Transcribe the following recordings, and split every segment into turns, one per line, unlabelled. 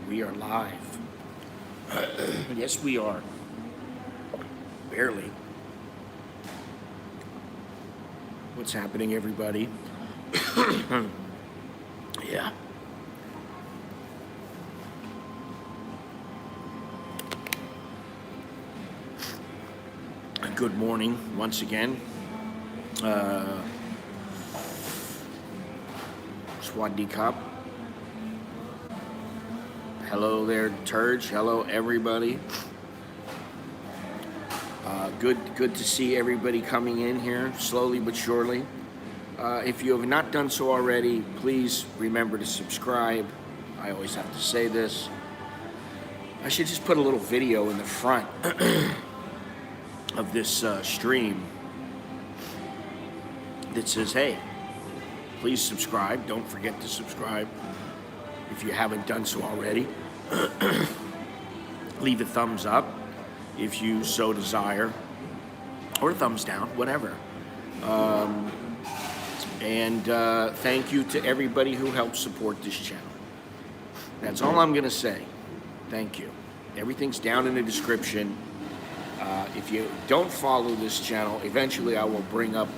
We are live. Yes, we are. Barely. What's happening, everybody? Yeah. Good morning once again. Swadee Cup. Hello there, Turge. Hello, everybody. Good to see everybody coming in here, slowly but surely. If you have not done so already, please remember to subscribe. I always have to say this. I should just put a little video in the front of this stream that says, hey, please subscribe. Don't forget to subscribe if you haven't done so already. Leave a thumbs up if you so desire, or a thumbs down, whatever. And thank you to everybody who helps support this channel. That's all I'm gonna say. Thank you. Everything's down in the description. If you don't follow this channel, eventually I will bring up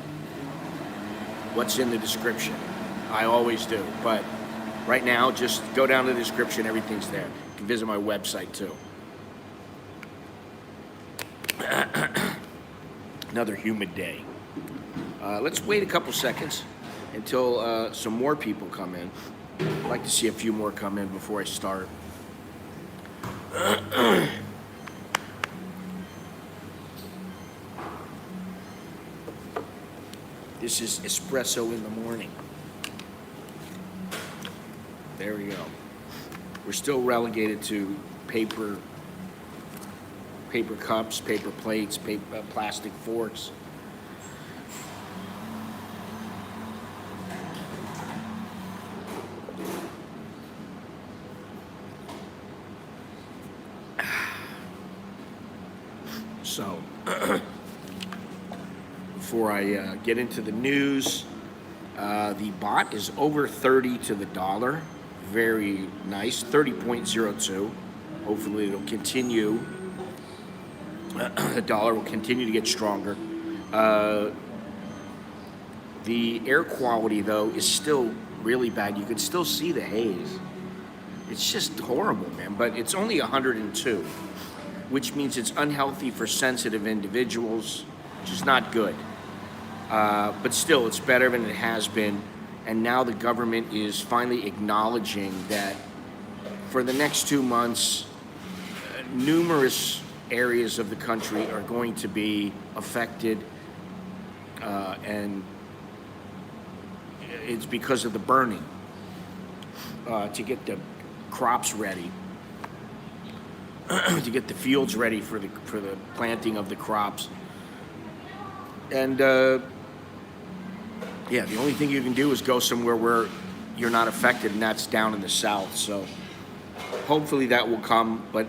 what's in the description. I always do, but right now, just go down to the description, everything's there. You can visit my website too. Another humid day. Let's wait a couple seconds until some more people come in. I'd like to see a few more come in before I start. This is espresso in the morning. There we go. We're still relegated to paper cups, paper plates, plastic forks. So, before I get into the news, the baht is over 30 to the dollar. Very nice, 30.02. Hopefully it'll continue. The dollar will continue to get stronger. The air quality, though, is still really bad. You can still see the haze. It's just horrible, man. But it's only 102, which means it's unhealthy for sensitive individuals, which is not good. But still, it's better than it has been. And now the government is finally acknowledging that for the next 2 months, numerous areas of the country are going to be affected, and it's because of the burning to get the crops ready, to get the fields ready for the planting of the crops. And yeah, the only thing you can do is go somewhere where you're not affected, and that's down in the south. So hopefully that will come. But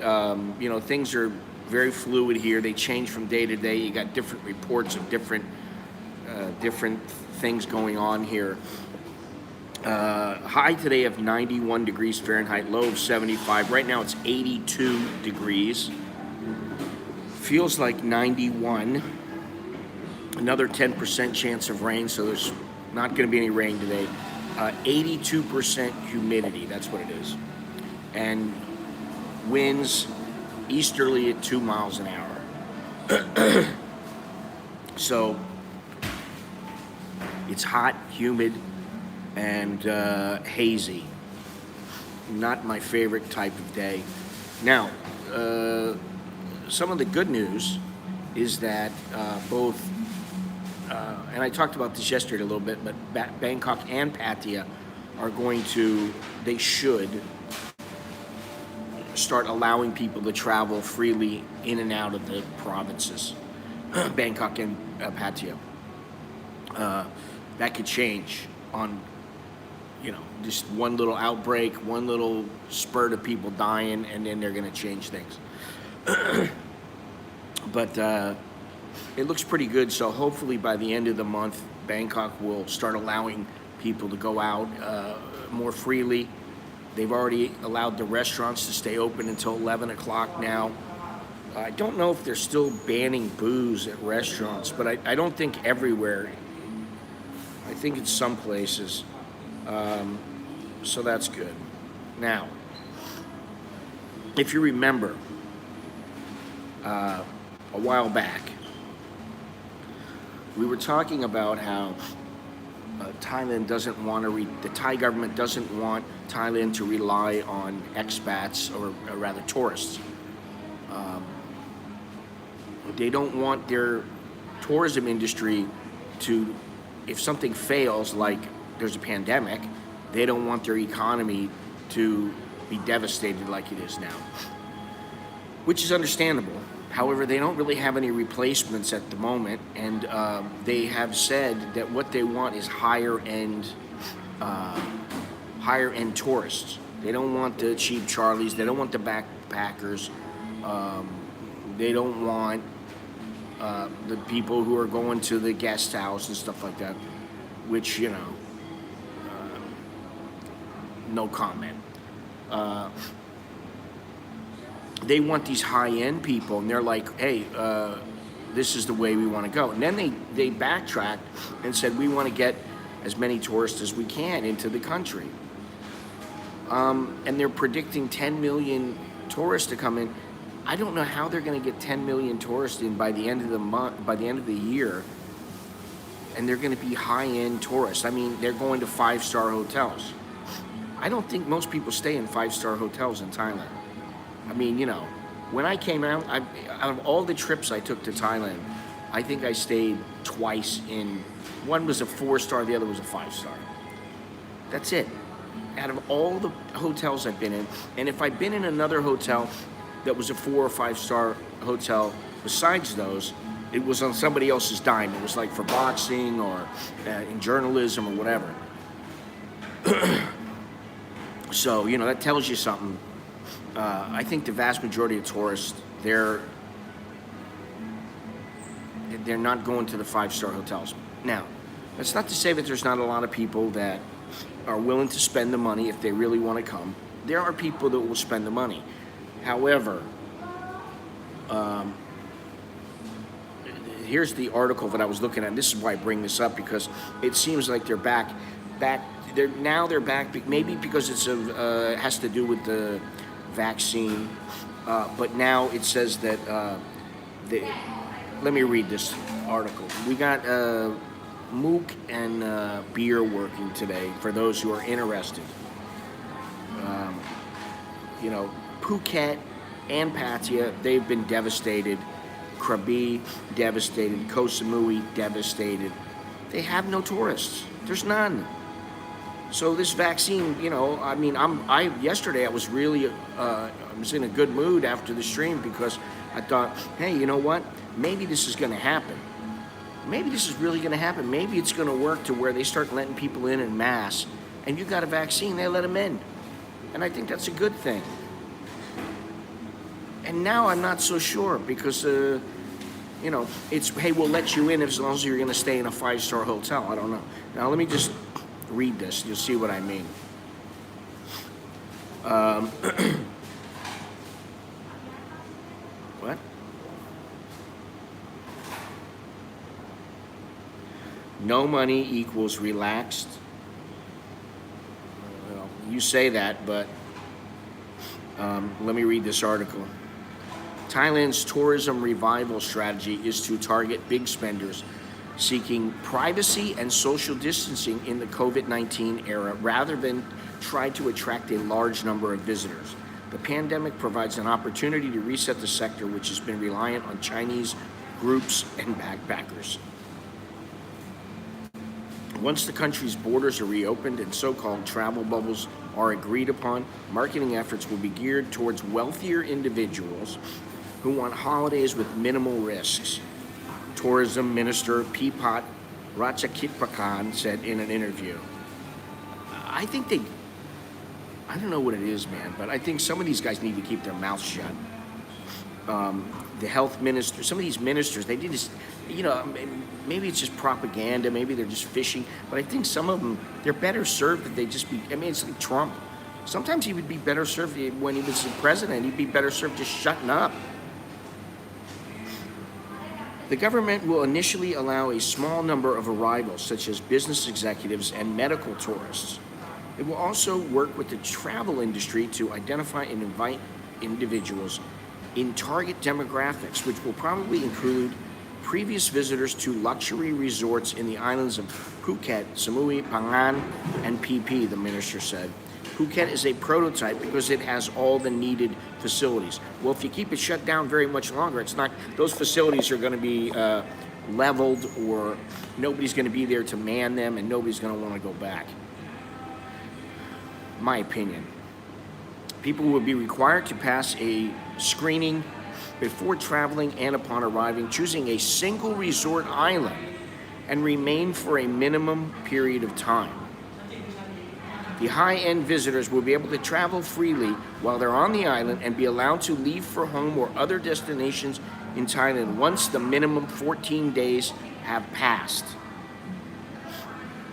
you know, things are very fluid here. They change from day to day. You got different reports of different things going on here. High today of 91 degrees Fahrenheit, low of 75. Right now it's 82 degrees. Feels like 91. Another 10% chance of rain, so there's not going to be any rain today. 82% humidity, that's what it is. And winds easterly at 2 miles an hour. So it's hot, humid, and hazy. Not my favorite type of day. Now, some of the good news is that both, and I talked about this yesterday a little bit, but Bangkok and Pattaya are going to, they should start allowing people to travel freely in and out of the provinces, Bangkok and Pattaya. That could change on, you know, just one little outbreak, one little spurt of people dying, and then they're going to change things. But it looks pretty good, so hopefully by the end of the month, Bangkok will start allowing people to go out more freely They've already allowed the restaurants to stay open until 11 o'clock now. I don't know if they're still banning booze at restaurants, but I don't think everywhere. I think in some places. So that's good. Now, if you remember, a while back, we were talking about how Thailand doesn't want to, the Thai government doesn't want Thailand to rely on expats, or rather tourists. They don't want their tourism industry to, if something fails, like there's a pandemic, they don't want their economy to be devastated like it is now, which is understandable. However, they don't really have any replacements at the moment, and they have said that what they want is higher end tourists. They don't want the cheap Charlies. They don't want the backpackers. They don't want the people who are going to the guest house and stuff like that, which, you know, no comment. They want these high-end people, and they're like, hey, this is the way we want to go. And then they backtracked and said, we want to get as many tourists as we can into the country. And they're predicting 10 million tourists to come in. I don't know how they're going to get 10 million tourists in by the end of the month, by the end of the year, and they're going to be high-end tourists. I mean, they're going to 5-star hotels. I don't think most people stay in 5-star hotels in Thailand. I mean, you know, when I came out of all the trips I took to Thailand, I think I stayed twice in, one was a 4-star, the other was a 5-star. That's it. Out of all the hotels I've been in, and if I'd been in another hotel that was a 4 or 5-star hotel besides those, it was on somebody else's dime. It was like for boxing or in journalism or whatever. So, you know, that tells you something. I think the vast majority of tourists, they're not going to the 5-star hotels. Now, that's not to say that there's not a lot of people that are willing to spend the money if they really want to come. There are people that will spend the money. However, here's the article that I was looking at. This is why I bring this up, because it seems like they're back. They're back. Maybe because it's has to do with the vaccine. But now it says that let me read this article. We got Mook and beer working today for those who are interested. You know, Phuket and Pattaya, they've been devastated. Krabi, devastated. Koh Samui, devastated. They have no tourists. There's none. So this vaccine, you know, I mean, yesterday I was really, I was in a good mood after the stream, because I thought, hey, you know what? Maybe this is going to happen. Maybe this is really going to happen. Maybe it's going to work to where they start letting people in mass, and you got a vaccine, they let them in. And I think that's a good thing. And now I'm not so sure, because, you know, it's, hey, we'll let you in as long as you're going to stay in a 5-star hotel. I don't know. Now, let me just read this. You'll see what I mean. What? No money equals relaxed. Well, you say that, but let me read this article. Thailand's tourism revival strategy is to target big spenders seeking privacy and social distancing in the COVID-19 era, rather than try to attract a large number of visitors. The pandemic provides an opportunity to reset the sector, which has been reliant on Chinese groups and backpackers. Once the country's borders are reopened and so-called travel bubbles are agreed upon, marketing efforts will be geared towards wealthier individuals who want holidays with minimal risks. Tourism Minister Pipat Ratchakitprakarn said in an interview. I don't know what it is, man, but I think some of these guys need to keep their mouths shut. The health minister, some of these ministers, they did just, you know, maybe it's just propaganda, maybe they're just fishing, but I think some of them, they're better served that they just be, I mean, it's like Trump. Sometimes he would be better served, when he was the president, he'd be better served just shutting up. The government will initially allow a small number of arrivals, such as business executives and medical tourists. It will also work with the travel industry to identify and invite individuals in target demographics, which will probably include previous visitors to luxury resorts in the islands of Phuket, Samui, Phangan, and Phi Phi, the minister said. Phuket is a prototype because it has all the needed facilities. Well, if you keep it shut down very much longer, it's not, those facilities are going to be leveled, or nobody's going to be there to man them, and nobody's going to want to go back. My opinion. People will be required to pass a screening before traveling and upon arriving, choosing a single resort island and remain for a minimum period of time. The high-end visitors will be able to travel freely while they're on the island and be allowed to leave for home or other destinations in Thailand once the minimum 14 days have passed.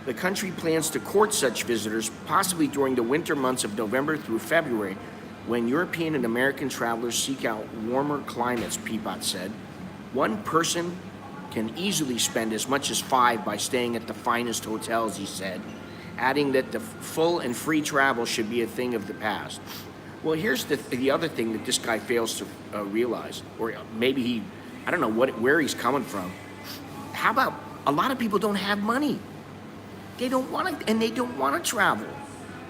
The country plans to court such visitors, possibly during the winter months of November through February, when European and American travelers seek out warmer climates, Peapot said. One person can easily spend as much as 5 by staying at the finest hotels, he said, adding that the full and free travel should be a thing of the past. Well, here's the other thing that this guy fails to realize, or maybe I don't know where he's coming from. How about a lot of people don't have money? They don't want to, and they don't want to travel.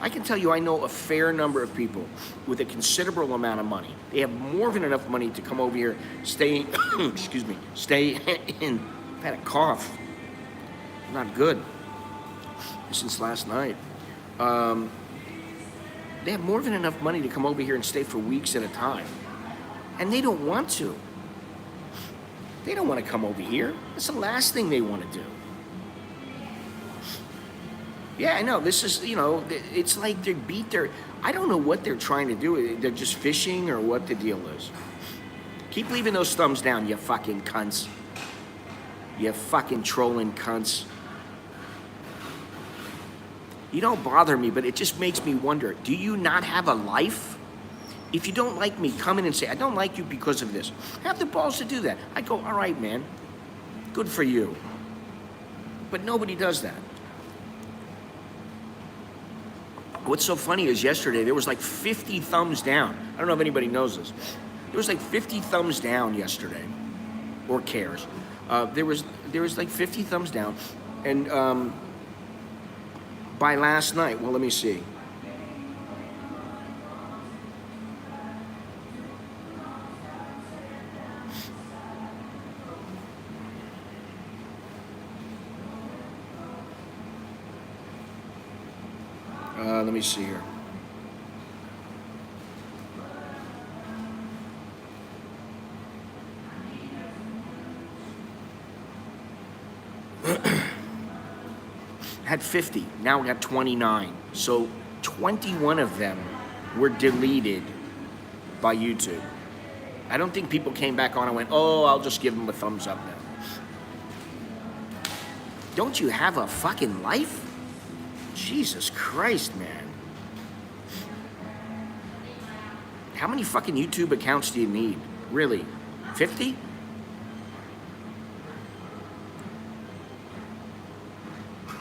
I can tell you, I know a fair number of people with a considerable amount of money. They have more than enough money to come over here, stay, stay in. I've had a cough. Not good. Since last night. They have more than enough money to come over here and stay for weeks at a time. And they don't want to. They don't want to come over here. That's the last thing they want to do. Yeah, I know. This is, it's like they beat their... I don't know what they're trying to do. They're just fishing or what the deal is. Keep leaving those thumbs down, you fucking cunts. You fucking trolling cunts. You don't bother me, but it just makes me wonder, do you not have a life? If you don't like me, come in and say, I don't like you because of this. Have the balls to do that. I go, all right, man. Good for you. But nobody does that. What's so funny is yesterday, there was like 50 thumbs down. I don't know if anybody knows this. There was like 50 thumbs down yesterday, or cares. There was like 50 thumbs down, and by last night, well, let me see. Let me see here. Had 50, now we got 29. So 21 of them were deleted by YouTube. I don't think people came back on and went, oh, I'll just give them a thumbs up now. Don't you have a fucking life? Jesus Christ, man. How many fucking YouTube accounts do you need? Really? 50?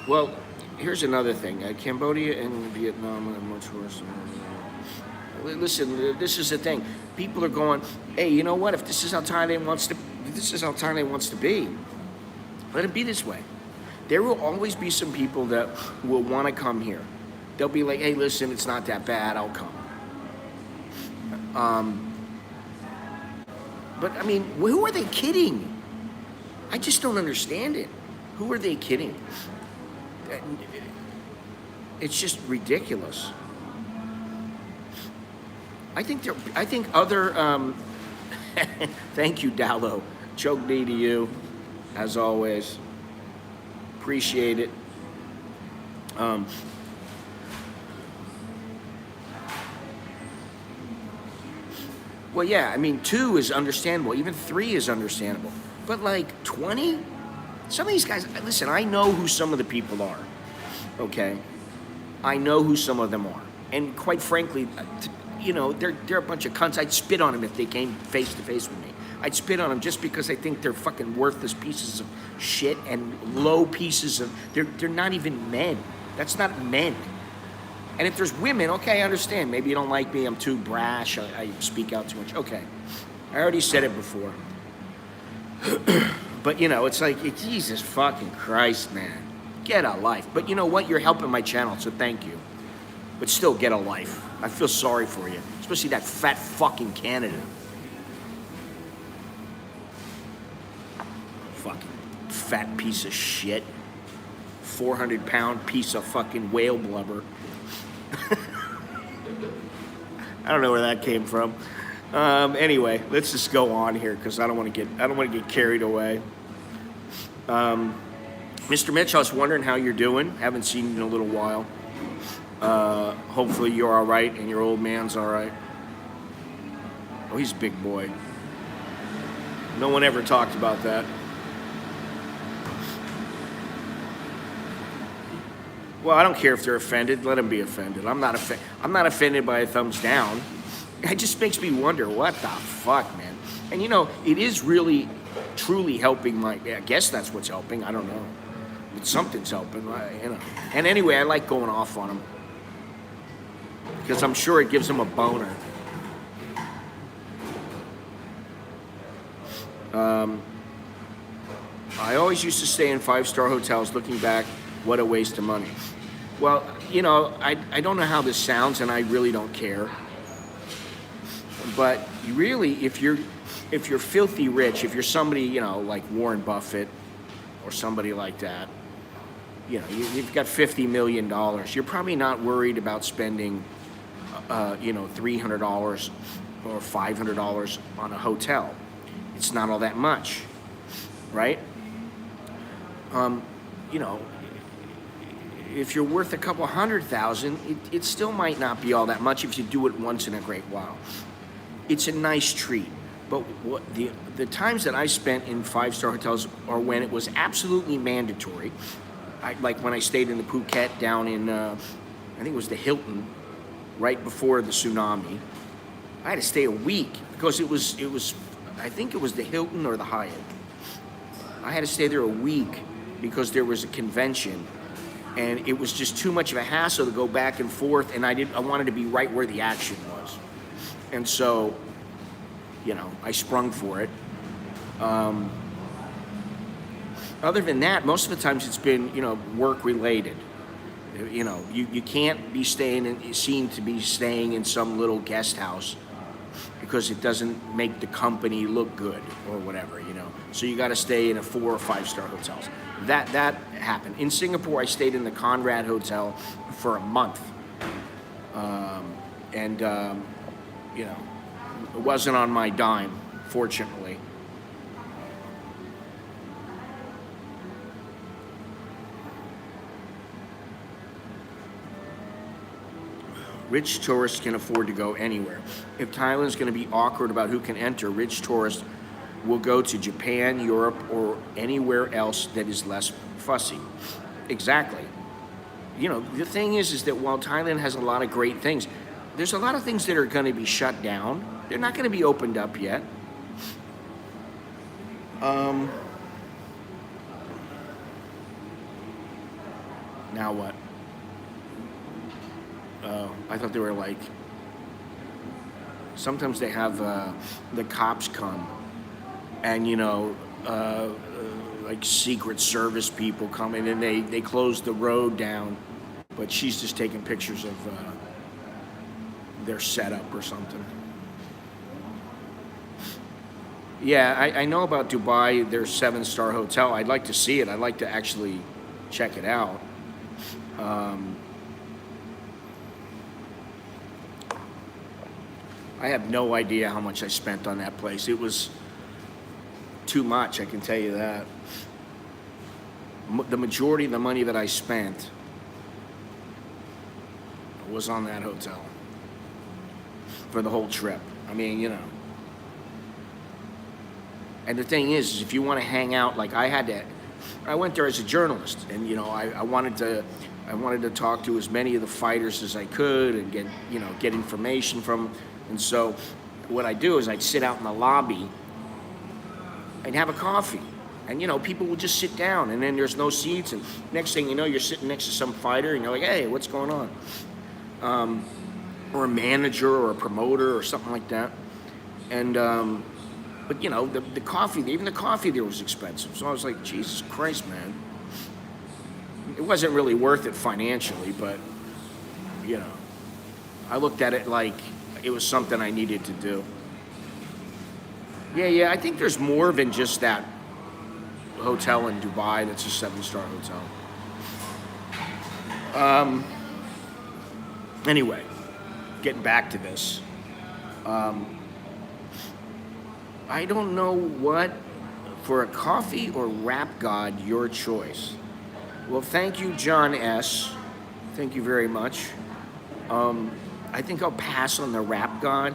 Well, here's another thing. Cambodia and Vietnam are much worse. Listen, this is the thing. People are going, hey, you know what? If this is how Thailand wants to be, let it be this way. There will always be some people that will want to come here. They'll be like, hey, listen, it's not that bad, I'll come. But I mean, who are they kidding? I just don't understand it. Who are they kidding? It's just ridiculous. I think other, thank you, Dallo. Choke knee to you, as always. Appreciate it. Well, yeah, I mean, 2 is understandable. Even 3 is understandable. But like 20? Some of these guys, listen, I know who some of the people are, okay? I know who some of them are. And quite frankly, you know, they're a bunch of cunts. I'd spit on them if they came face to face with me. I'd spit on them just because I think they're fucking worthless pieces of shit and low pieces of. They're not even men. That's not men. And if there's women, okay, I understand. Maybe you don't like me. I'm too brash. I speak out too much. Okay, I already said it before. But you know, it's like Jesus fucking Christ, man. Get a life. But you know what? You're helping my channel, so thank you. But still, get a life. I feel sorry for you, especially that fat fucking Canada. Fucking fat piece of shit. 400-pound piece of fucking whale blubber. I don't know where that came from. Anyway, let's just go on here because I don't want to get carried away. Mr. Mitch, I was wondering how you're doing. Haven't seen you in a little while. Hopefully you're all right and your old man's all right. Oh, he's a big boy. No one ever talked about that. Well, I don't care if they're offended. Let them be offended. I'm not offended by a thumbs down. It just makes me wonder, what the fuck, man? And you know, it is really, truly helping I guess that's what's helping. I don't know. But something's helping, you know. And anyway, I like going off on them. Because I'm sure it gives them a boner. I always used to stay in 5-star hotels. Looking back, what a waste of money. Well, you know, I don't know how this sounds, and I really don't care. But really, if you're filthy rich, if you're somebody, you know, like Warren Buffett or somebody like that, you know, you've got $50 million. You're probably not worried about spending, you know, $300 or $500 on a hotel. It's not all that much, right? You know, if you're worth a couple $100,000, it still might not be all that much if you do it once in a great while. It's a nice treat. But what the times that I spent in 5-star hotels are when it was absolutely mandatory. Like when I stayed in the Phuket down in, I think it was the Hilton, right before the tsunami. I had to stay a week because it was, I think it was the Hilton or the Hyatt. I had to stay there a week because there was a convention, and it was just too much of a hassle to go back and forth, and I wanted to be right where the action was. And so, you know, I sprung for it. Other than that, most of the times it's been, you know, work related. You know, you can't be seen to be staying in some little guest house because it doesn't make the company look good or whatever, you know. So you got to stay in a 4 or 5-star hotels. That happened. In Singapore, I stayed in the Conrad Hotel for a month. You know, it wasn't on my dime, fortunately. Rich tourists can afford to go anywhere. If Thailand's going to be awkward about who can enter, rich tourists will go to Japan, Europe, or anywhere else that is less fussy. Exactly. You know, the thing is that while Thailand has a lot of great things, there's a lot of things that are going to be shut down. They're not going to be opened up yet. Now what? I thought they were like, sometimes they have the cops come and, you know, like Secret Service people come in and they close the road down, but she's just taking pictures of their setup or something. Yeah, I know about Dubai, their 7-star hotel. I'd like to see it. I'd like to actually check it out. I have no idea how much I spent on that place. It was too much, I can tell you that. The majority of the money that I spent was on that hotel for the whole trip. I mean, you know. And the thing is if you want to hang out, like I went there as a journalist, and you know, I wanted to I wanted to talk to as many of the fighters as I could and get information from them. And so what I do is I'd sit out in the lobby and have a coffee. And people would just sit down, and then there's no seats, and next thing you know, you're sitting next to some fighter, and you're like, hey, what's going on? Or a manager or a promoter or something like that. And but the coffee, even the coffee there was expensive. So I was like, Jesus Christ, man. It wasn't really worth it financially, but I looked at it like it was something I needed to do. Yeah, I think there's more than just that hotel in Dubai that's a 7-star hotel. Anyway, getting back to this. I don't know what, for a coffee or rap god, your choice. Well, thank you, John S. Thank you very much. I think I'll pass on the rap god,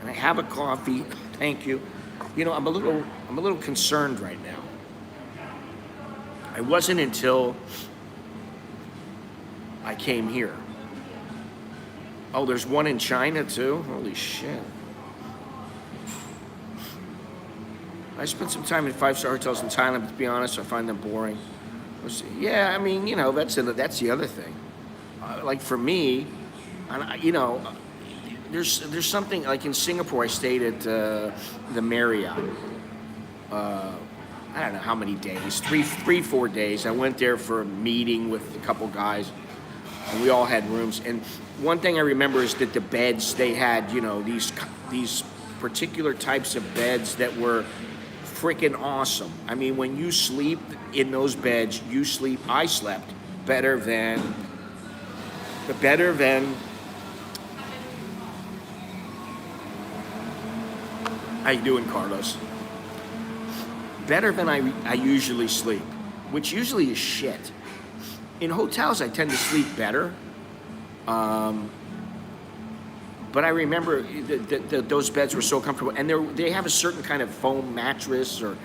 and I have a coffee. Thank you. I'm a little concerned right now. I wasn't until I came here. Oh, there's one in China too? Holy shit. I spent some time in 5-star hotels in Thailand, but to be honest, I find them boring. Yeah, I mean, that's the other thing. Like for me, there's something, like in Singapore, I stayed at the Marriott. I don't know how many days, 4 days. I went there for a meeting with a couple guys, and we all had rooms. And one thing I remember is that the beds, they had, these particular types of beds that were freaking awesome. I mean, when you sleep in those beds, I slept better than, how you doing, Carlos? Better than I usually sleep, which usually is shit. In hotels, I tend to sleep better. But I remember those beds were so comfortable, and they have a certain kind of foam mattress, or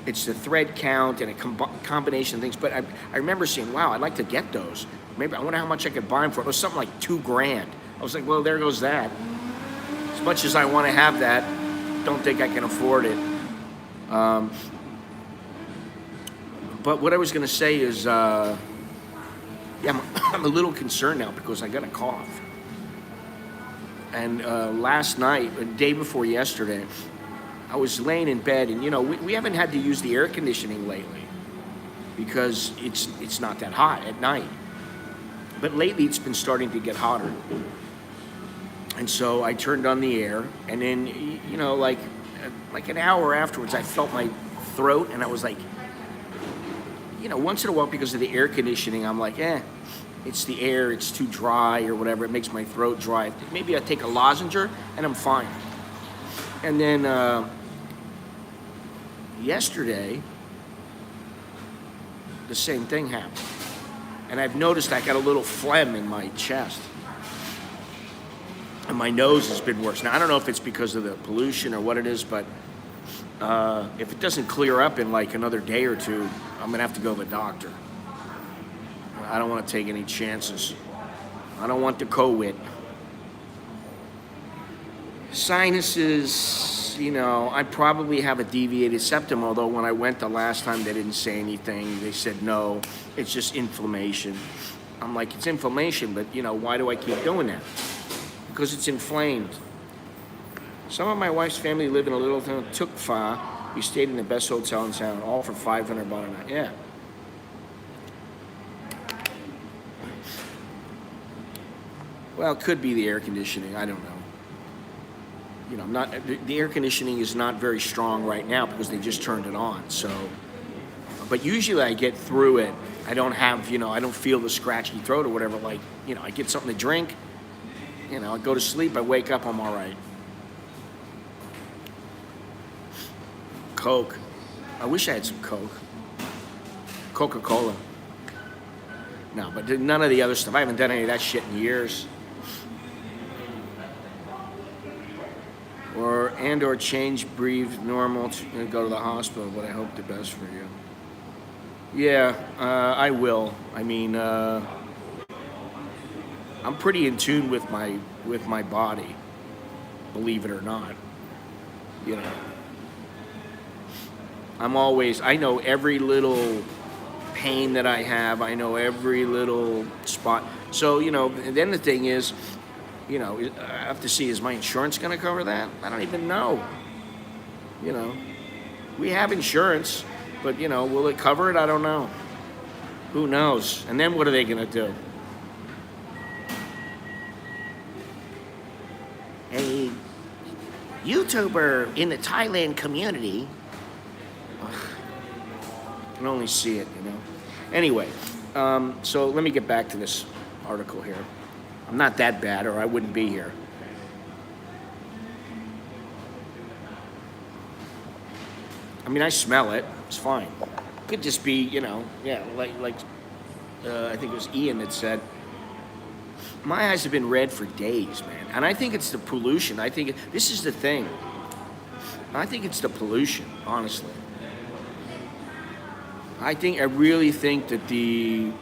it's the thread count and a combination of things. But I remember saying, wow, I'd like to get those. Maybe I wonder how much I could buy them for. It was something like $2,000. I was like, well, there goes that. As much as I want to have that, don't think I can afford it. But what I was going to say is, I'm a little concerned now because I got a cough. And last night, the day before yesterday, I was laying in bed, and we haven't had to use the air conditioning lately because it's not that hot at night. But lately, it's been starting to get hotter. And so I turned on the air, and then like an hour afterwards, I felt my throat, and I was like, once in a while, because of the air conditioning, I'm like, it's the air, it's too dry or whatever, it makes my throat dry. Maybe I take a lozenge and I'm fine. And then yesterday, the same thing happened. And I've noticed I got a little phlegm in my chest. And my nose has been worse. Now, I don't know if it's because of the pollution or what it is, but if it doesn't clear up in like another day or two, I'm going to have to go to the doctor. I don't want to take any chances. I don't want the COVID. Sinuses, I probably have a deviated septum, although when I went the last time, they didn't say anything. They said, no, it's just inflammation. I'm like, it's inflammation, but, why do I keep doing that? Because it's inflamed. Some of my wife's family live in a little town, Tuk Fa. We stayed in the best hotel in town, all for $500 a night. Yeah. Well, it could be the air conditioning. I don't know. The air conditioning is not very strong right now because they just turned it on. So, but usually I get through it. I don't have, I don't feel the scratchy throat or whatever. Like, I get something to drink. I go to sleep. I wake up. I'm all right. Coke. I wish I had some Coke. Coca-Cola. No, but none of the other stuff. I haven't done any of that shit in years. Or change, breathe normal, to go to the hospital, but I hope the best for you. Yeah, I will. I mean, I'm pretty in tune with my body, believe it or not. You know, I know every little pain that I have. I know every little spot. So, and then the thing is, I have to see, is my insurance going to cover that? I don't even know. You know, we have insurance, but, will it cover it? I don't know. Who knows? And then what are they going to do? A YouTuber in the Thailand community. Ugh, I can only see it, Anyway, so let me get back to this article here. I'm not that bad, or I wouldn't be here. I mean, I smell it. It's fine. Could just be, like I think it was Ian that said, my eyes have been red for days, man. And I think it's the pollution. This is the thing. I think it's the pollution, honestly. I really think that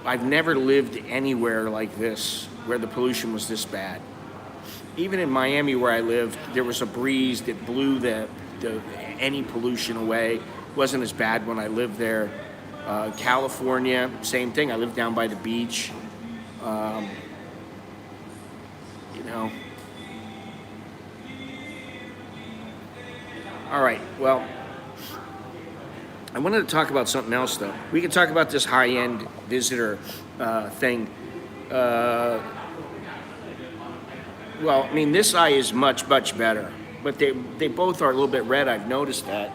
I've never lived anywhere like this where the pollution was this bad. Even in Miami where I lived, there was a breeze that blew any pollution away. It wasn't as bad when I lived there. California, same thing. I lived down by the beach. All right, well, I wanted to talk about something else, though. We can talk about this high-end visitor thing. Well, I mean, this eye is much, much better. But they both are a little bit red. I've noticed that.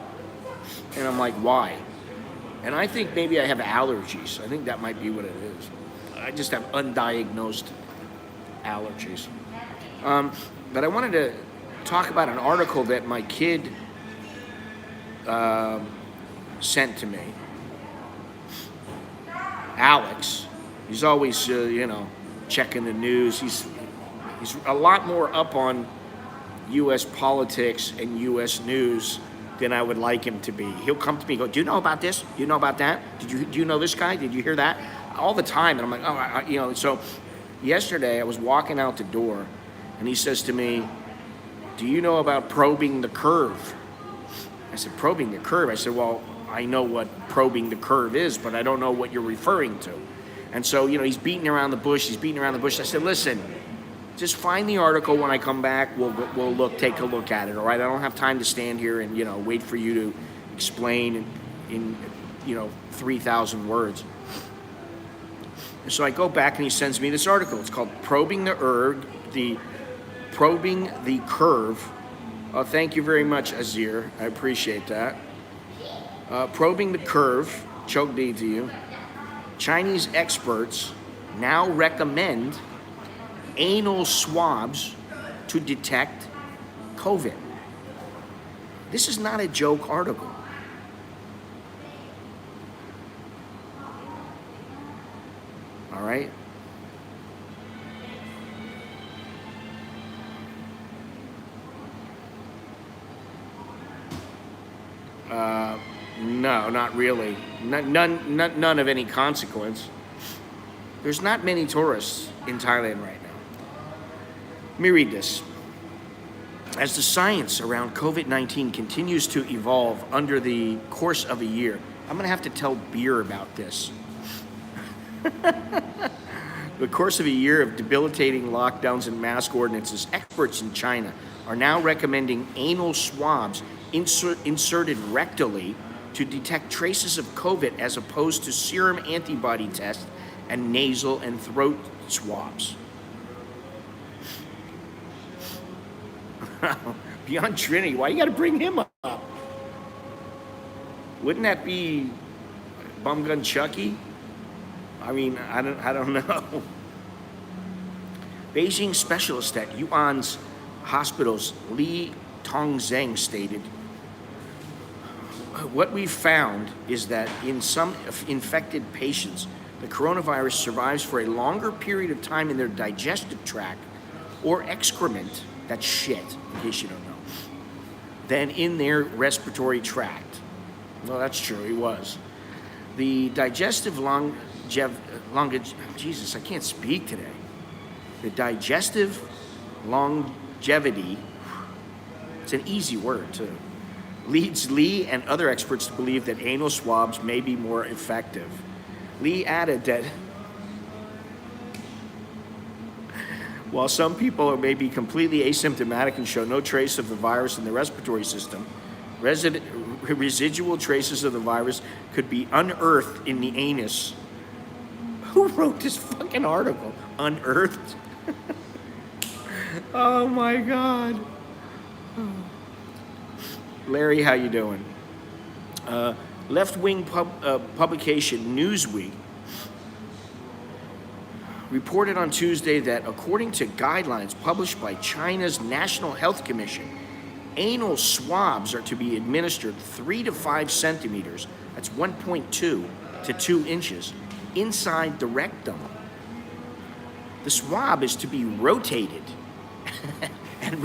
And I'm like, why? And I think maybe I have allergies. I think that might be what it is. I just have undiagnosed allergies. But I wanted to talk about an article that my kid sent to me. Alex, he's always, checking the news. He's a lot more up on U.S. politics and U.S. news than I would like him to be. He'll come to me and go, do you know about this? Do you know about that? Do you know this guy? Did you hear that? All the time. And I'm like, so yesterday I was walking out the door and he says to me, do you know about probing the curve? I said, probing the curve? I said, well, I know what probing the curve is, but I don't know what you're referring to. And so, he's beating around the bush. I said, listen, just find the article when I come back. We'll take a look at it, all right? I don't have time to stand here and, wait for you to explain in 3,000 words. And so I go back and he sends me this article. It's called Probing the Curve. Thank you very much, Azir. I appreciate that. Probing the Curve, choke D to you. Chinese experts now recommend anal swabs to detect COVID. This is not a joke article. All right? No, not really. None of any consequence. There's not many tourists in Thailand right now. Let me read this. As the science around COVID-19 continues to evolve under the course of a year, I'm going to have to tell Beer about this. The course of a year of debilitating lockdowns and mask ordinances, experts in China are now recommending anal swabs inserted rectally to detect traces of COVID as opposed to serum antibody tests and nasal and throat swabs. Beyond Trinity, why you got to bring him up? Wouldn't that be Bumgun Chucky? I mean, I don't know. Beijing specialist at Yuan's hospitals, Li Tongzheng, stated, what we found is that in some infected patients, the coronavirus survives for a longer period of time in their digestive tract or excrement, that's shit, in case you don't know, than in their respiratory tract. Well, that's true, he was. The digestive Jesus, I can't speak today. The digestive longevity, it's an easy word too, leads Lee and other experts to believe that anal swabs may be more effective. Lee added that while some people may be completely asymptomatic and show no trace of the virus in the respiratory system, residual traces of the virus could be unearthed in the anus. Who wrote this fucking article? Unearthed? Oh my God. Larry, how you doing? Left-wing publication Newsweek reported on Tuesday that according to guidelines published by China's National Health Commission, anal swabs are to be administered 3 to 5 centimeters, that's 1.2 to 2 inches, inside the rectum. The swab is to be rotated and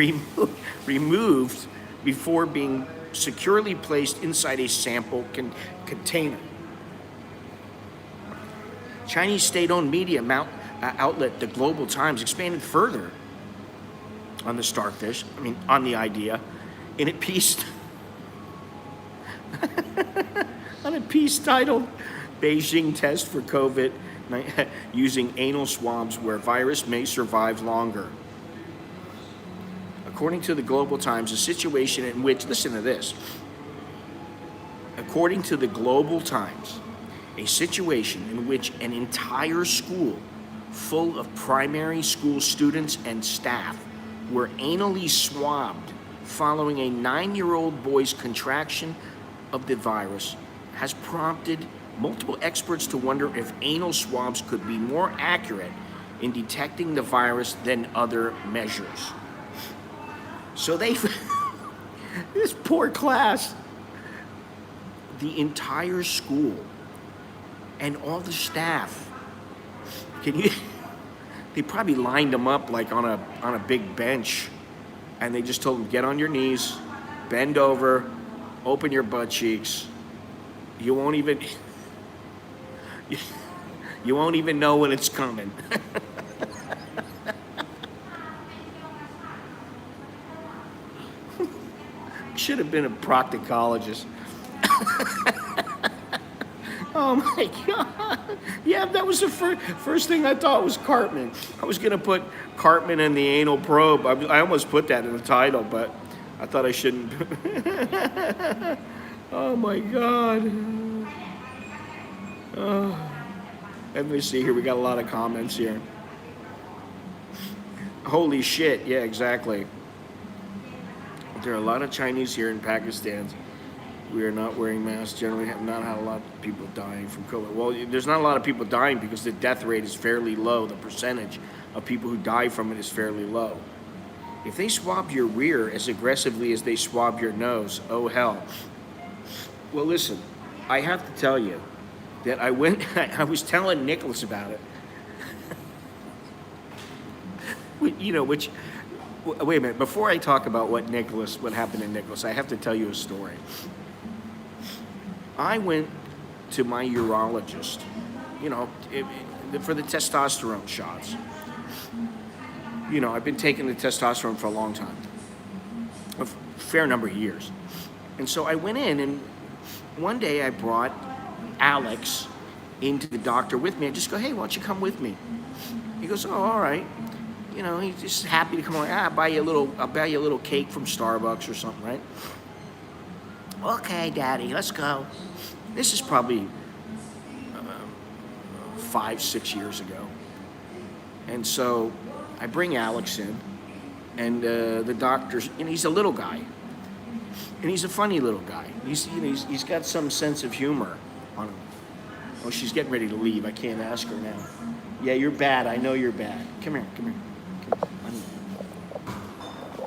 removed before being securely placed inside a sample container. Chinese state-owned media outlet The Global Times expanded further on the starfish, on the idea, in a piece on a piece titled Beijing Test for COVID using anal swabs where virus may survive longer. According to the Global Times, a situation in which, listen to this, according to the Global Times, a situation in which an entire school full of primary school students and staff were anally swabbed following a 9-year-old boy's contraction of the virus has prompted multiple experts to wonder if anal swabs could be more accurate in detecting the virus than other measures. So this poor class, the entire school and all the staff, they probably lined them up like on a big bench, and they just told them, get on your knees, bend over, open your butt cheeks. You won't even know when it's coming. Should have been a proctologist. Oh my God. Yeah, that was the first thing I thought was Cartman. I was going to put Cartman and the anal probe. I almost put that in the title, but I thought I shouldn't. Oh my God. Oh. Let me see here. We got a lot of comments here. Holy shit. Yeah, exactly. There are a lot of Chinese here in Pakistan. We are not wearing masks. Generally have not had a lot of people dying from COVID. Well, there's not a lot of people dying because the death rate is fairly low. The percentage of people who die from it is fairly low. If they swab your rear as aggressively as they swab your nose, oh hell. Well, listen, I have to tell you that I was telling Nicholas about it. Wait a minute, before I talk about what happened to Nicholas, I have to tell you a story. I went to my urologist, for the testosterone shots. I've been taking the testosterone for a long time, a fair number of years. And so I went in, and one day I brought Alex into the doctor with me. I just go, hey, why don't you come with me? He goes, oh, all right. He's just happy to come on. I'll buy you a little cake from Starbucks or something, right? Okay, Daddy, let's go. This is probably 5-6 years ago. And so I bring Alex in, and the doctor's, he's a little guy. And he's a funny little guy. He's got some sense of humor on him. Oh, she's getting ready to leave. I can't ask her now. Yeah, you're bad. I know you're bad. Come here.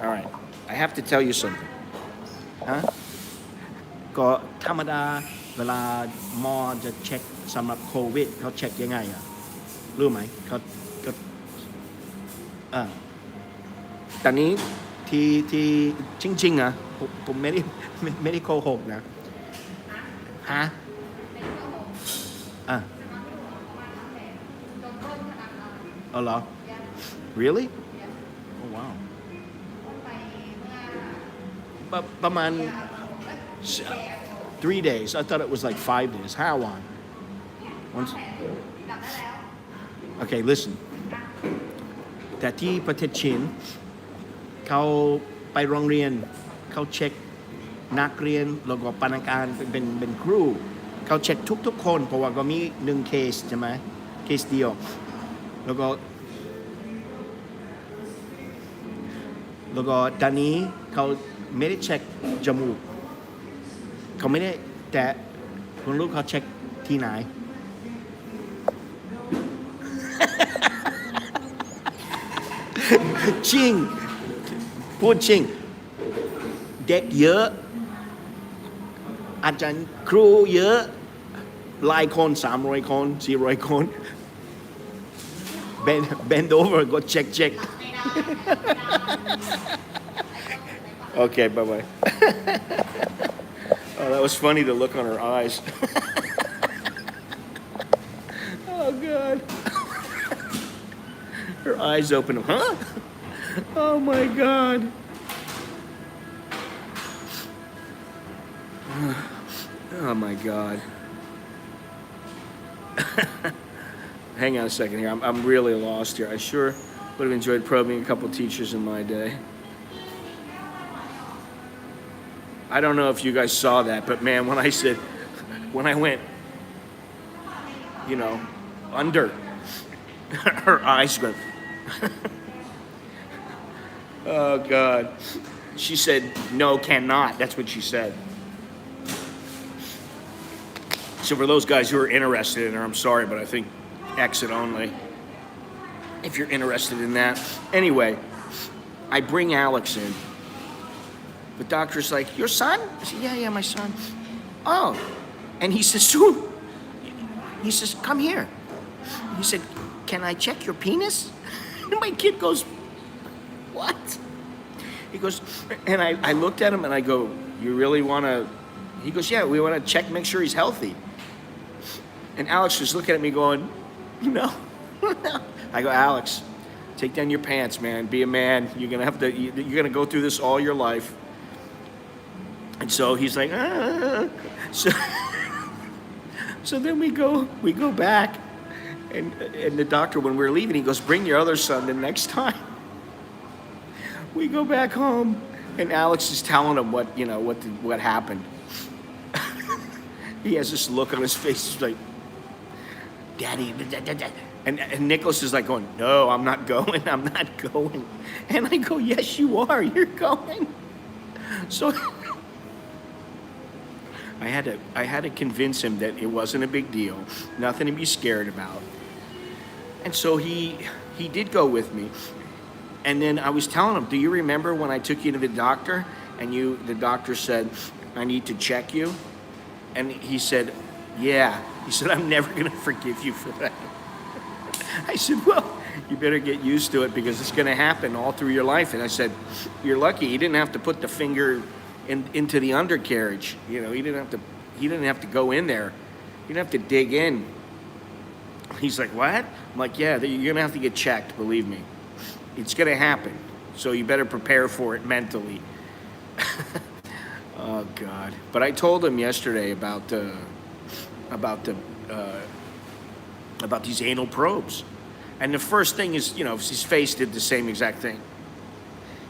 All right. I have to tell you something. Huh? ก็ธรรมดาเวลาหมอจะเช็คสำหรับโควิดเขาเช็คยังไงอ่ะรู้ไหมเขาตอนนี้ที่จริงๆอ่ะผมไม่ได้โกหกนะฮะอ๋อเหรอ Really? Oh wow. ประมาณ 3 days. I thought it was like 5 days. 5 วัน Once. Okay, listen. แต่ที่ประเทศจีนเขาไปโรงเรียนเขาเช็คนักเรียนแล้วก็พนักงานเป็นครูเขาเช็คทุกคนเพราะว่าก็มี1เคสใช่ไหมเคสเดียวแล้วก็ตอนนี้เขาไม่ได้เช็คจมูกเขาไม่ได้แต่คุณรู้เขาเช็คที่ไหน จริงพูดจริงเด็กเยอะอาจารย์ครูเยอะหลายคน300 คน400 คนbend over ก็เช็ค Okay, bye-bye. Oh, that was funny, the look on her eyes. Oh, God. Her eyes open. Huh? Oh, my God. Oh, my God. Hang on a second here. I'm really lost here. I sure would have enjoyed probing a couple teachers in my day. I don't know if you guys saw that, but man, when I went, under, her eyes went, oh God. She said, no, cannot. That's what she said. So for those guys who are interested in her, I'm sorry, but I think exit only. If you're interested in that. Anyway, I bring Alex in. The doctor's like, your son? I said, yeah, my son. Oh. And he says, come here. He said, can I check your penis? And my kid goes, what? He goes, and I looked at him and I go, you really want to? He goes, yeah, we want to check, make sure he's healthy. And Alex was looking at me going, no. I go, Alex, take down your pants, man. Be a man. You're gonna go through this all your life. And so he's like, ah. So then we go back, and the doctor, when we're leaving, he goes, bring your other son the next time. We go back home, and Alex is telling him what happened. He has this look on his face, he's like, Daddy, and Nicholas is like going, no, I'm not going. And I go, yes, you are. You're going. So I had to convince him that it wasn't a big deal, nothing to be scared about. And so he did go with me. And then I was telling him, do you remember when I took you to the doctor and the doctor said, I need to check you? And he said, yeah. He said, I'm never going to forgive you for that. I said, well, you better get used to it because it's going to happen all through your life. And I said, you're lucky. He didn't have to put the finger into the undercarriage. He didn't have to go in there. He didn't have to dig in. He's like, what? I'm like, yeah, you're going to have to get checked, believe me. It's going to happen. So you better prepare for it mentally. Oh, God. But I told him yesterday about these anal probes. And the first thing is, his face did the same exact thing.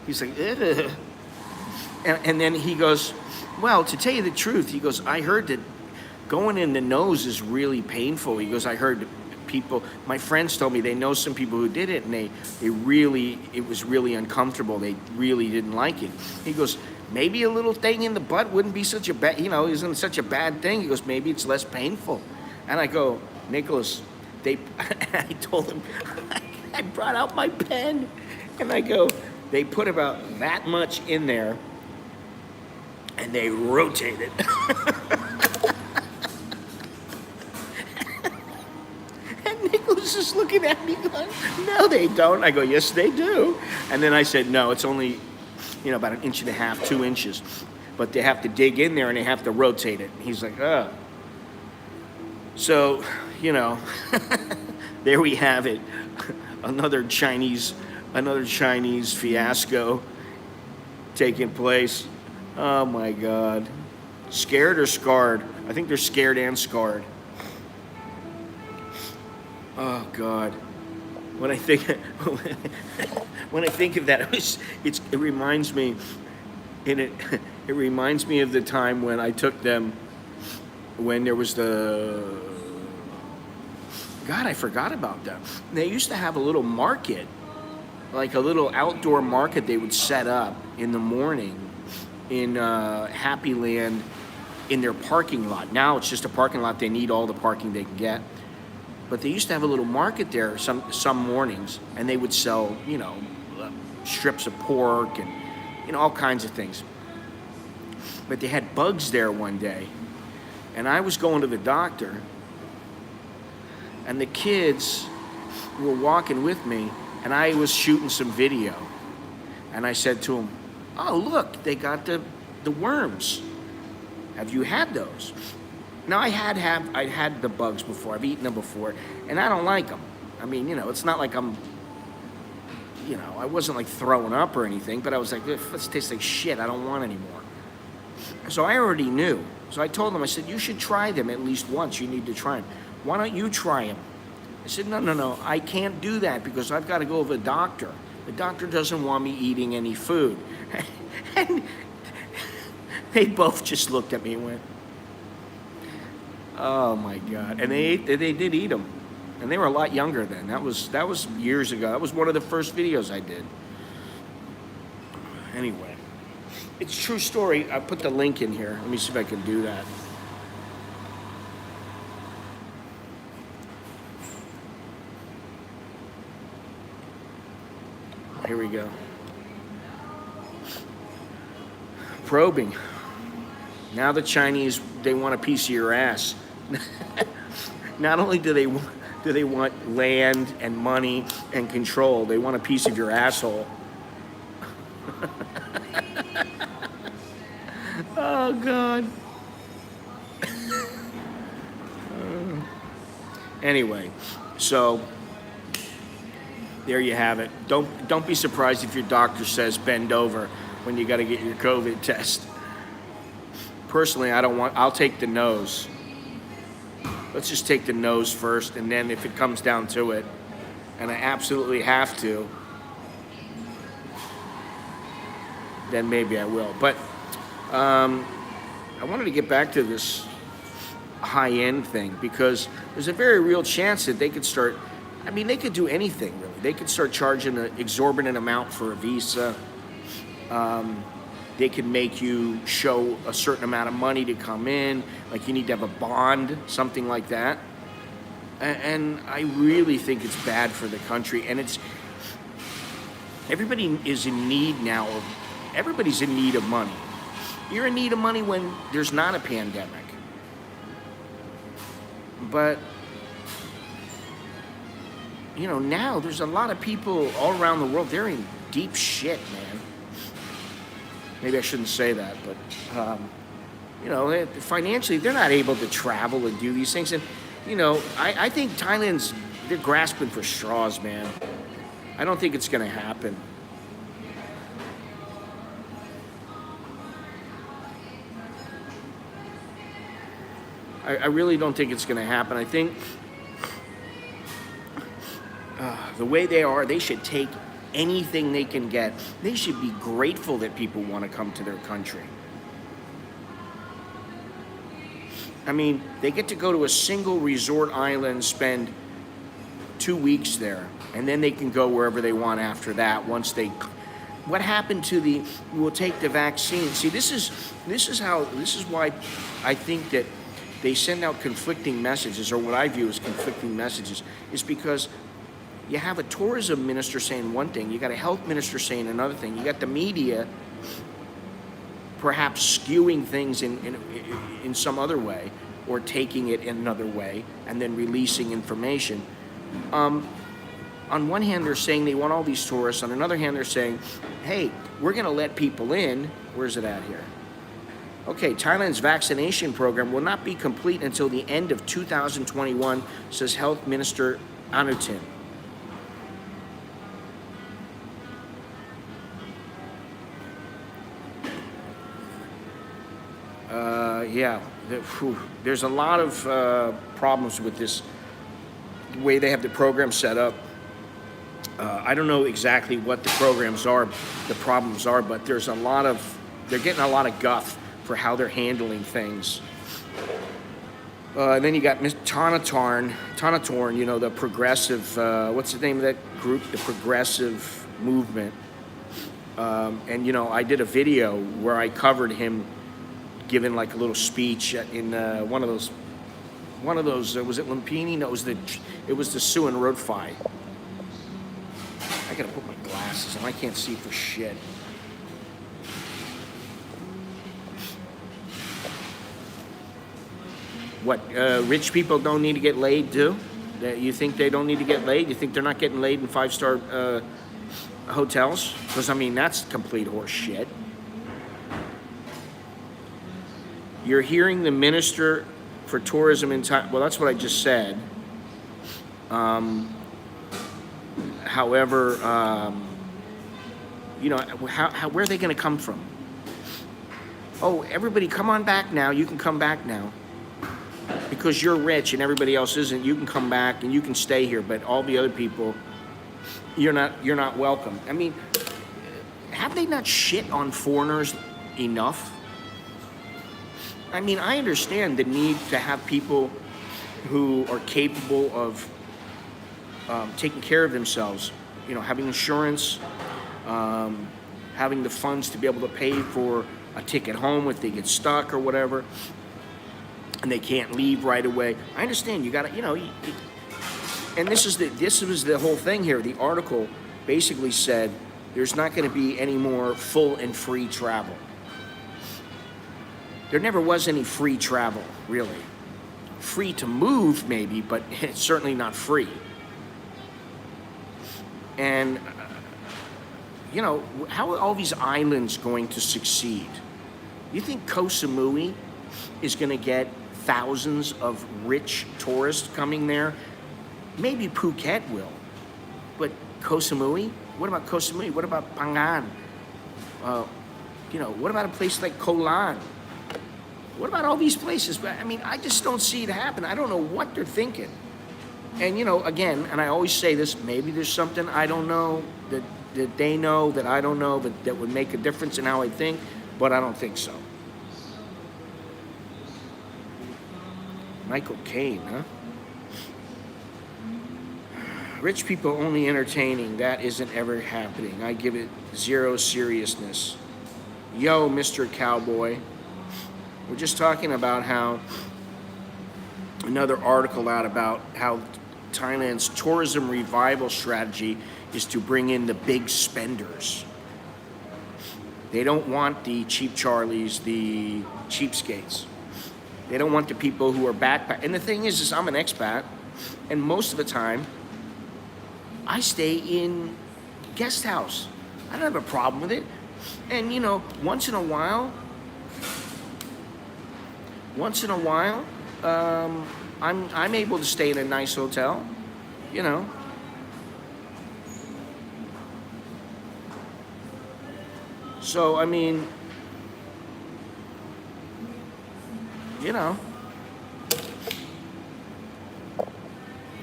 He's like, ugh. And then he goes, well, to tell you the truth, he goes, I heard that going in the nose is really painful. He goes, I heard people, my friends told me they know some people who did it and it was really uncomfortable. They really didn't like it. He goes, maybe a little thing in the butt wouldn't be such a bad, isn't such a bad thing. He goes, maybe it's less painful. And I go, Nicholas, I told him, I brought out my pen and I go, they put about that much in there and they rotate it. And Nicholas is looking at me going, no, they don't. I go, yes, they do. And then I said, no, it's only, about 1.5 inches, 2 inches. But they have to dig in there and they have to rotate it. And he's like, oh. So, there we have it. Another Chinese Another Chinese fiasco taking place. Oh my God. Scared or scarred? I think they're scared and scarred. Oh God. When I think when I think of that, it reminds me, it reminds me of the time when I took them when there was God, I forgot about that. They used to have a little market, like a little outdoor market they would set up in the morning in Happy Land in their parking lot. Now it's just a parking lot. They need all the parking they can get. But they used to have a little market there some mornings, and they would sell, strips of pork and, all kinds of things. But they had bugs there one day, and I was going to the doctor, and the kids were walking with me, and I was shooting some video. And I said to them, "Oh, look, they got the worms. Have you had those?" Now, I'd had the bugs before. I've eaten them before, and I don't like them. I mean, it's not like I'm, I wasn't like throwing up or anything, but I was like, this tastes like shit. I don't want any more. So I already knew. So I told them, I said, you should try them at least once. You need to try them. Why don't you try them? I said, no, I can't do that because I've got to go to the doctor. The doctor doesn't want me eating any food. And they both just looked at me and went, oh my God. And they did eat them. And they were a lot younger then. That was years ago. That was one of the first videos I did. Anyway, it's a true story. I put the link in here. Let me see if I can do that. Here we go. Probing. Now the Chinese, they want a piece of your ass. Not only do they want land and money and control, they want a piece of your asshole. Oh God. Anyway, so there you have it. Don't be surprised if your doctor says bend over when you got to get your COVID test. Personally, I'll take the nose. Let's just take the nose first, and then if it comes down to it, and I absolutely have to, then maybe I will. But I wanted to get back to this high-end thing because there's a very real chance that they could start, they could do anything, really. They could start charging an exorbitant amount for a visa. They could make you show a certain amount of money to come in, like you need to have a bond, something like that. And I really think it's bad for the country. And everybody is in need now everybody's in need of money. You're in need of money when there's not a pandemic. But, now there's a lot of people all around the world, they're in deep shit, man. Maybe I shouldn't say that, but, financially, they're not able to travel and do these things. And, I think they're grasping for straws, man. I don't think it's going to happen. I really don't think it's going to happen. I think the way they are, they should take anything they can get. They should be grateful that people want to come to their country. They get to go to a single resort island, spend 2 weeks there, and then they can go wherever they want after that. What happened to we'll take the vaccine? See, this is why I think that they send out conflicting messages, or what I view as conflicting messages, is because you have a tourism minister saying one thing, you got a health minister saying another thing, you got the media perhaps skewing things in some other way, or taking it in another way, and then releasing information. On one hand, they're saying they want all these tourists. On another hand, they're saying, hey, we're going to let people in. Where's it at here? Okay, Thailand's vaccination program will not be complete until the end of 2021, says Health Minister Anutin. Yeah, there's a lot of problems with this way they have the program set up. I don't know exactly what the programs are, the problems are, but they're getting a lot of guff for how they're handling things. And then you got Miss Tonatorn, the progressive, what's the name of that group? The Progressive Movement. And, I did a video where I covered him giving like a little speech in one of those, was it Lumpini? No, it was the Suan Road Fight. I gotta put my glasses on, I can't see for shit. What, rich people don't need to get laid too? You think they don't need to get laid? You think they're not getting laid in 5-star hotels? Because, that's complete horse shit. You're hearing the Minister for Tourism in Thailand. Well, that's what I just said. However, where are they going to come from? Oh, everybody come on back now. You can come back now. Because you're rich and everybody else isn't, you can come back and you can stay here, but all the other people, you're not welcome. Have they not shit on foreigners enough? I understand the need to have people who are capable of taking care of themselves, having insurance, having the funds to be able to pay for a ticket home if they get stuck or whatever, and they can't leave right away. I understand, you gotta, and this was the whole thing here. The article basically said there's not gonna be any more full and free travel. There never was any free travel, really. Free to move, maybe, but it's certainly not free. And, how are all these islands going to succeed? You think Koh Samui is going to get thousands of rich tourists coming there? Maybe Phuket will, but Koh Samui? What about Koh Samui? What about Phangan? What about a place like Koh Lan? What about all these places? I just don't see it happen. I don't know what they're thinking. And, again, and I always say this, maybe there's something I don't know that they know that I don't know that would make a difference in how I think, but I don't think so. Michael Caine, huh? Rich people only entertaining. That isn't ever happening. I give it zero seriousness. Yo, Mr. Cowboy. We're just talking about how another article out about how Thailand's tourism revival strategy is to bring in the big spenders. They don't want the cheap Charlies, the cheapskates. They don't want the people who are backpack. And the thing is I'm an expat, and most of the time, I stay in guest house. I don't have a problem with it. And once in a while, I'm able to stay in a nice hotel, So,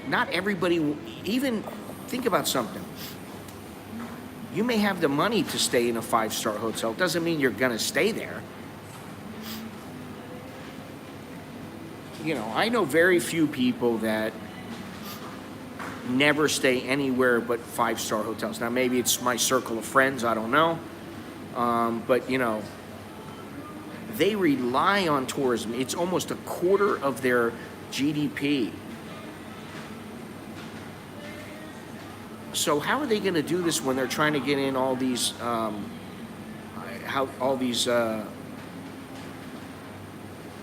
not everybody, even think about something. You may have the money to stay in a 5-star hotel. Doesn't mean you're going to stay there. I know very few people that never stay anywhere but 5-star hotels. Now, maybe it's my circle of friends, I don't know. But, they rely on tourism. It's almost a quarter of their GDP. So how are they going to do this when they're trying to get in all these,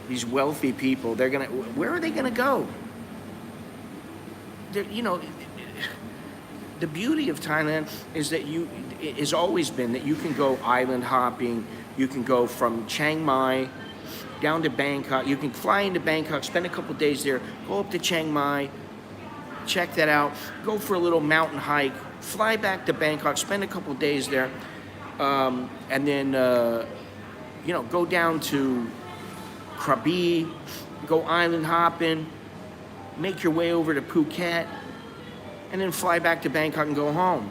these wealthy people? Where are they going to go? The beauty of Thailand is that has always been that you can go island hopping. You can go from Chiang Mai down to Bangkok. You can fly into Bangkok, spend a couple days there, go up to Chiang Mai, check that out, go for a little mountain hike, fly back to Bangkok, spend a couple days there, and then go down to Krabi, go island hopping, make your way over to Phuket, and then fly back to Bangkok and go home.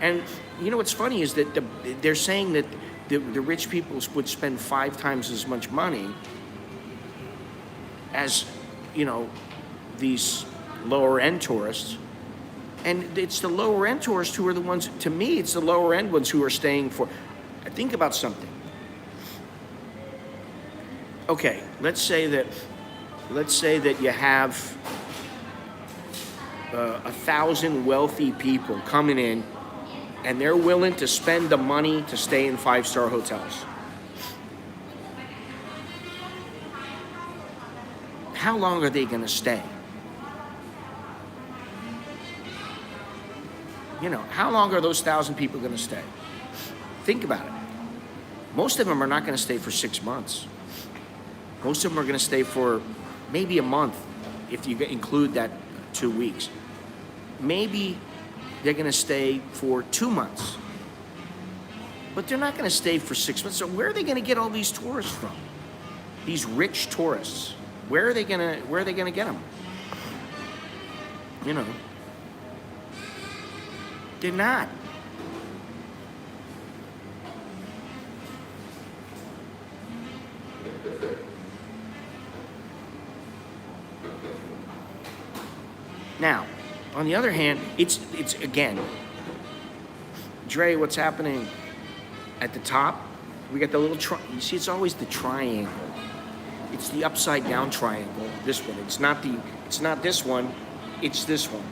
And you know what's funny is that they're saying that the rich people would spend 5 times as much money as, you know, these lower end tourists. And it's the lower end tourists who are the ones, to me, it's the lower end ones who are staying for. Think about something. Okay, let's say that you have 1,000 wealthy people coming in, and they're willing to spend the money to stay in 5-star hotels. How long are they going to stay? You know, how long are those 1,000 people going to stay? Think about it. Most of them are not going to stay for 6 months. Most of them are going to stay for maybe a month, if you include that 2 weeks. Maybe they're going to stay for 2 months. But they're not going to stay for 6 months. So where are they going to get all these tourists from? These rich tourists. Where are they going to get them? You know. They're not. Now, on the other hand, it's again, Dre, what's happening at the top? We got the little you see, it's always the triangle. It's the upside down triangle. This one. It's not this one. It's this one.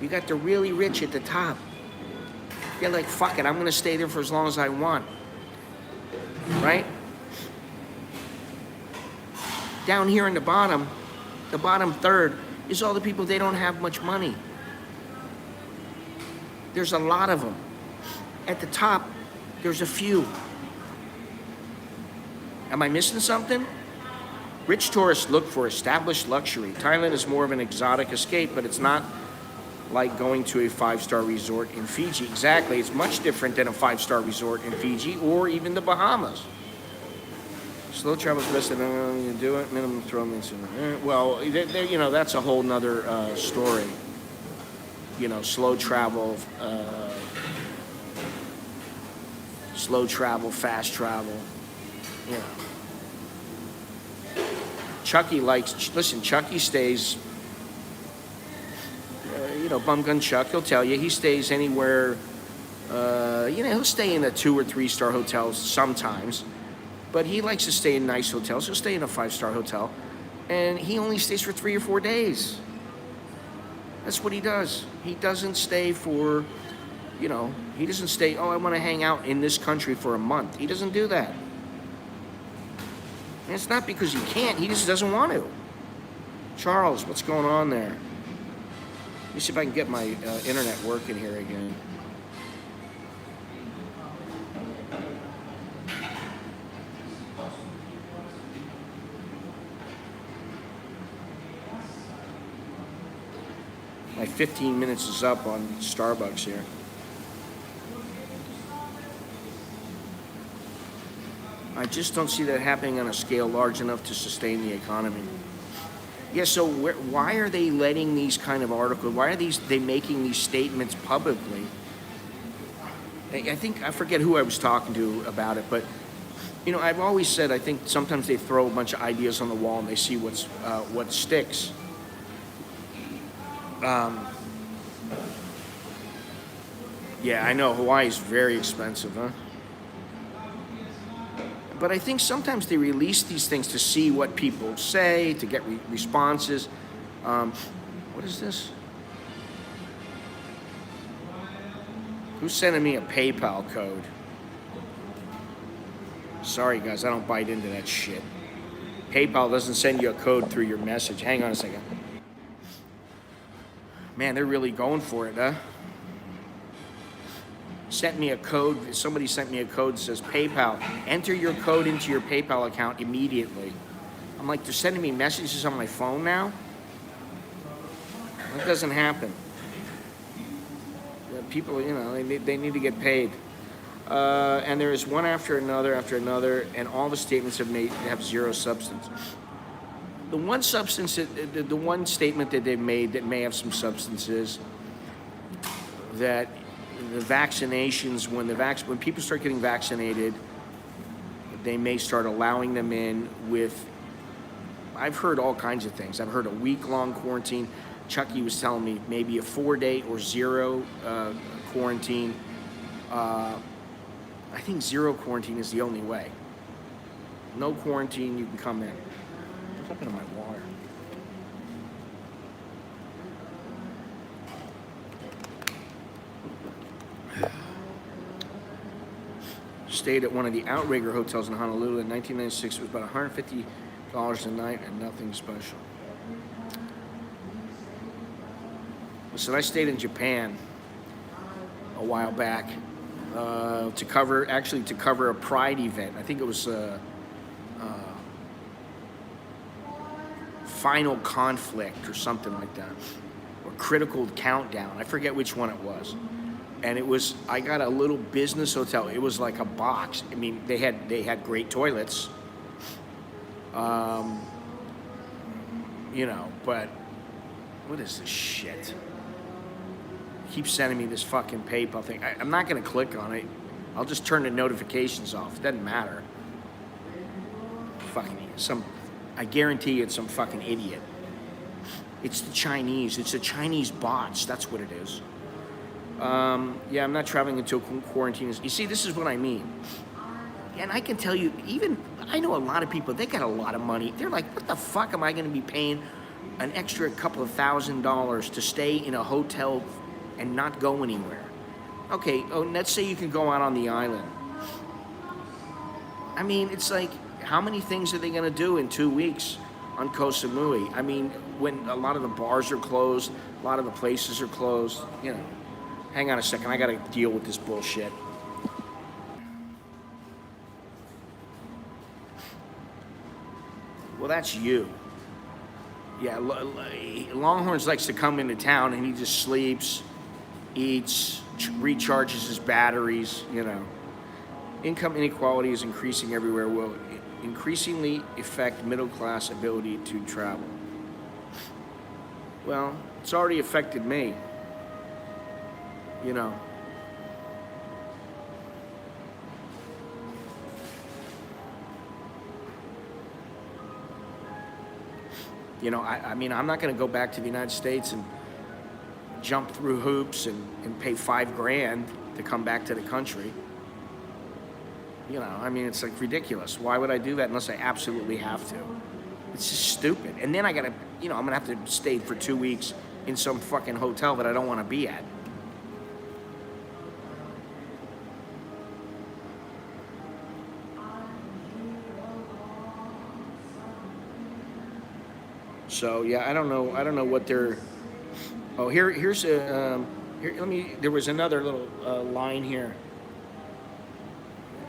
You got the really rich at the top. You're like, fuck it, I'm gonna stay there for as long as I want. Right? Down here in the bottom third, is all the people, they don't have much money. There's a lot of them. At the top, there's a few. Am I missing something? Rich tourists look for established luxury. Thailand is more of an exotic escape, but it's not like going to a 5-star resort in Fiji. Exactly, it's much different than a 5-star resort in Fiji or even the Bahamas. Slow travel is best. You do it. Minimum throw me. Well, you know, that's a whole nother story. You know, slow travel, fast travel. You know, Chucky Chucky stays. You know, Bum Gun Chuck, he'll tell you he stays anywhere. You know, he'll stay in a 2 or 3-star hotels sometimes. But he likes to stay in nice hotels. He'll stay in a 5-star hotel. And he only stays for 3 or 4 days. That's what he does. He doesn't stay for, you know, he doesn't stay, I want to hang out in this country for a month. He doesn't do that. And it's not because he can't. He just doesn't want to. Charles, what's going on there? Let me see if I can get my internet working here again. My 15 minutes is up on Starbucks here. I just don't see that happening on a scale large enough to sustain the economy. Yeah, so why are they letting these kind of articles, why are they making these statements publicly? I forget who I was talking to about it, but, you know, I've always said, I think sometimes they throw a bunch of ideas on the wall and they see what sticks. Yeah, I know, Hawaii's very expensive, huh? But I think sometimes they release these things to see what people say, to get responses. What is this? Who's sending me a PayPal code? Sorry, guys, I don't bite into that shit. PayPal doesn't send you a code through your message. Hang on a second. Man, they're really going for it, huh? Sent me a code. Somebody sent me a code that says PayPal. Enter your code into your PayPal account immediately. I'm like, they're sending me messages on my phone now? That doesn't happen. People, you know, they need to get paid. And there is one after another, and all the statements have zero substance. The one substance, the one statement that they've made that may have some substance is that the vaccinations, when people start getting vaccinated, they may start allowing them in with, I've heard all kinds of things. I've heard a week-long quarantine. Chucky was telling me maybe a 4-day or zero quarantine. I think zero quarantine is the only way. No quarantine, you can come in. What's happened to my water? Stayed at one of the Outrigger hotels in Honolulu in 1996. It was about $150 a night and nothing special. Listen, I stayed in Japan a while back to cover a Pride event. I think it was Final Conflict or something like that, or Critical Countdown. I forget which one it was. And I got a little business hotel. It was like a box. I mean, they had great toilets. But what is this shit? Keep sending me this fucking PayPal thing. I'm not gonna click on it. I'll just turn the notifications off. It doesn't matter. I guarantee you it's some fucking idiot. It's the Chinese. It's the Chinese bots. That's what it is. Yeah, I'm not traveling until quarantine is. You see, this is what I mean. And I can tell you, I know a lot of people, they got a lot of money. They're like, what the fuck am I going to be paying an extra couple of $1,000s to stay in a hotel and not go anywhere? Okay, let's say you can go out on the island. I mean, it's like, how many things are they going to do in 2 weeks on Koh Samui? I mean, when a lot of the bars are closed, a lot of the places are closed, Hang on a second, I gotta deal with this bullshit. Well, that's you. Yeah, Longhorns likes to come into town and he just sleeps, eats, recharges his batteries, Income inequality is increasing everywhere, will increasingly affect middle class ability to travel. Well, it's already affected me. I mean, I'm not going to go back to the United States and jump through hoops and pay $5,000 to come back to the country. I mean, it's like ridiculous. Why would I do that unless I absolutely have to? It's just stupid. And then I got to, I'm going to have to stay for 2 weeks in some fucking hotel that I don't want to be at. So yeah, I don't know what they're. Oh, here's a. There was another little line here.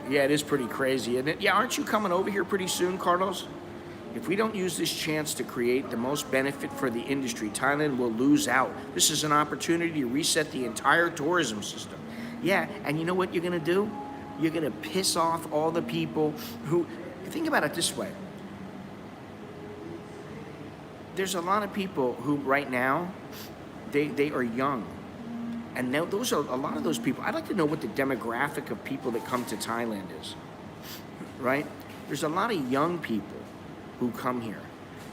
Yeah, it is pretty crazy, isn't it? Yeah, aren't you coming over here pretty soon, Carlos? If we don't use this chance to create the most benefit for the industry, Thailand will lose out. This is an opportunity to reset the entire tourism system. Yeah, and you know what you're gonna do? You're gonna piss off all the people who. Think about it this way. There's a lot of people who right now, they are young. And now those are a lot of those people. I'd like to know what the demographic of people that come to Thailand is, right? There's a lot of young people who come here.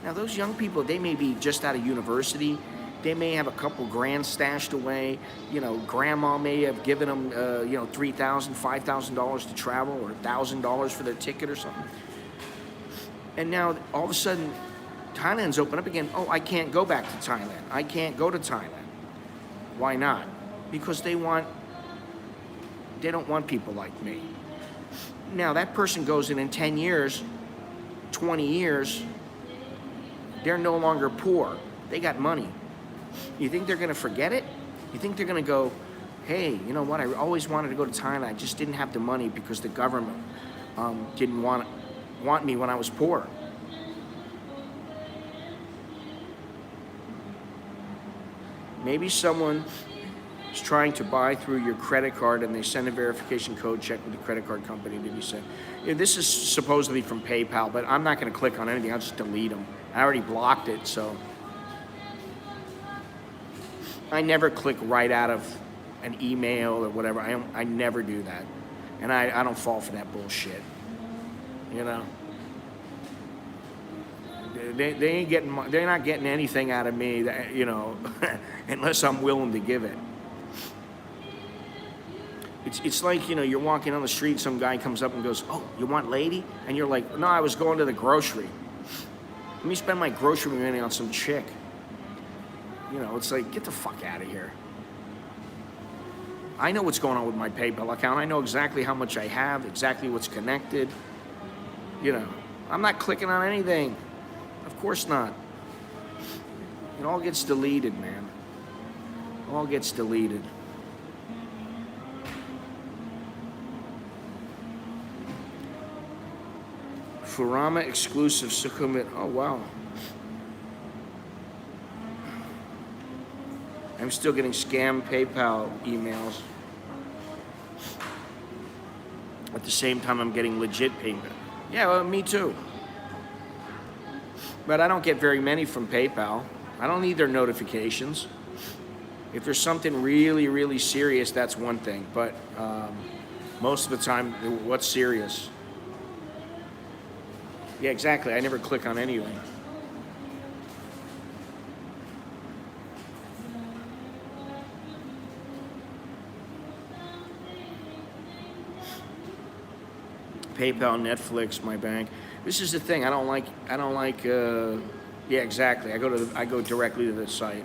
Now those young people, they may be just out of university. They may have a couple grand stashed away. Grandma may have given them, $3,000, $5,000 to travel, or $1,000 for their ticket or something. And now all of a sudden, Thailand's open up again. Oh, I can't go back to Thailand. I can't go to Thailand. Why not? Because they don't want people like me. Now that person goes in 10 years, 20 years, they're no longer poor. They got money. You think they're gonna forget it? You think they're gonna go, hey, you know what? I always wanted to go to Thailand. I just didn't have the money because the government didn't want me when I was poor. Maybe someone is trying to buy through your credit card, and they send a verification code check with the credit card company to be sent. Yeah, this is supposedly from PayPal, but I'm not going to click on anything. I'll just delete them. I already blocked it, so I never click right out of an email or whatever. I never do that, and I don't fall for that bullshit. You know, they ain't getting, they're not getting anything out of me, that, you know, unless I'm willing to give it. It's like, you know, you're walking on the street, some guy comes up and goes, "Oh, you want lady?" And you're like, "No, I was going to the grocery. Let me spend my grocery money on some chick." You know, it's like, get the fuck out of here. I know what's going on with my PayPal account. I know exactly how much I have, exactly what's connected. You know, I'm not clicking on anything. Of course not. It all gets deleted, man. It all gets deleted. Furama exclusive Sukhumvit. Oh, wow. I'm still getting scam PayPal emails. At the same time, I'm getting legit payment. Yeah, well, me too. But I don't get very many from PayPal. I don't need their notifications. If there's something really, really serious, that's one thing. But most of the time, what's serious? Yeah, exactly. I never click on anything. PayPal, Netflix, my bank. This is the thing. I don't like. Yeah, exactly. I go directly to the site.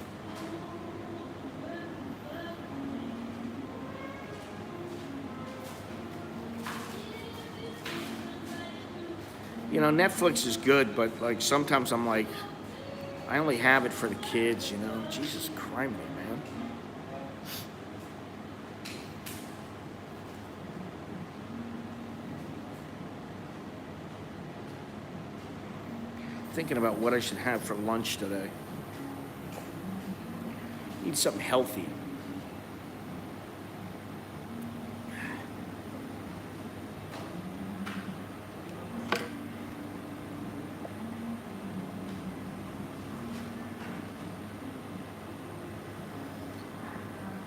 You know, Netflix is good, but like sometimes I'm like, I only have it for the kids. You know, Jesus Christ, man. Thinking about what I should have for lunch today. Need something healthy.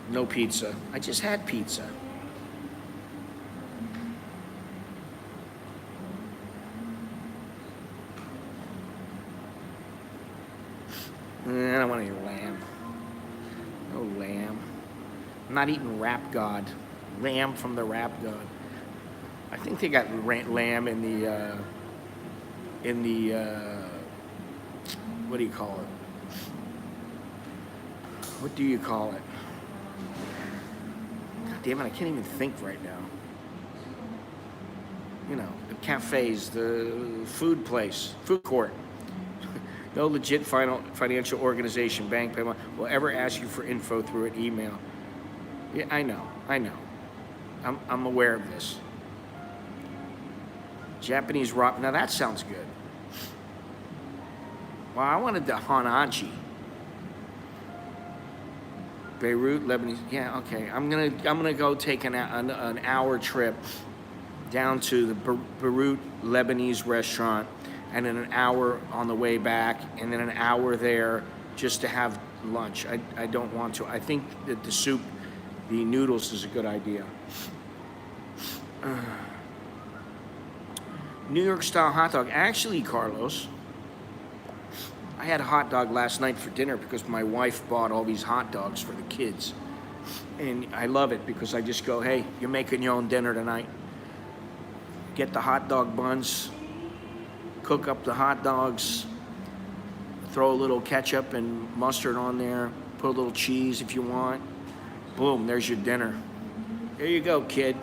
No pizza. I just had pizza. I don't want any lamb. No lamb. I'm not eating Rap God. Lamb from the Rap God. I think they got lamb in the what do you call it? What do you call it? God damn it, I can't even think right now. You know, the cafes, the food place, food court. No legit financial organization, bank, payment will ever ask you for info through an email. Yeah, I know. I'm aware of this. Japanese rock. Now that sounds good. Well, I wanted the Hanachi. Beirut, Lebanese. Yeah, okay. I'm gonna go take an hour trip down to the Beirut Lebanese restaurant, and then an hour on the way back, and then an hour there just to have lunch. I don't want to. I think that the soup, the noodles is a good idea. New York style hot dog. Actually, Carlos, I had a hot dog last night for dinner because my wife bought all these hot dogs for the kids. And I love it because I just go, hey, you're making your own dinner tonight. Get the hot dog buns, cook up the hot dogs, throw a little ketchup and mustard on there, put a little cheese if you want. Boom, there's your dinner. There you go, kid.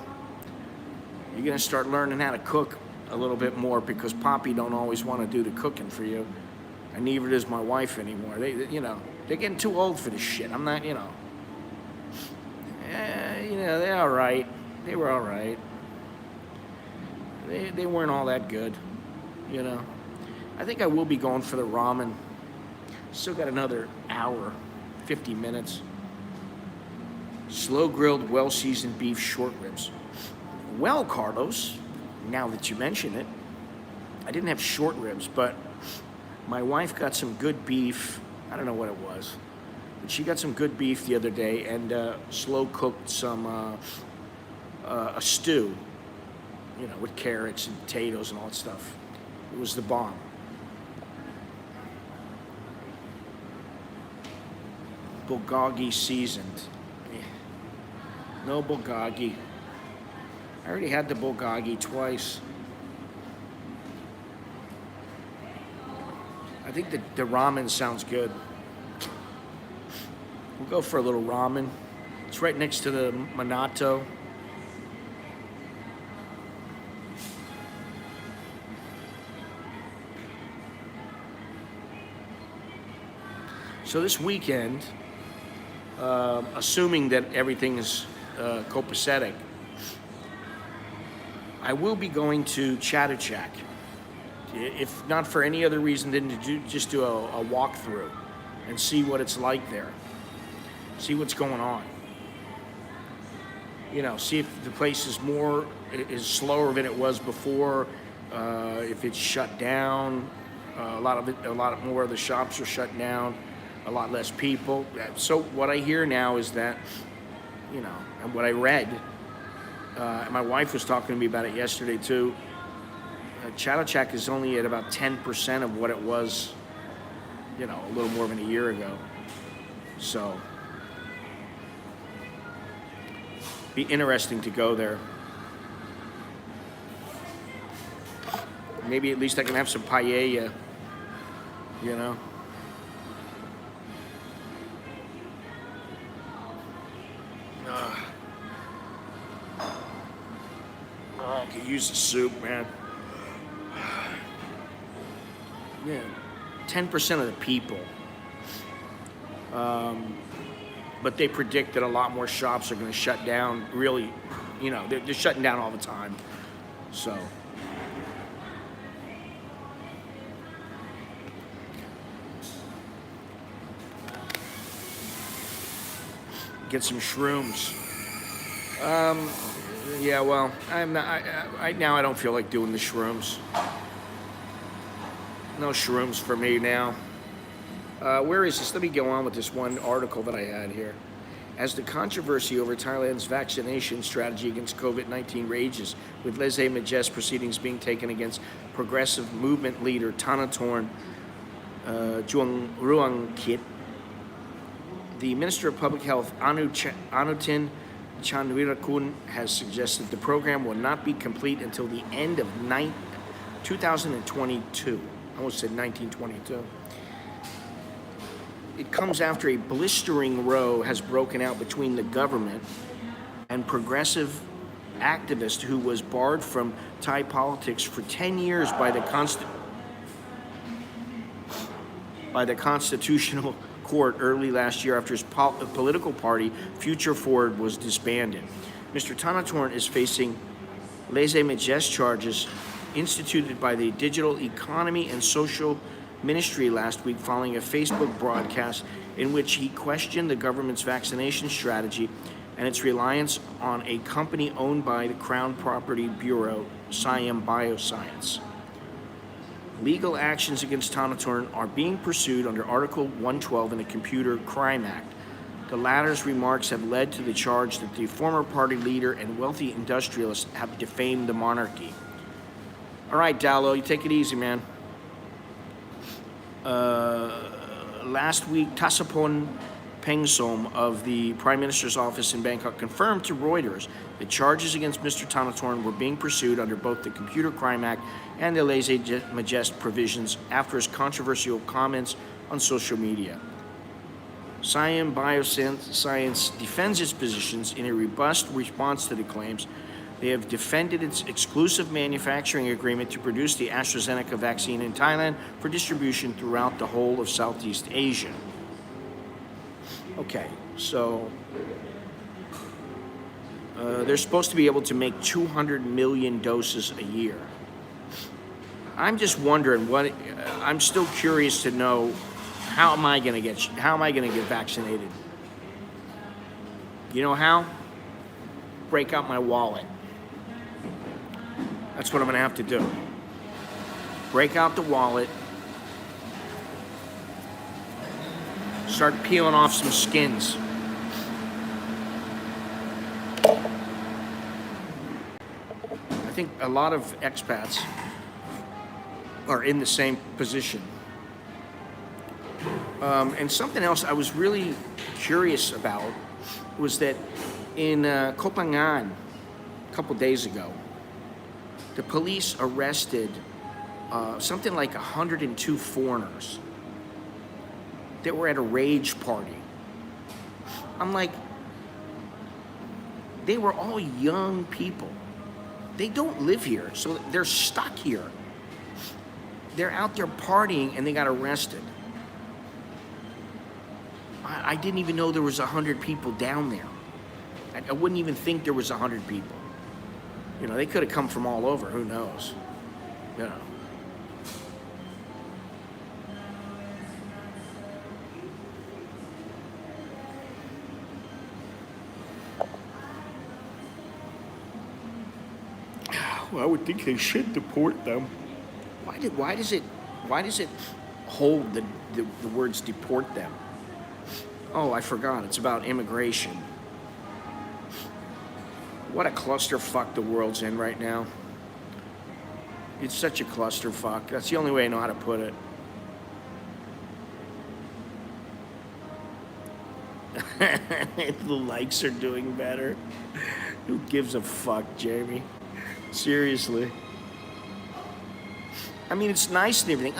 You're gonna start learning how to cook a little bit more because Poppy don't always want to do the cooking for you, and neither does my wife anymore. They're getting too old for this shit. I'm not, they're all right. They were all right. They weren't all that good, I think I will be going for the ramen. Still got another hour, 50 minutes. Slow grilled, well seasoned beef short ribs. Well, Carlos, now that you mention it, I didn't have short ribs, but my wife got some good beef. I don't know what it was, but she got some good beef the other day and slow cooked some a stew, with carrots and potatoes and all that stuff. It was the bomb. Bulgogi seasoned. No bulgogi. I already had the bulgogi twice. I think the ramen sounds good. We'll go for a little ramen. It's right next to the Minato. So this weekend, assuming that everything is copacetic, I will be going to CASHAPP. If not for any other reason than to just do a walkthrough and see what it's like there. See what's going on. See if the place is slower than it was before, if it's shut down. A lot more of the shops are shut down. A lot less people. So what I hear now is that, and what I read, and my wife was talking to me about it yesterday too. CASHAPP is only at about 10% of what it was, a little more than a year ago. So, be interesting to go there. Maybe at least I can have some paella, I could use the soup, man. Yeah, 10% of the people. But they predict that a lot more shops are going to shut down. Really, they're shutting down all the time. So, get some shrooms. Yeah, well, I'm not. Right now, I don't feel like doing the shrooms. No shrooms for me now. Where is this? Let me go on with this one article that I had here. As the controversy over Thailand's vaccination strategy against COVID-19 rages, with lèse-majesté proceedings being taken against progressive movement leader Thanathorn Juangruangkit, the Minister of Public Health Anutin Chanvirakul has suggested the program will not be complete until the end of 2022. I almost said 1922. It comes after a blistering row has broken out between the government and progressive activist who was barred from Thai politics for 10 years by the Constitutional Court early last year after his political party, Future Forward, was disbanded. Mr. Thanathorn is facing lèse-majesté charges instituted by the Digital Economy and Social Ministry last week following a Facebook broadcast in which he questioned the government's vaccination strategy and its reliance on a company owned by the Crown Property Bureau, Siam Bioscience. Legal actions against Thanathorn are being pursued under Article 112 in the Computer Crime Act. The latter's remarks have led to the charge that the former party leader and wealthy industrialist have defamed the monarchy. All right, Dallo, you take it easy, man. Last week, Tasapon Pengsom of the Prime Minister's office in Bangkok confirmed to Reuters that charges against Mr. Thanathorn were being pursued under both the Computer Crime Act and the lèse-majesté provisions after his controversial comments on social media. Siam Bioscience defends its positions in a robust response to the claims. They have defended its exclusive manufacturing agreement to produce the AstraZeneca vaccine in Thailand for distribution throughout the whole of Southeast Asia. Okay, so they're supposed to be able to make 200 million doses a year. I'm just wondering I'm still curious to know how am I going to get vaccinated? You know how? Break out my wallet. That's what I'm gonna have to do. Break out the wallet. Start peeling off some skins. I think a lot of expats are in the same position. And something else I was really curious about was that in Copenhagen a couple days ago, the police arrested something like 102 foreigners that were at a rage party. I'm like, they were all young people. They don't live here, so they're stuck here. They're out there partying and they got arrested. I didn't even know there was 100 people down there. I wouldn't even think there was 100 people. You know, they could have come from all over, who knows? You know. Well, I would think they should deport them. Why does it hold the words deport them? Oh, I forgot. It's about immigration. What a clusterfuck the world's in right now. It's such a clusterfuck. That's the only way I know how to put it. The likes are doing better. Who gives a fuck, Jamie? Seriously. I mean, it's nice and everything.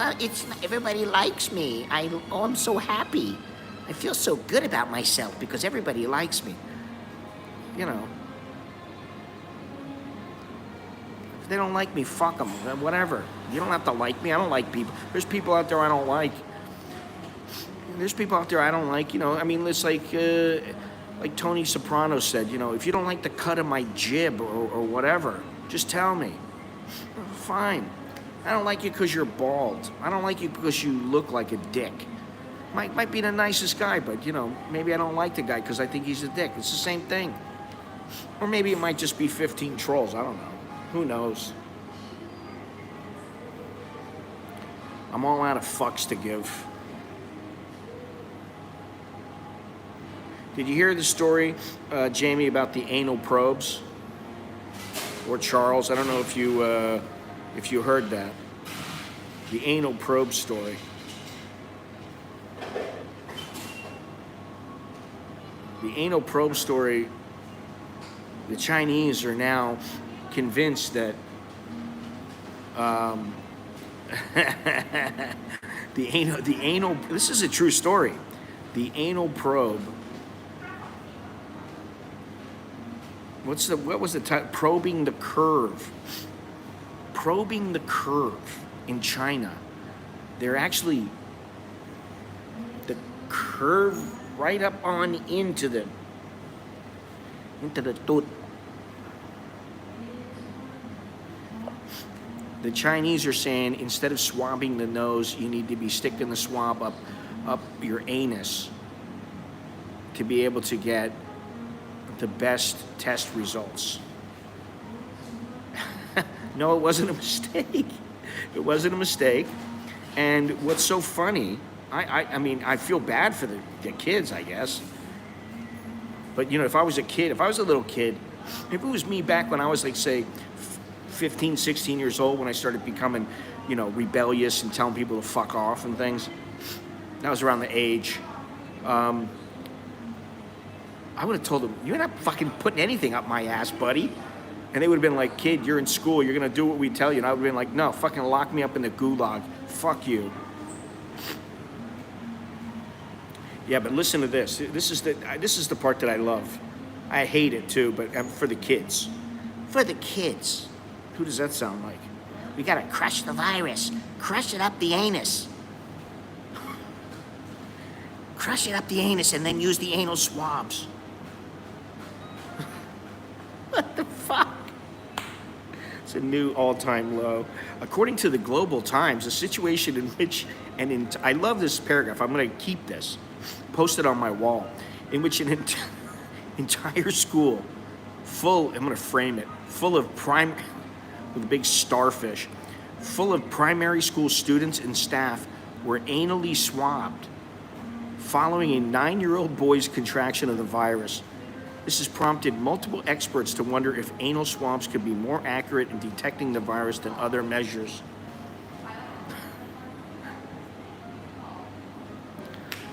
Everybody likes me. I'm so happy. I feel so good about myself because everybody likes me. You know. If they don't like me, fuck them. Whatever. You don't have to like me. I don't like people. There's people out there I don't like. There's people out there I don't like. You know, I mean, it's like Tony Soprano said, you know, if you don't like the cut of my jib or whatever, just tell me. Fine. I don't like you because you're bald. I don't like you because you look like a dick. Might be the nicest guy, but, you know, maybe I don't like the guy because I think he's a dick. It's the same thing. Or maybe it might just be 15 trolls. I don't know. Who knows? I'm all out of fucks to give. Did you hear the story, Jamie, about the anal probes? Or Charles? I don't know if you heard that. The anal probe story. The anal probe story, the Chinese are now convinced that the anal, this is a true story. The anal probe, what was the title? Probing the curve. Probing the curve in China. They're actually, the curve right up on into the tooth. The Chinese are saying instead of swabbing the nose, you need to be sticking the swab up your anus to be able to get the best test results. No, it wasn't a mistake. It wasn't a mistake. And what's so funny, I mean, I feel bad for the kids, I guess. But, you know, if I was a little kid, if it was me back when I was, like, say, 15, 16 years old, when I started becoming, you know, rebellious and telling people to fuck off and things, that was around the age, I would have told them, you're not fucking putting anything up my ass, buddy. And they would have been like, kid, you're in school, you're going to do what we tell you. And I would have been like, no, fucking lock me up in the gulag. Fuck you. Yeah, but listen to this. This is the part that I love. I hate it too, but for the kids. For the kids. Who does that sound like? We got to crush the virus. Crush it up the anus. Crush it up the anus and then use the anal swabs. What the fuck? It's a new all-time low. According to the Global Times, the situation in which, I love this paragraph, I'm going to keep this, post it on my wall, in which entire school full, I'm gonna frame it, full of with a big starfish, full of primary school students and staff were anally swabbed following a 9-year-old boy's contraction of the virus. This has prompted multiple experts to wonder if anal swabs could be more accurate in detecting the virus than other measures.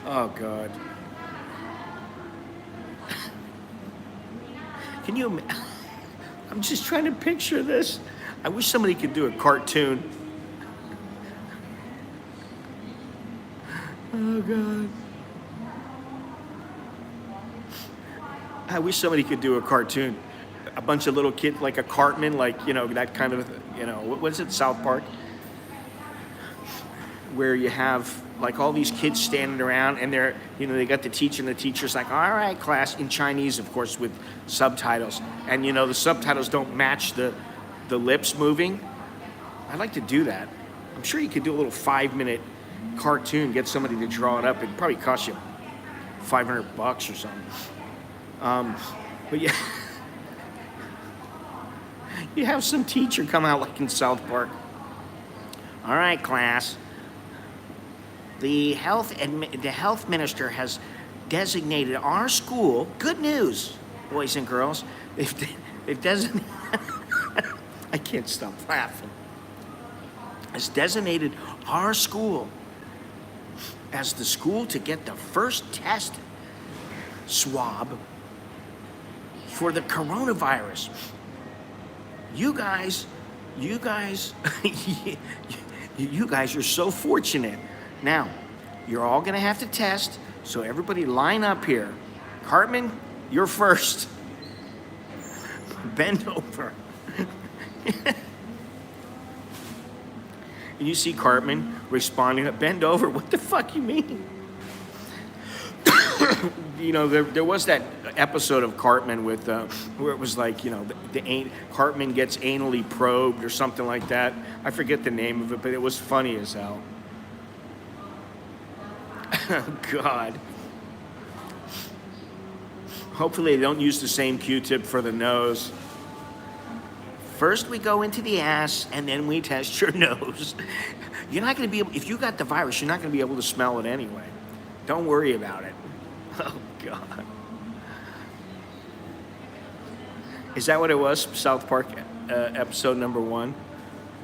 Oh, God. Can you, I'm just trying to picture this. I wish somebody could do a cartoon. Oh, God. I wish somebody could do a cartoon. A bunch of little kids, like a Cartman, like, you know, that kind of, you know, what is it, South Park? Where you have, like, all these kids standing around and they're, you know, they got the teacher and the teacher's like, all right, class, in Chinese, of course, with subtitles. And, you know, the subtitles don't match the lips moving. I'd like to do that. I'm sure you could do a little 5-minute cartoon, get somebody to draw it up. It'd probably cost you $500 or something. But yeah, you have some teacher come out like in South Park. All right, class. The health minister has designated our school. Good news, boys and girls. They've designated. I can't stop laughing. Has designated our school as the school to get the first test swab for the coronavirus. You guys, you guys are so fortunate. Now, you're all gonna have to test, so everybody line up here. Cartman, you're first. Bend over. And you see Cartman responding, bend over, what the fuck you mean? You know, there was that episode of Cartman with where it was like, you know, Cartman gets anally probed or something like that. I forget the name of it, but it was funny as hell. Oh, God. Hopefully they don't use the same Q-tip for the nose. First we go into the ass and then we test your nose. You're not going to be able, if you got the virus, you're not going to be able to smell it anyway. Don't worry about it. Oh, God. Is that what it was? South Park episode number 1?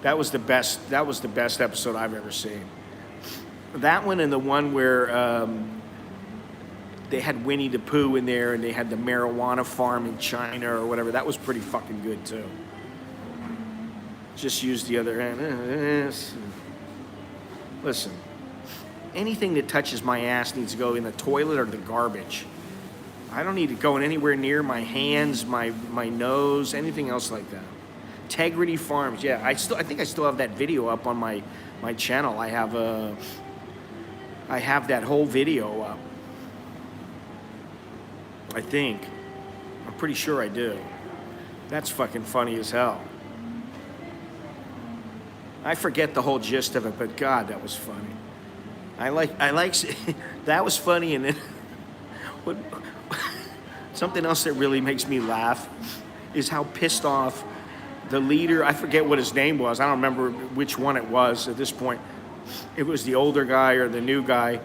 That was the best episode I've ever seen. That one and the one where they had Winnie the Pooh in there and they had the marijuana farm in China or whatever. That was pretty fucking good too. Just use the other hand. Listen. Anything that touches my ass needs to go in the toilet or the garbage. I don't need it going anywhere near my hands, my nose, anything else like that. Integrity Farms, yeah. I think I still have that video up on my channel. I have that whole video up. I think. I'm pretty sure I do. That's fucking funny as hell. I forget the whole gist of it, but God, that was funny. I like that was funny, and then something else that really makes me laugh is how pissed off the leader, I forget what his name was, I don't remember which one it was at this point. It was the older guy or the new guy,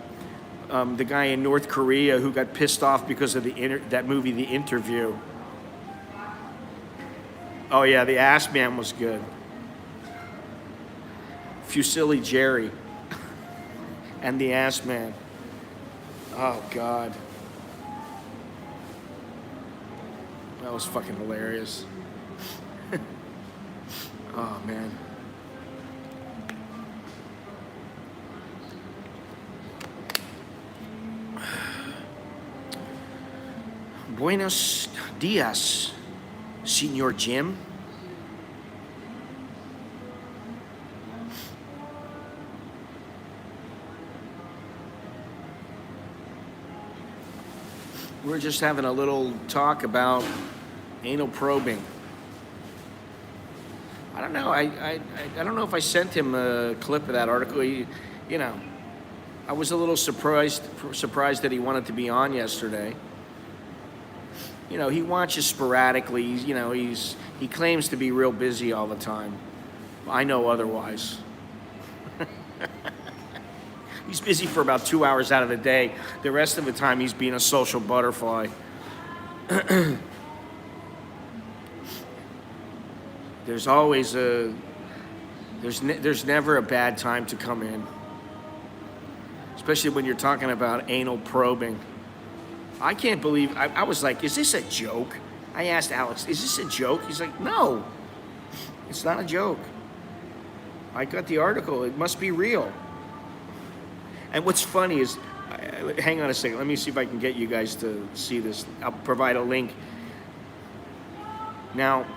the guy in North Korea who got pissed off because of that movie, The Interview. Oh yeah, the ass man was good. Fusilli Jerry. And the ass man. Oh, God. That was fucking hilarious. Oh, man. Buenos dias, Señor Jim. We're just having a little talk about anal probing. I don't know. I don't know if I sent him a clip of that article. You know, I was a little surprised that he wanted to be on yesterday. You know, he watches sporadically. You know, he claims to be real busy all the time. I know otherwise. He's busy for about 2 hours out of the day. The rest of the time, he's being a social butterfly. There's always there's never a bad time to come in, especially when you're talking about anal probing. I can't believe, I was like, is this a joke? I asked Alex, is this a joke? He's like, no, it's not a joke. I got the article, it must be real. And what's funny is, hang on a second, let me see if I can get you guys to see this. I'll provide a link. Now,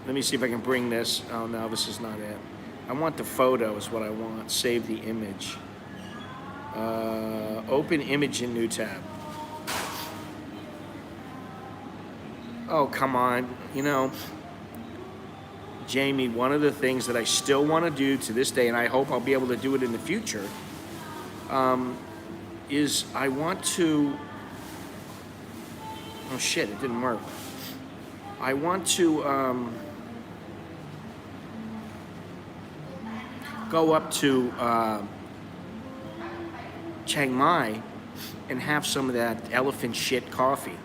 let me see if I can bring this. Oh no, this is not it. I want the photo is what I want. Save the image. Open image in new tab. Oh, come on. You know, Jamie, one of the things that I still want to do to this day, and I hope I'll be able to do it in the future, is I want to, oh shit, it didn't work. I want to go up to Chiang Mai and have some of that elephant shit coffee.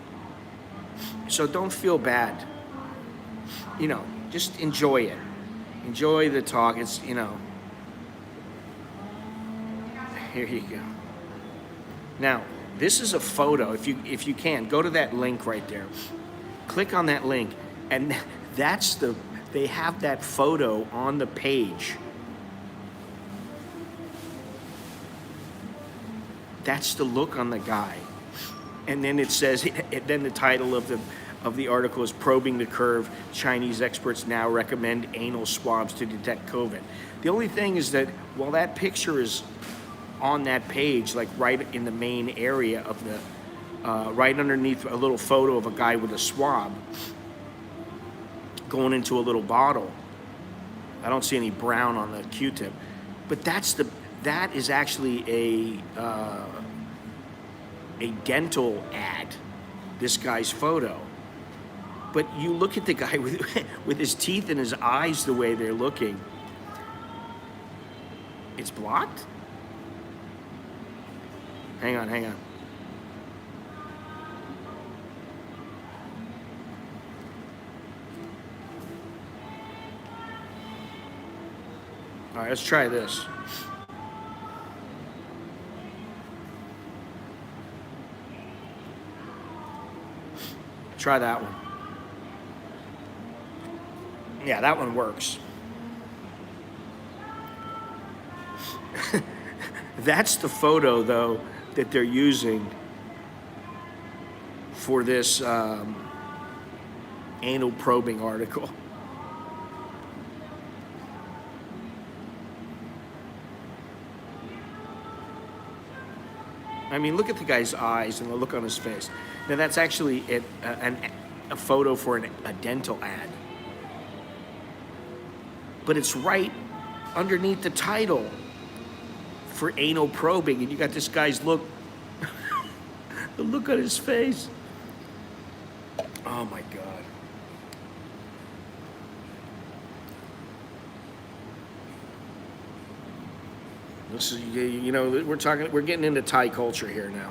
So don't feel bad. You know, just enjoy it. Enjoy the talk. It's, you know. Here you go. Now, this is a photo. If you can, go to that link right there. Click on that link, and they have that photo on the page. That's the look on the guy. And then it says, then the title of the article is Probing the Curve, Chinese experts now recommend anal swabs to detect COVID. The only thing is that while that picture is on that page, like right in the main area of the, right underneath a little photo of a guy with a swab going into a little bottle. I don't see any brown on the Q-tip, but that is actually a dental ad, this guy's photo. But you look at the guy with his teeth and his eyes the way they're looking. It's blocked? Hang on. All right, let's try this. Try that one. Yeah, that one works. That's the photo, though, that they're using for this anal probing article. I mean, look at the guy's eyes and the look on his face. Now, that's actually a photo for a dental ad. But it's right underneath the title for anal probing, and you got this guy's look, the look on his face. Oh my God. This is, you know, we're getting into Thai culture here now.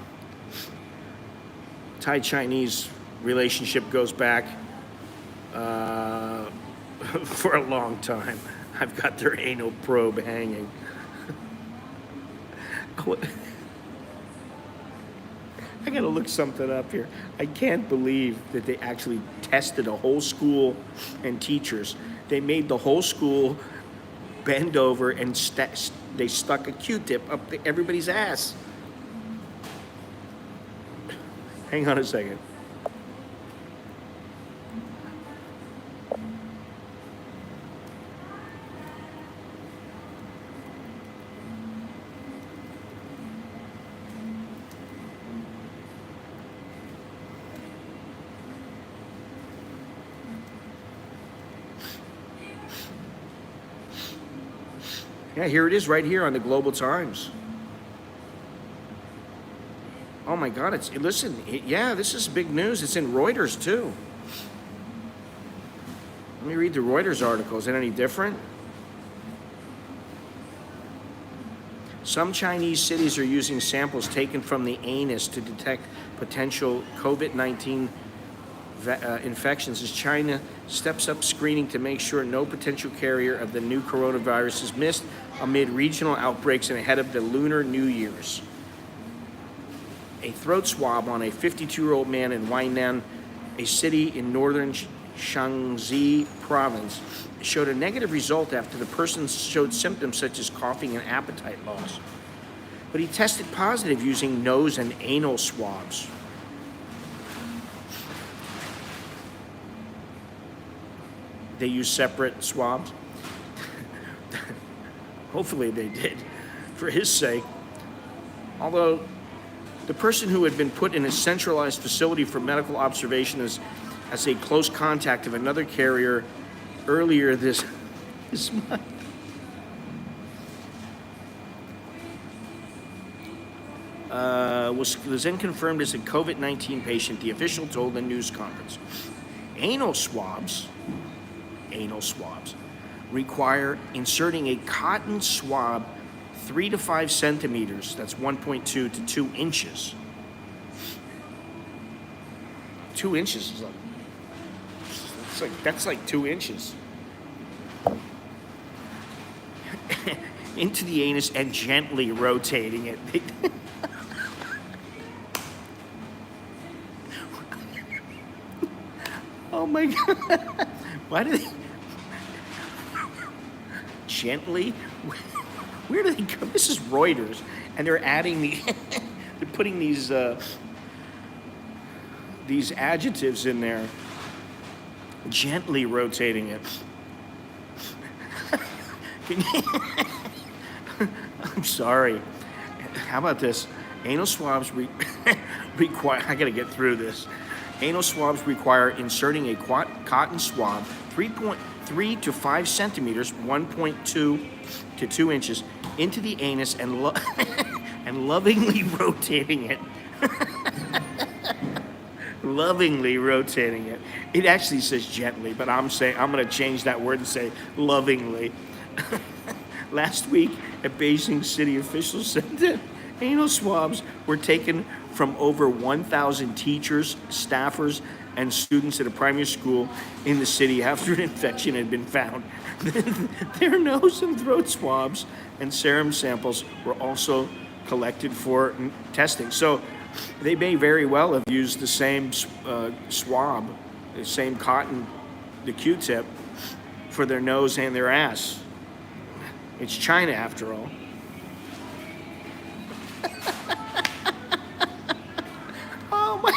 Thai-Chinese relationship goes back for a long time. I've got their anal probe hanging. I gotta look something up here. I can't believe that they actually tested a whole school and teachers. They made the whole school bend over and they stuck a Q-tip up everybody's ass. Hang on a second. Yeah, here it is right here on the Global Times. Oh my God, yeah, this is big news. It's in Reuters too. Let me read the Reuters article. Is it any different? Some Chinese cities are using samples taken from the anus to detect potential COVID-19 infections as China steps up screening to make sure no potential carrier of the new coronavirus is missed amid regional outbreaks and ahead of the Lunar New Year's. A throat swab on a 52-year-old man in Wainan, a city in northern Shaanxi province, showed a negative result after the person showed symptoms such as coughing and appetite loss. But he tested positive using nose and anal swabs. They use separate swabs? Hopefully they did, for his sake. Although the person who had been put in a centralized facility for medical observation as a close contact of another carrier earlier this month. Was then confirmed as a COVID-19 patient, the official told the news conference. Anal swabs require inserting a cotton swab 3 to 5 centimeters, that's 1.2 to 2 inches. 2 inches is that's like 2 inches. Into the anus and gently rotating it. Oh my God. Why do they gently? Where do they go? This is Reuters, and they're adding they're putting these adjectives in there. Gently rotating it. I'm sorry. How about this? Anal swabs require. I gotta get through this. Anal swabs require inserting a cotton swab 3.3 to 5 centimeters, 1.2 to 2 inches, into the anus and lovingly rotating it. Lovingly rotating it. It actually says gently, but I'm going to change that word and say lovingly. Last week, a Beijing city officials said that anal swabs were taken from over 1,000 teachers, staffers, and students at a primary school in the city after an infection had been found. Their nose and throat swabs and serum samples were also collected for testing. So they may very well have used the same swab, the same cotton, the Q-tip, for their nose and their ass. It's China, after all. Oh my!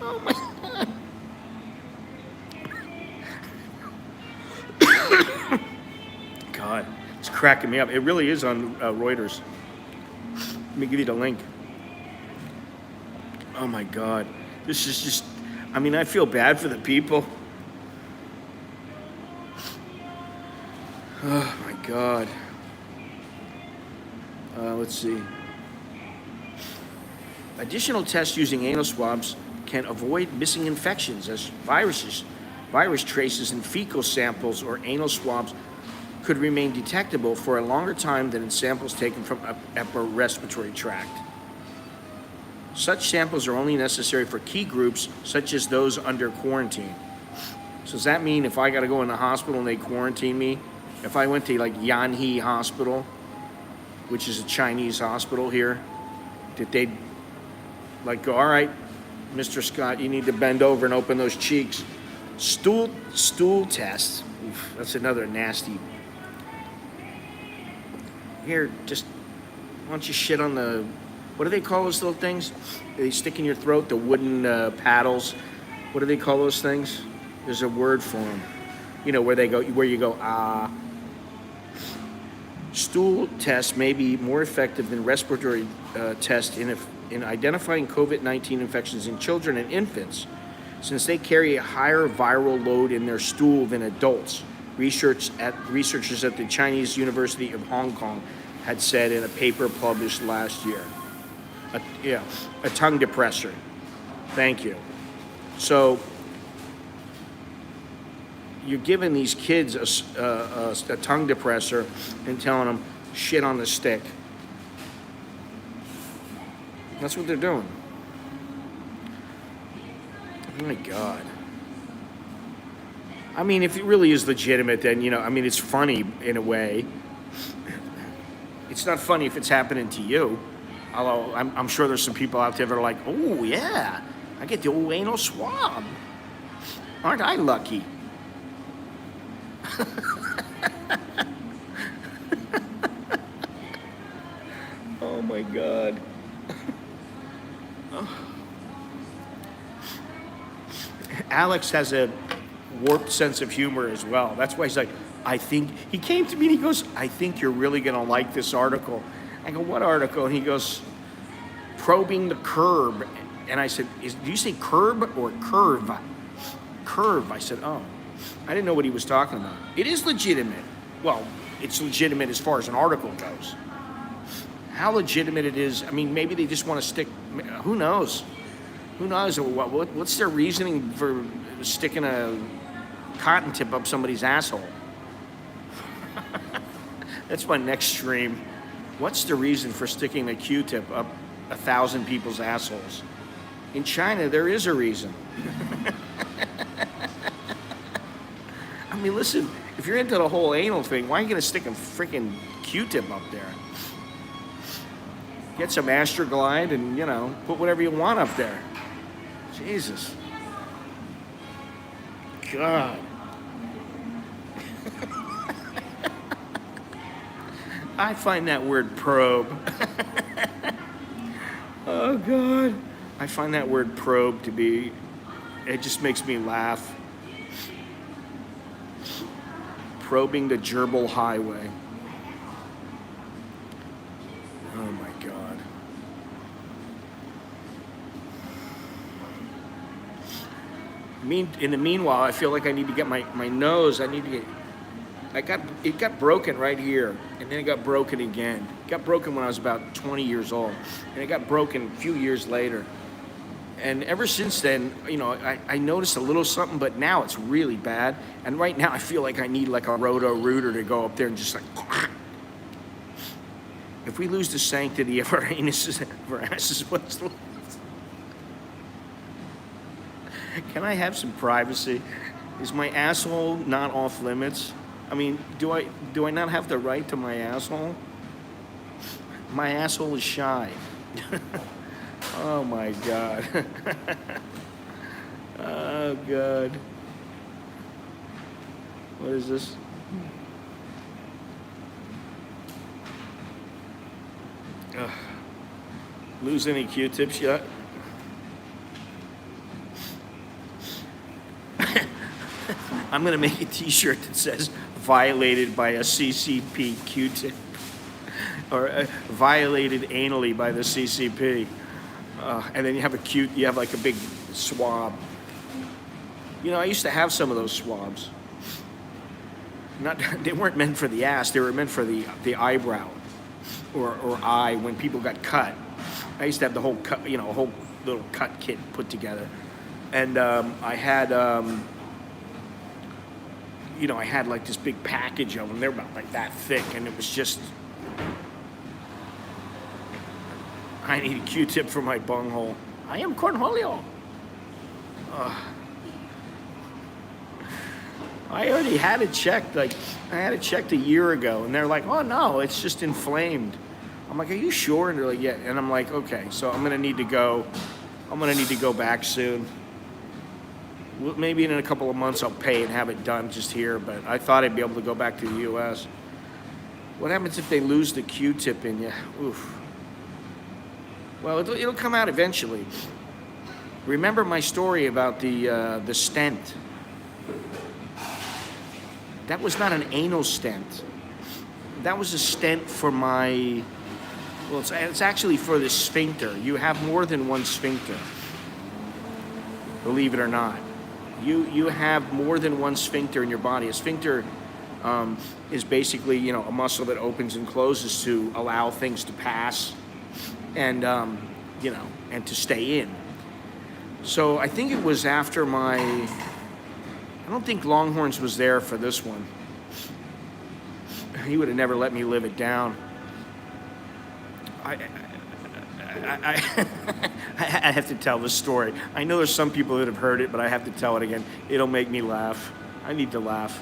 Oh my God! God, it's cracking me up. It really is on Reuters. Let me give you the link. Oh my God, this is just. I mean, I feel bad for the people. Oh my God. Let's see. Additional tests using anal swabs can avoid missing infections as virus traces in fecal samples or anal swabs could remain detectable for a longer time than in samples taken from upper respiratory tract. Such samples are only necessary for key groups such as those under quarantine. So does that mean if I got to go in the hospital and they quarantine me, if I went to like Yanhe Hospital, which is a Chinese hospital here, that they'd like go, all right, Mr. Scott, you need to bend over and open those cheeks. Stool test. Oof, that's another nasty. Here, just why don't you shit on the, what do they call those little things? They stick in your throat, the wooden paddles. What do they call those things? There's a word for them. You know, where you go, ah. Stool tests may be more effective than respiratory tests in identifying COVID-19 infections in children and infants, since they carry a higher viral load in their stool than adults. Researchers at the Chinese University of Hong Kong had said in a paper published last year. Yeah, a tongue depressor. Thank you. So you're giving these kids a tongue depressor and telling them shit on the stick. That's what they're doing. Oh my God. I mean, if it really is legitimate, then, I mean, it's funny in a way. It's not funny if it's happening to you. Although I'm sure there's some people out there that are like, oh, yeah, I get the old anal swab. Aren't I lucky? Oh, my God. Alex has a warped sense of humor as well. That's why he's like, I think, he came to me and he goes, I think you're really going to like this article. I go, what article? And he goes, probing the curb. And I said, do you say curb or curve? Curve. I said, oh. I didn't know what he was talking about. It is legitimate. Well, it's legitimate as far as an article goes. How legitimate it is, I mean, maybe they just want to stick, who knows? Who knows? What's their reasoning for sticking a cotton tip up somebody's asshole? That's my next stream. What's the reason for sticking a Q-tip up 1,000 people's assholes? In China, there is a reason. I mean, listen, if you're into the whole anal thing, why are you going to stick a freaking Q-tip up there? Get some Astroglide and, put whatever you want up there. Jesus. God. I find that word probe. Oh, God. I find that word probe to be, it just makes me laugh. Probing the gerbil highway. Oh, my God. In the meanwhile, I feel like I need to get my nose, it got broken right here, and then it got broken again. It got broken when I was about 20 years old, and it got broken a few years later. And ever since then, I noticed a little something, but now it's really bad. And right now I feel like I need like a roto-rooter to go up there and just like, if we lose the sanctity of our anuses, of our asses, what's left? Can I have some privacy? Is my asshole not off limits? I mean, do I not have the right to my asshole? My asshole is shy. Oh my God. Oh God. What is this? Ugh. Lose any Q-tips yet? I'm gonna make a t-shirt that says violated by a CCP Q-tip. Or violated anally by the CCP. And then you have like a big swab. I used to have some of those swabs. They weren't meant for the ass, they were meant for the eyebrow or eye when people got cut. I used to have the whole cut, a whole little cut kit put together. And I had like this big package of them. They're about like that thick, and it was just, I need a Q-tip for my bunghole. I am Cornholio. I already had it checked. Like, I had it checked a year ago, and they're like, "Oh no, it's just inflamed." I'm like, "Are you sure?" And they're like, "Yeah." And I'm like, "Okay, so I'm gonna need to go back soon. Well, maybe in a couple of months I'll pay and have it done just here." But I thought I'd be able to go back to the U.S. What happens if they lose the Q-tip in you? Oof. Well, it'll come out eventually. Remember my story about the stent? That was not an anal stent. That was a stent for my, well, it's actually for the sphincter. You have more than one sphincter, believe it or not. You have more than one sphincter in your body. A sphincter is basically, you know, a muscle that opens and closes to allow things to pass and, you know, and to stay in. So I think it was after I don't think Longhorns was there for this one. He would have never let me live it down. I have to tell this story. I know there's some people that have heard it, but I have to tell it again. It'll make me laugh. I need to laugh.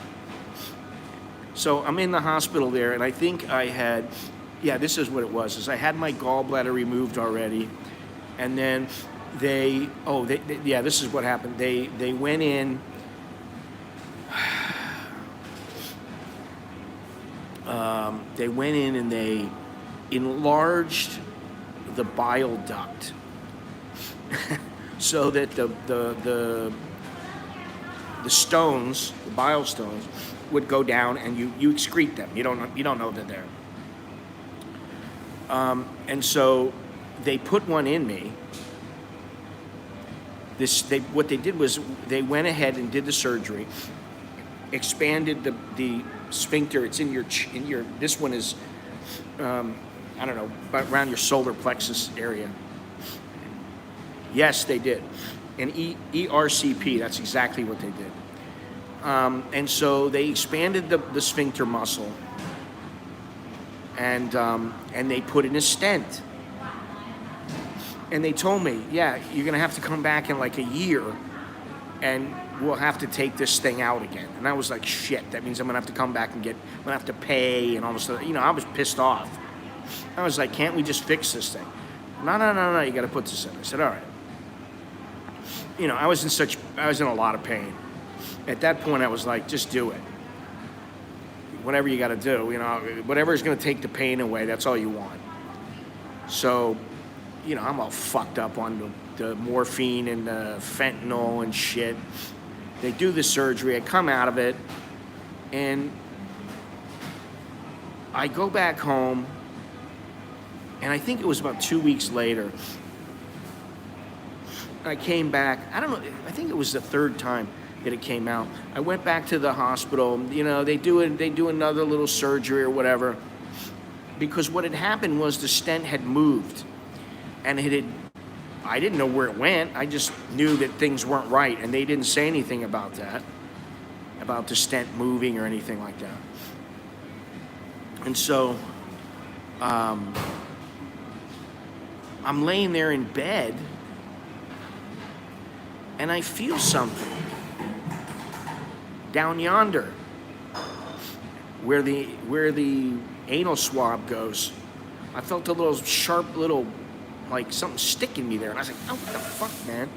So I'm in the hospital there, and I think I had, yeah, this is what it was, is I had my gallbladder removed already, and then yeah, this is what happened. They went in, and they enlarged the bile duct so that the stones, the bile stones, would go down and you excrete them. You don't know they're there. And so they put one in me. What they did was they went ahead and did the surgery, expanded the sphincter. It's in your this one is I don't know, around your solar plexus area. Yes, they did. And ERCP, that's exactly what they did. And so they expanded the sphincter muscle, and they put in a stent. And they told me, yeah, you're gonna have to come back in like a year, and we'll have to take this thing out again. And I was like, shit, that means I'm gonna have to come back and I'm gonna have to pay and all this stuff. You know, I was pissed off. I was like, can't we just fix this thing? No, you gotta put this in. I said, all right. You know, I was in a lot of pain. At that point, I was like, just do it. Whatever you gotta do, you know, whatever is gonna take the pain away, that's all you want. So, you know, I'm all fucked up on the morphine and the fentanyl and shit. They do the surgery, I come out of it, and I go back home, and I think it was about 2 weeks later, I came back, I don't know, I think it was the third time that it came out. I went back to the hospital, you know, they do another little surgery or whatever, because what had happened was the stent had moved, and I didn't know where it went, I just knew that things weren't right, and they didn't say anything about that, about the stent moving or anything like that. And so, I'm laying there in bed, and I feel something down yonder, where the anal swab goes. I felt a little sharp little, like something sticking me there, and I was like, oh, what the fuck, man?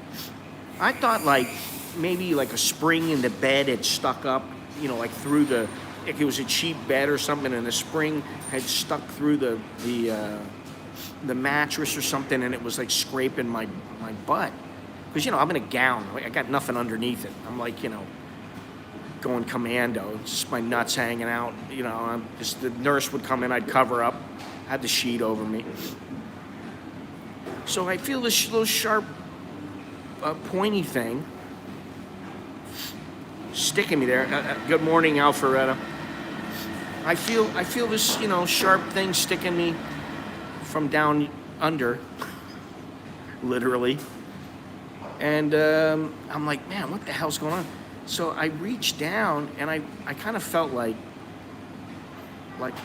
I thought like maybe like a spring in the bed had stuck up, you know, like through like it was a cheap bed or something, and the spring had stuck through the mattress or something, and it was like scraping my butt. Because, you know, I'm in a gown. I got nothing underneath it. I'm like, you know, going commando. Just my nuts hanging out. You know, the nurse would come in, I'd cover up. I had the sheet over me. So I feel this little sharp, pointy thing sticking me there. Good morning, Alpharetta. I feel this, you know, sharp thing sticking me from down under, literally. And I'm like, man, what the hell's going on? So I reached down, and I kind of felt like,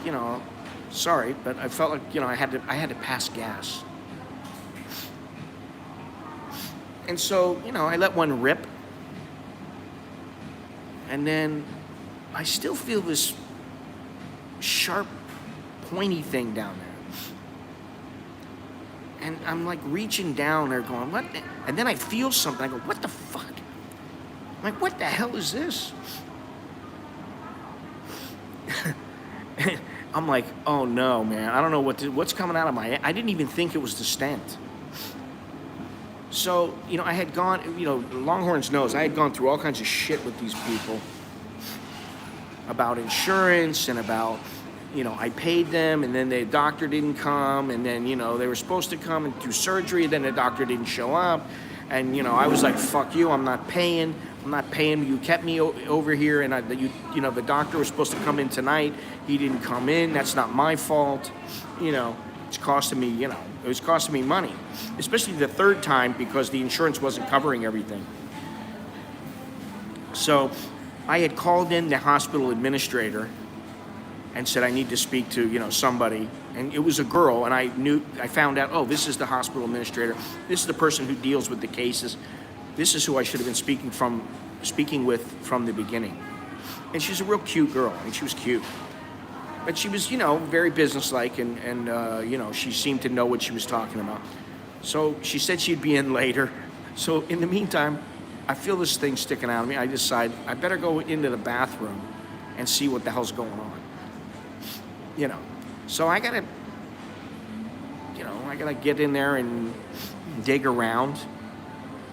you know, sorry, but I felt like, you know, I had to pass gas. And so, you know, I let one rip, and then I still feel this sharp, pointy thing down there. And I'm like reaching down there going, what the? And then I feel something. I go, what the fuck? I'm like, what the hell is this? I'm like, oh no, man. I don't know what's coming out of my, I didn't even think it was the stent. So, you know, I had gone, you know, Longhorns knows, I had gone through all kinds of shit with these people about insurance and about, you know, I paid them, and then the doctor didn't come, and then, you know, they were supposed to come and do surgery, then the doctor didn't show up, and, you know, I was like, fuck you, I'm not paying. I'm not paying you. You kept me over here, and you know, the doctor was supposed to come in tonight. He didn't come in. That's not my fault. You know, it's costing me, you know, it was costing me money, especially the third time because the insurance wasn't covering everything. So I had called in the hospital administrator and said, I need to speak to, you know, somebody. And it was a girl, and I found out, oh, this is the hospital administrator. This is the person who deals with the cases. This is who I should have been speaking with from the beginning. And she's a real cute girl. I mean, she was cute. But she was, you know, very businesslike, and you know, she seemed to know what she was talking about. So she said she'd be in later. So in the meantime, I feel this thing sticking out of me. I decide I better go into the bathroom and see what the hell's going on. You know, so I gotta get in there and dig around.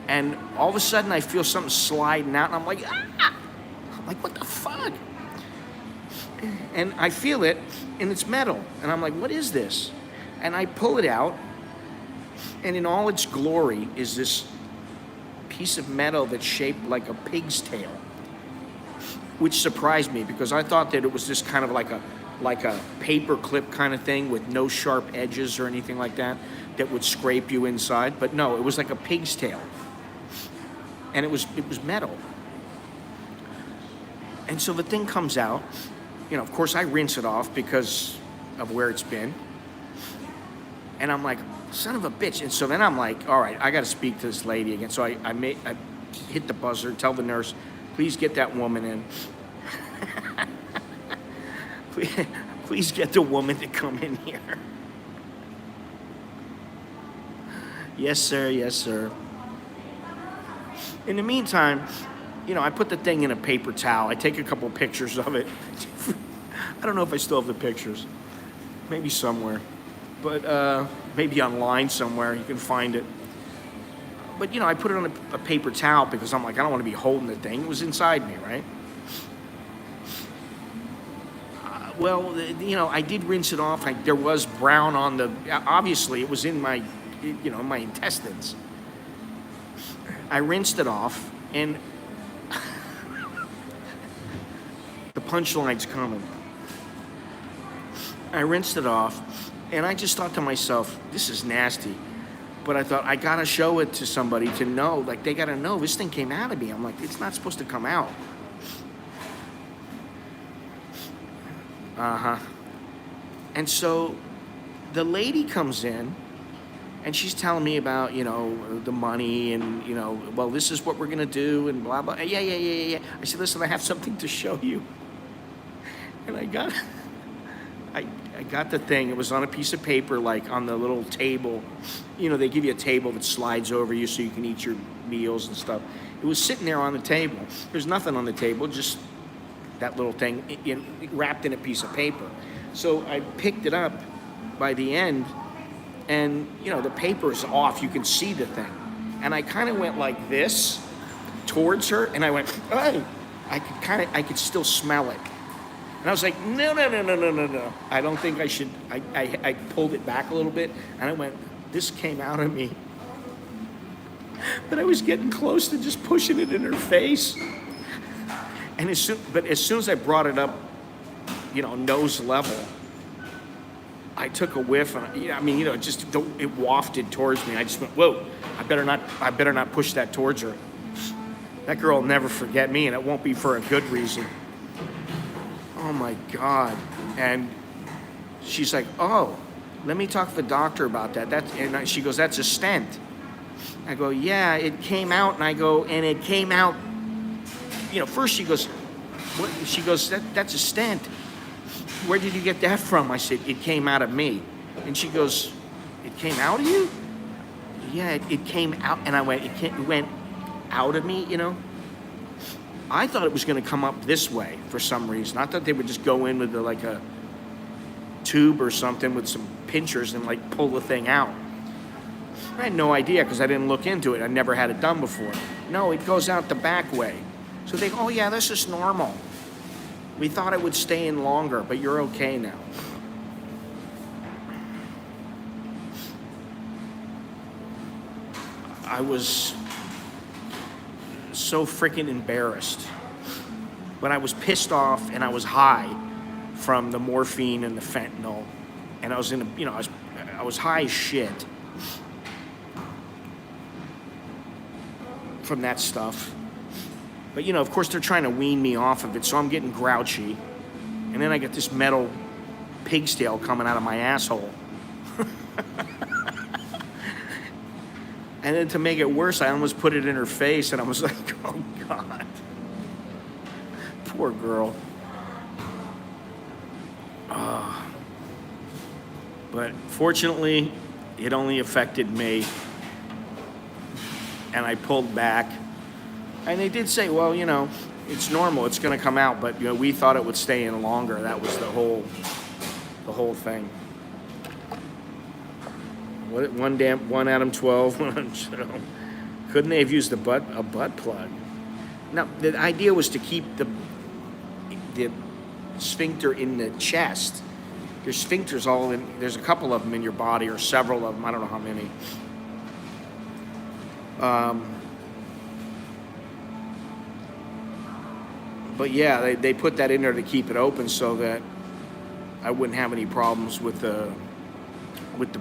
And all of a sudden, I feel something sliding out, and I'm like, ah! I'm like, what the fuck? And I feel it, and it's metal. And I'm like, what is this? And I pull it out, and in all its glory is this piece of metal that's shaped like a pig's tail, which surprised me because I thought that it was just kind of like a paper clip kind of thing with no sharp edges or anything like that would scrape you inside. But no, it was like a pig's tail. And it was metal. And so the thing comes out. You know, of course, I rinse it off because of where it's been. And I'm like, son of a bitch. And so then I'm like, all right, I got to speak to this lady again. So I hit the buzzer, tell the nurse, please get that woman in. Please get the woman to come in here. Yes, sir. Yes, sir. In the meantime, you know, I put the thing in a paper towel. I take a couple pictures of it. I don't know if I still have the pictures. Maybe somewhere. But maybe online somewhere. You can find it. But, you know, I put it on a paper towel because I'm like, I don't want to be holding the thing. It was inside me, right? Well, you know, I did rinse it off. There was brown on the... Obviously, it was in my, you know, my intestines. I rinsed it off, and the punchline's coming. I rinsed it off, and I just thought to myself, this is nasty. But I thought, I gotta show it to somebody to know, like, they gotta know this thing came out of me. I'm like, it's not supposed to come out. And so the lady comes in, and she's telling me about, you know, the money and, you know, well, this is what we're going to do and blah, blah. Yeah. I said, listen, I have something to show you. And I got the thing. It was on a piece of paper, like on the little table. You know, they give you a table that slides over you so you can eat your meals and stuff. It was sitting there on the table. There's nothing on the table, just that little thing wrapped in a piece of paper. So I picked it up by the end, and, you know, the paper is off. You can see the thing. And I kind of went like this towards her, and I went, oh, I could still smell it. And I was like, no. I don't think I should. I pulled it back a little bit, and I went, this came out of me. But I was getting close to just pushing it in her face. And as soon as I brought it up, you know, nose level, I took a whiff, and I mean, you know, it wafted towards me. I just went, whoa! I better not push that towards her. That girl will never forget me, and it won't be for a good reason. Oh my God! And she's like, oh, let me talk to the doctor about that. And she goes, that's a stent. I go, yeah, it came out, and I go, and it came out. You know, first she goes, what? She goes, that's a stent. Where did you get that from? I said, it came out of me. And she goes, it came out of you? Yeah, it came out. And I went, it went out of me, you know? I thought it was going to come up this way for some reason. I thought they would just go in with like a tube or something with some pinchers and like pull the thing out. I had no idea because I didn't look into it. I never had it done before. No, it goes out the back way. So they go, oh yeah, this is normal. We thought it would stay in longer, but you're okay now. I was so freaking embarrassed. But I was pissed off and I was high from the morphine and the fentanyl. And I was in a, you know, I was high as shit from that stuff. But, you know, of course they're trying to wean me off of it, so I'm getting grouchy. And then I get this metal pig's tail coming out of my asshole. And then to make it worse, I almost put it in her face, and I was like, oh, God. Poor girl. But fortunately, it only affected me, and I pulled back. And they did say, well, you know, it's normal, it's going to come out, but, you know, we thought it would stay in longer. That was the whole thing. One Adam 12, one Adam 12. Couldn't they have used a butt plug? Now, the idea was to keep the sphincter in the chest. There's sphincters all in, there's a couple of them in your body, or several of them, I don't know how many. But yeah, they put that in there to keep it open so that I wouldn't have any problems with the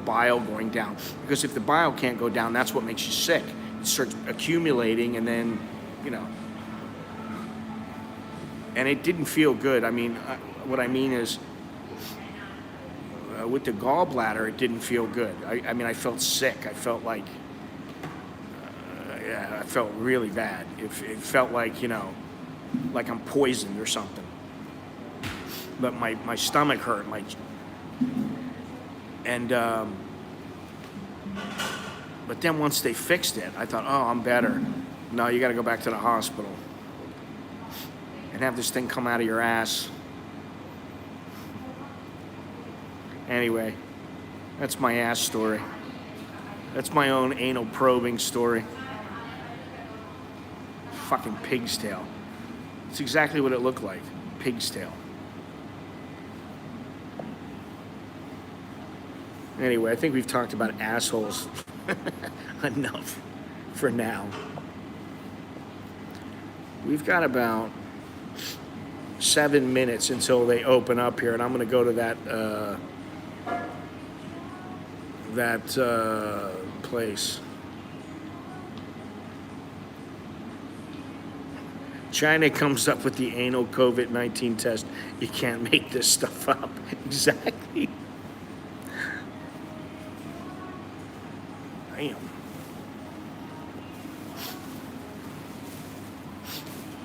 bile going down. Because if the bile can't go down, that's what makes you sick. It starts accumulating, and then, you know. And it didn't feel good. I mean, what I mean is, with the gallbladder, it didn't feel good. I mean, I felt sick. I felt like, I felt really bad. It felt like, you know, like I'm poisoned or something. But my stomach hurt. But then once they fixed it, I thought, oh, I'm better. No, you got to go back to the hospital and have this thing come out of your ass. Anyway, that's my ass story. That's my own anal probing story. Fucking pig's tail. It's exactly what it looked like. Pig's tail. Anyway, I think we've talked about assholes enough for now. We've got about 7 minutes until they open up here, and I'm going to go to that place. China comes up with the anal COVID-19 test. You can't make this stuff up. Exactly. Damn.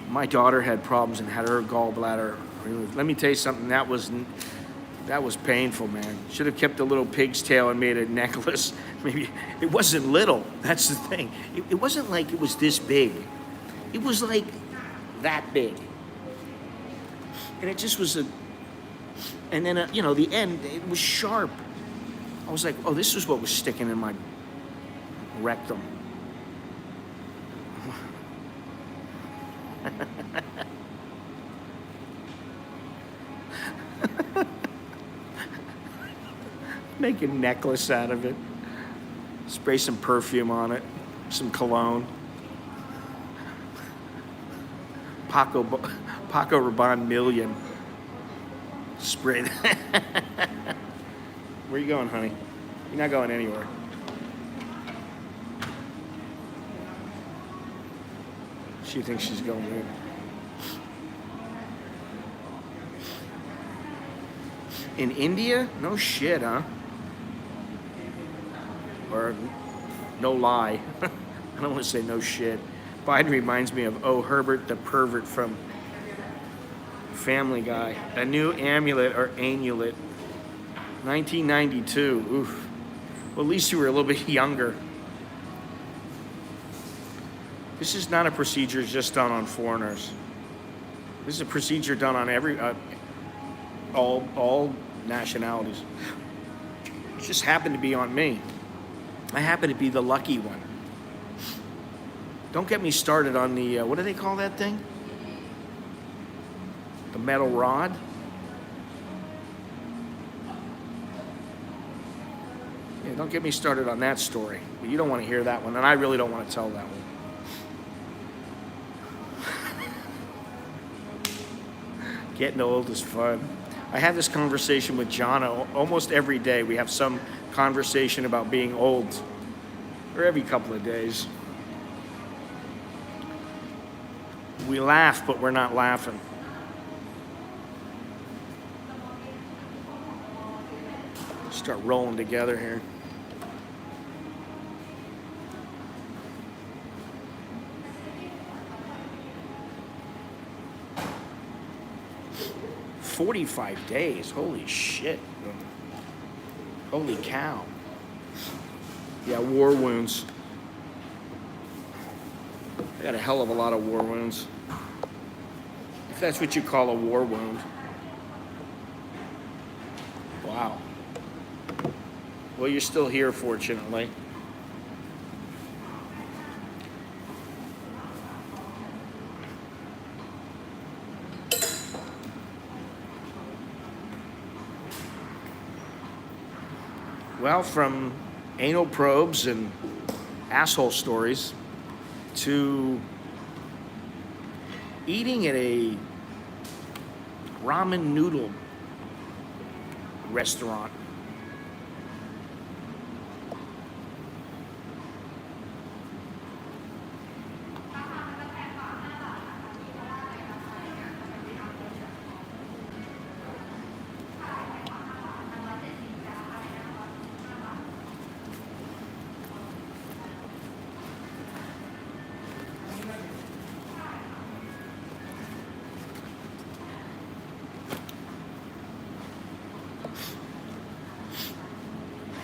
My daughter had problems and had her gallbladder removed. Let me tell you something. That was painful, man. Should have kept a little pig's tail and made a necklace. Maybe it wasn't little. That's the thing. It wasn't like it was this big. It was like that big. And it just was and then, you know, the end, it was sharp. I was like, oh, this is what was sticking in my rectum. Make a necklace out of it. Spray some perfume on it. Some cologne. Paco Rabanne Million. Spray that. Where you going, honey? You're not going anywhere. She thinks she's going in. In India? No shit, huh? Or no lie. I don't want to say no shit. Biden reminds me of Herbert the pervert from Family Guy. A new amulet or annulet. 1992. Oof. Well, at least you were a little bit younger. This is not a procedure just done on foreigners. This is a procedure done on all nationalities. It just happened to be on me. I happen to be the lucky one. Don't get me started on the, what do they call that thing? The metal rod? Yeah, don't get me started on that story. You don't want to hear that one, and I really don't want to tell that one. Getting old is fun. I have this conversation with John almost every day. We have some conversation about being old, or every couple of days. We laugh, but we're not laughing. Start rolling together here. "45 days, holy shit. Holy cow." Yeah, war wounds. I got a hell of a lot of war wounds. If that's what you call a war wound. Wow. Well, you're still here, fortunately. Well, from anal probes and asshole stories to eating at a ramen noodle restaurant.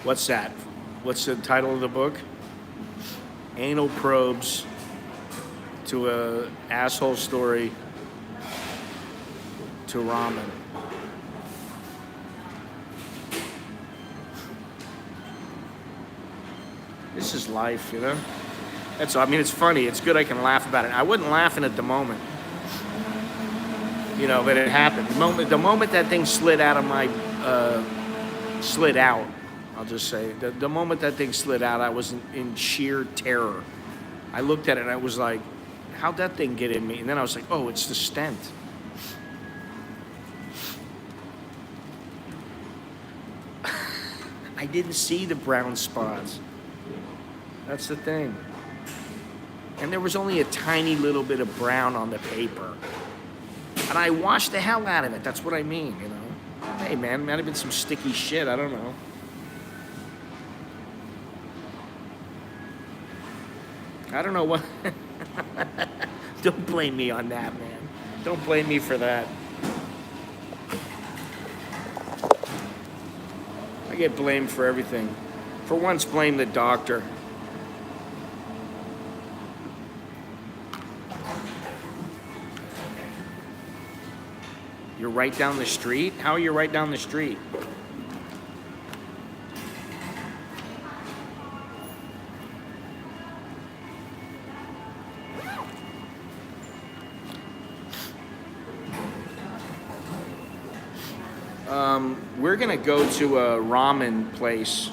What's that? What's the title of the book? Anal probes to a asshole story to ramen. This is life, you know? That's all. I mean, it's funny. It's good I can laugh about it. I wasn't laughing at the moment, you know, but it happened. The moment that thing slid out of my, slid out, I'll just say, the moment that thing slid out, I was in sheer terror. I looked at it and I was like, how'd that thing get in me? And then I was like, oh, it's the stent. I didn't see the brown spots. That's the thing. And there was only a tiny little bit of brown on the paper. And I washed the hell out of it. That's what I mean, you know? Hey, man, might have been some sticky shit. I don't know. I don't know what. Don't blame me on that, man. Don't blame me for that. I get blamed for everything. For once, blame the doctor. You're right down the street? How are you right down the street? We're gonna go to a ramen place.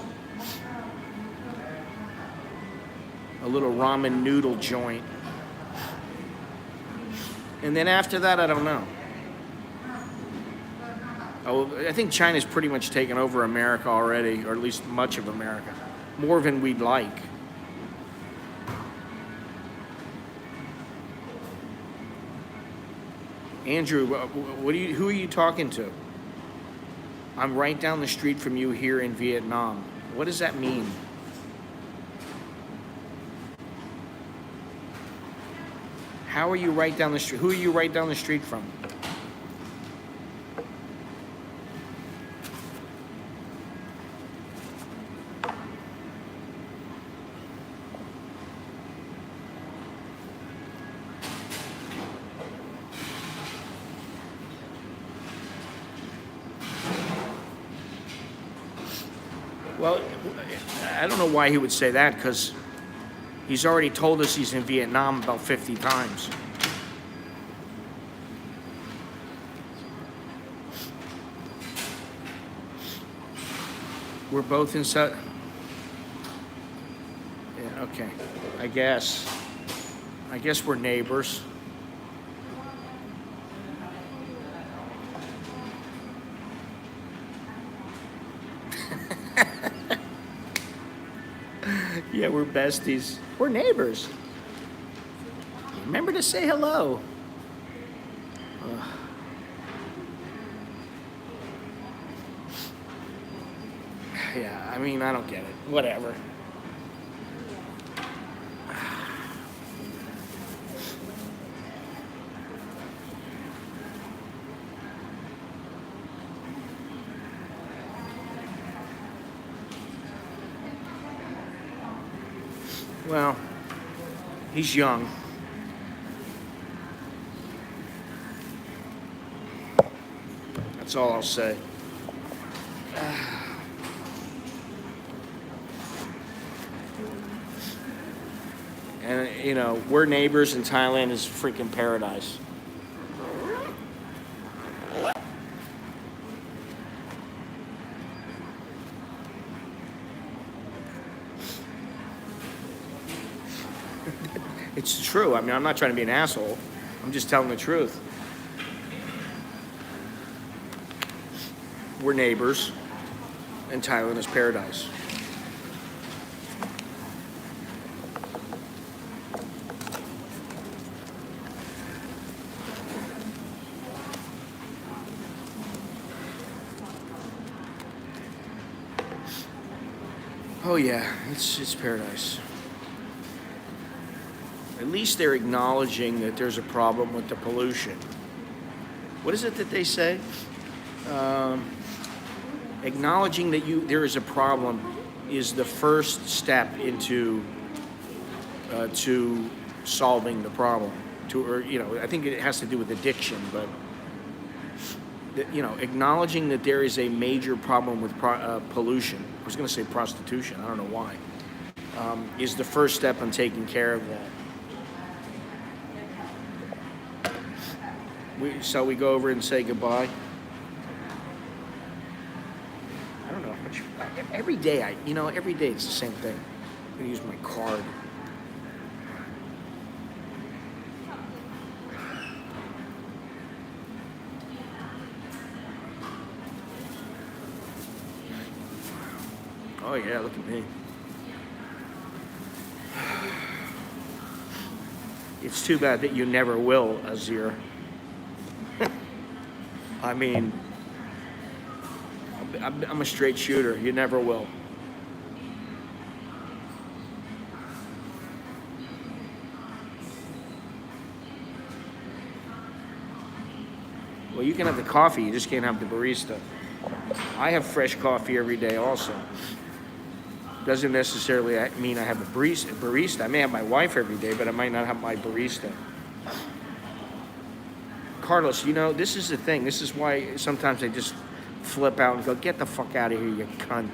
A little ramen noodle joint. And then after that, I don't know. Oh, I think China's pretty much taken over America already, or at least much of America. More than we'd like. Andrew, who are you talking to? I'm right down the street from you here in Vietnam. What does that mean? How are you right down the street? Who are you right down the street from? Well, I don't know why he would say that, because he's already told us he's in Vietnam about 50 times. We're both inside. Yeah, okay. I guess we're neighbors. Yeah, we're besties. We're neighbors. Remember to say hello. Yeah, I mean, I don't get it. Whatever. Well, he's young. That's all I'll say. And, you know, we're neighbors, and Thailand is freaking paradise. It's true. I mean, I'm not trying to be an asshole. I'm just telling the truth. We're neighbors, and Thailand is paradise. Oh yeah, it's paradise. At least they're acknowledging that there's a problem with the pollution. What is it that they say? Acknowledging that there is a problem is the first step into to solving the problem. I think it has to do with addiction, but acknowledging that there is a major problem with pollution. I was going to say prostitution. I don't know why. Is the first step in taking care of that. Shall we go over and say goodbye? I don't know. Every day it's the same thing. I'm going to use my card. Oh yeah, look at me. It's too bad that you never will, Azir. I mean, I'm a straight shooter. You never will. Well, you can have the coffee. You just can't have the barista. I have fresh coffee every day also. Doesn't necessarily mean I have a barista. I may have my wife every day, but I might not have my barista. Carlos, this is the thing. This is why sometimes I just flip out and go, get the fuck out of here, you cunt.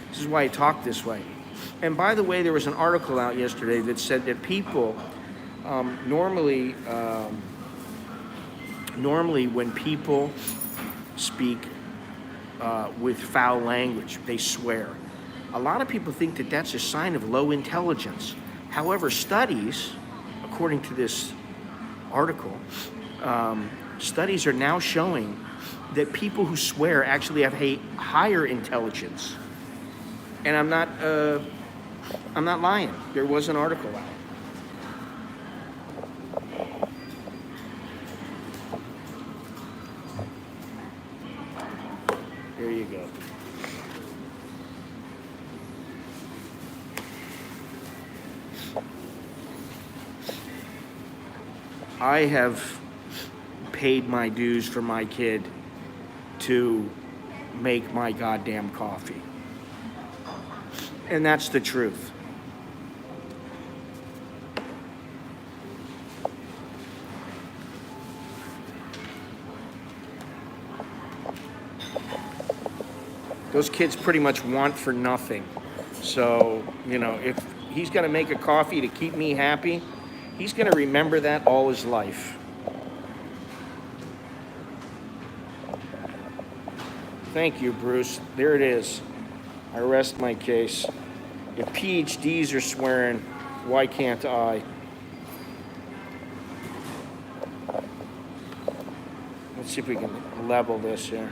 This is why I talk this way. And by the way, there was an article out yesterday that said that people normally when people speak with foul language, they swear. A lot of people think that that's a sign of low intelligence. However, studies, according to this article, studies are now showing that people who swear actually have a higher intelligence. And I'm not lying. There was an article out. There you go. I have paid my dues for my kid to make my goddamn coffee. And that's the truth. Those kids pretty much want for nothing. So, if he's going to make a coffee to keep me happy, he's going to remember that all his life. Thank you, Bruce. There it is. I rest my case. If PhDs are swearing, why can't I? Let's see if we can level this here.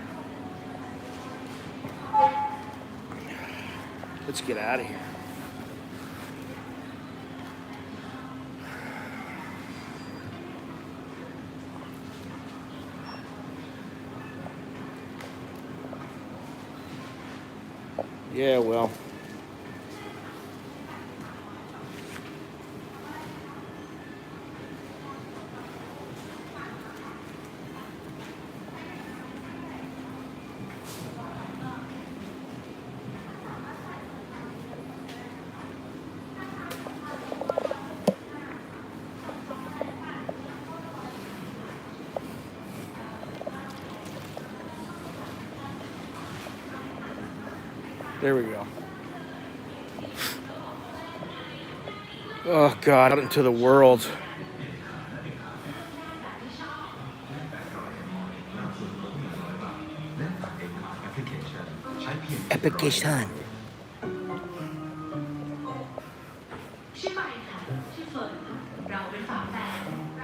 Let's get out of here. Yeah, well. There we go. Oh, God, out into the world. Application.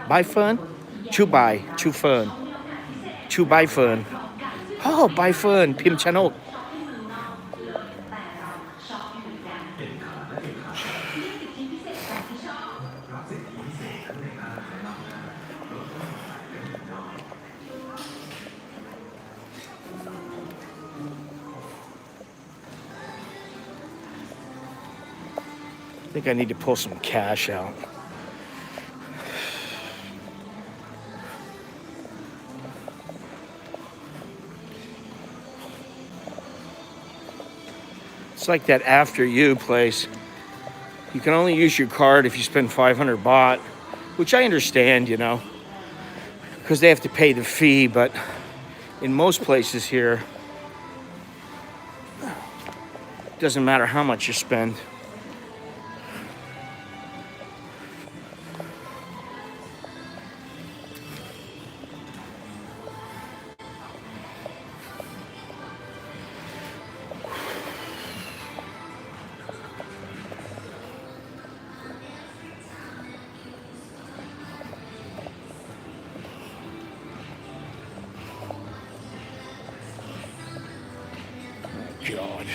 Buy fun? Chu buy, chu fun. Chu buy fun. Oh, buy fun. Pim channel. I think I need to pull some cash out. It's like that After You place. You can only use your card if you spend 500 baht, which I understand, you know, because they have to pay the fee, but in most places here, it doesn't matter how much you spend. God.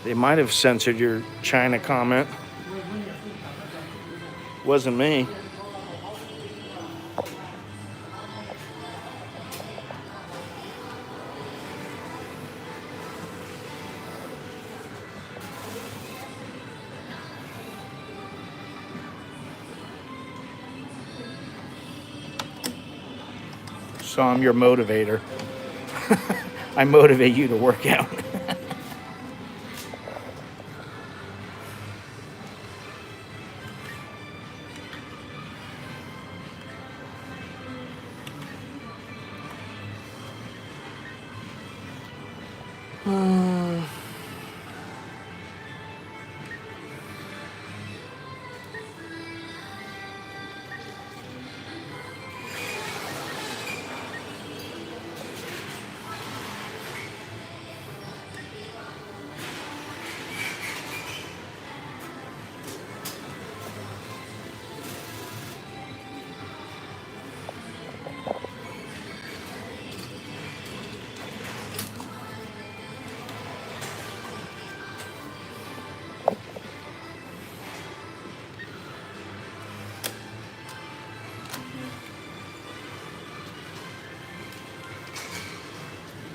They might have censored your China comment. Wasn't me. So I'm your motivator. I motivate you to work out.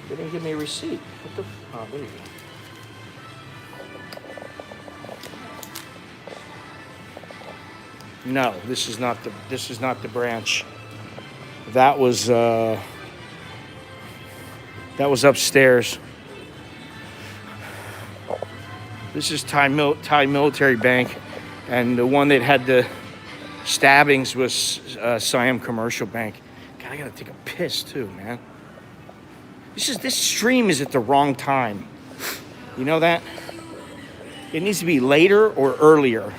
They didn't give me a receipt. What the? Oh, there you go. No, this is not the branch. That was upstairs. This is Thai Military Bank, and the one that had the stabbings was Siam Commercial Bank. God, I gotta take a piss too, man. This stream is at the wrong time. You know that? It needs to be later or earlier.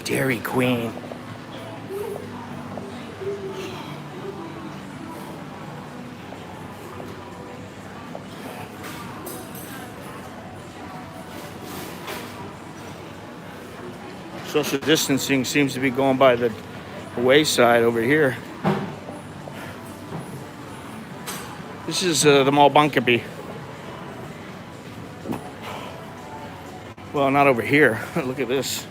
Dairy Queen. Social distancing seems to be going by the wayside over here. This is the Mall Bangkok. Well, not over here. Look at this.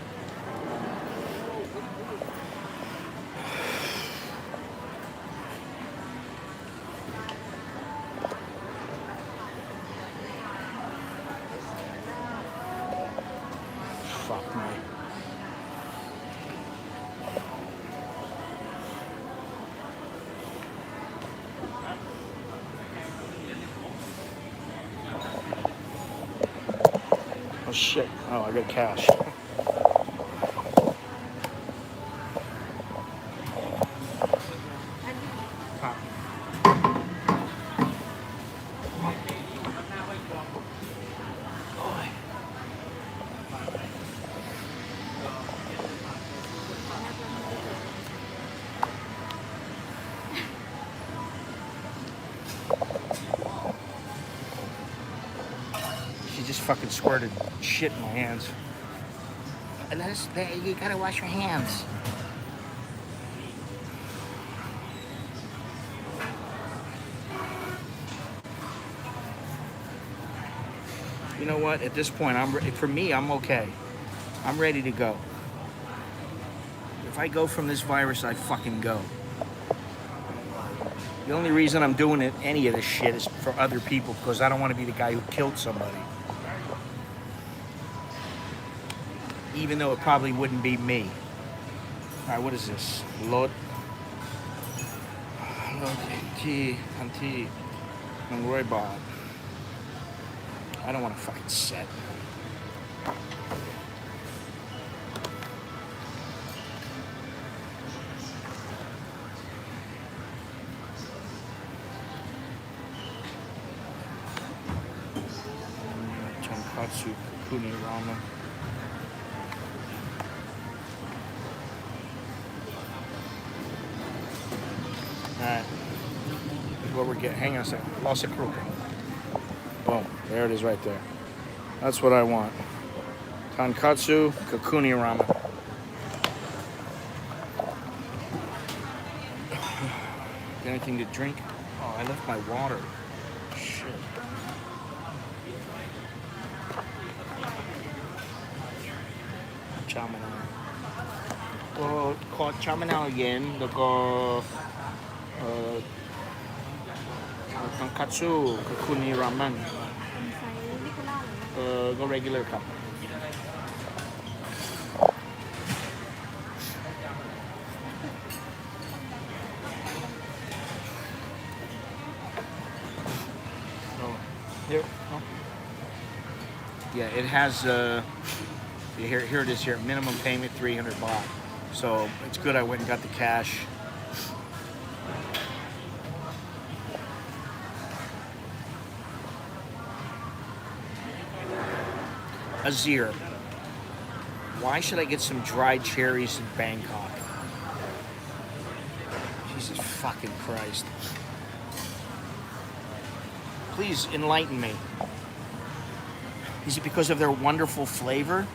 Fuck me. Oh shit. Oh, I got cash. She just fucking squirted shit in my hands. You gotta wash your hands. You know what? At this point, for me, I'm okay. I'm ready to go. If I go from this virus, I fucking go. The only reason I'm doing any of this shit is for other people, because I don't want to be the guy who killed somebody. Even though it probably wouldn't be me. All right, what is this? Lot anti Nangroy. I don't want to fucking set. Tonkatsu Kuni ramen. Alright. What we're getting. Hang on a second. Lost a crook. Boom. There it is right there. That's what I want. Tonkatsu Kakuni ramen. Anything to drink? Oh, I left my water. Shit. Chamanal. ก็ขอ chamanal เย็นแล้วก็tonkatsu kakuni ramen ก็ regular ครับ Here, oh. Yeah, it has here it is here. Minimum payment 300 baht. So it's good I went and got the cash. Azir. Why should I get some dried cherries in Bangkok? Jesus fucking Christ. Please enlighten me. Is it because of their wonderful flavor?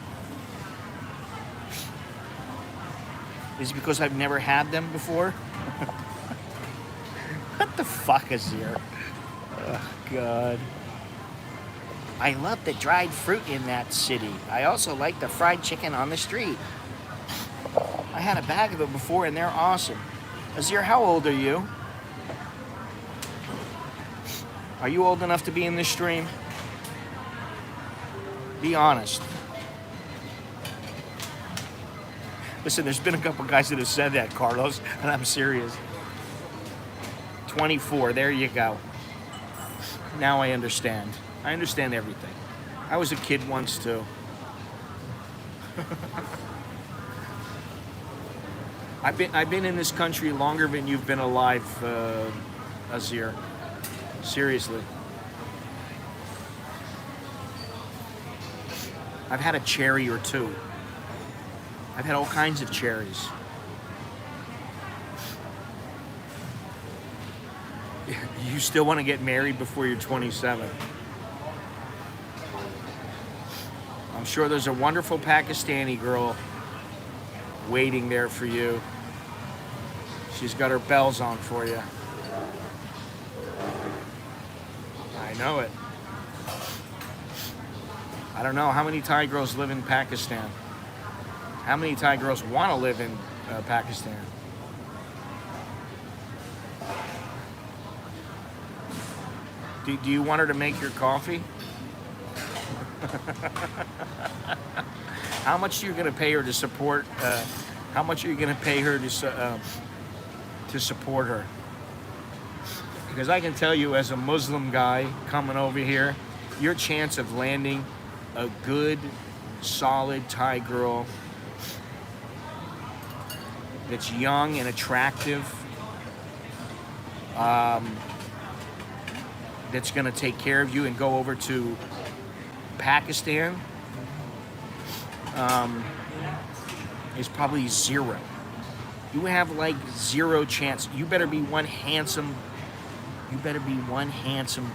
Is it because I've never had them before? What the fuck is here? Oh, God. I love the dried fruit in that city. I also like the fried chicken on the street. I had a bag of it before and they're awesome. Azir, how old are you? Are you old enough to be in this stream? Be honest. Listen, there's been a couple guys that have said that, Carlos, and I'm serious. 24, there you go. Now I understand. I understand everything. I was a kid once too. I've been in this country longer than you've been alive, Azir. Seriously. I've had a cherry or two. I've had all kinds of cherries. You still want to get married before you're 27. I'm sure there's a wonderful Pakistani girl waiting there for you. She's got her bells on for you. I know it. I don't know how many Thai girls live in Pakistan. How many Thai girls want to live in Pakistan? Do you want her to make your coffee? How much are you going to pay her to support? How much are you going to pay her to support her? Because I can tell you, as a Muslim guy coming over here, your chance of landing a good, solid Thai girl that's young and attractive, that's going to take care of you and go over to Pakistan, is probably zero. You have like zero chance. You better be one handsome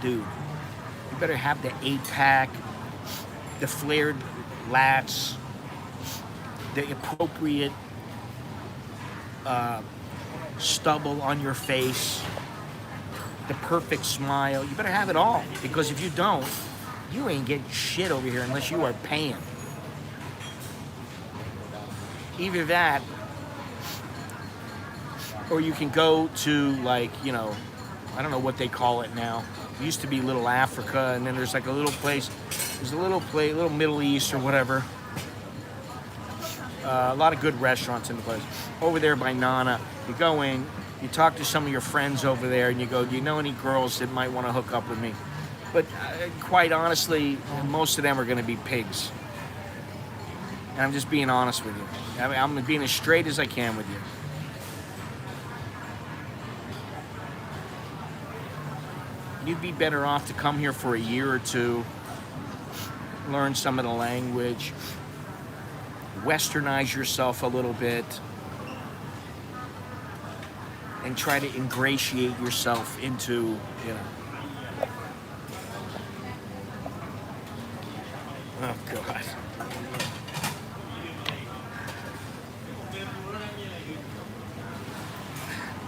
dude. You better have the 8-pack, the flared lats, the appropriate stubble on your face, the perfect smile. You better have it all, because if you don't, you ain't getting shit over here unless you are paying. Either that, or you can go to, like, you know, I don't know what they call it now. It used to be Little Africa, and then there's like a little place, there's a little Middle East or whatever. A lot of good restaurants in the place. Over there by Nana, you go in, you talk to some of your friends over there, and you go, do you know any girls that might want to hook up with me? But quite honestly, most of them are going to be pigs. And I'm just being honest with you. I mean, I'm being as straight as I can with you. You'd be better off to come here for a year or two, learn some of the language, westernize yourself a little bit, and try to ingratiate yourself into, you know. Oh, God.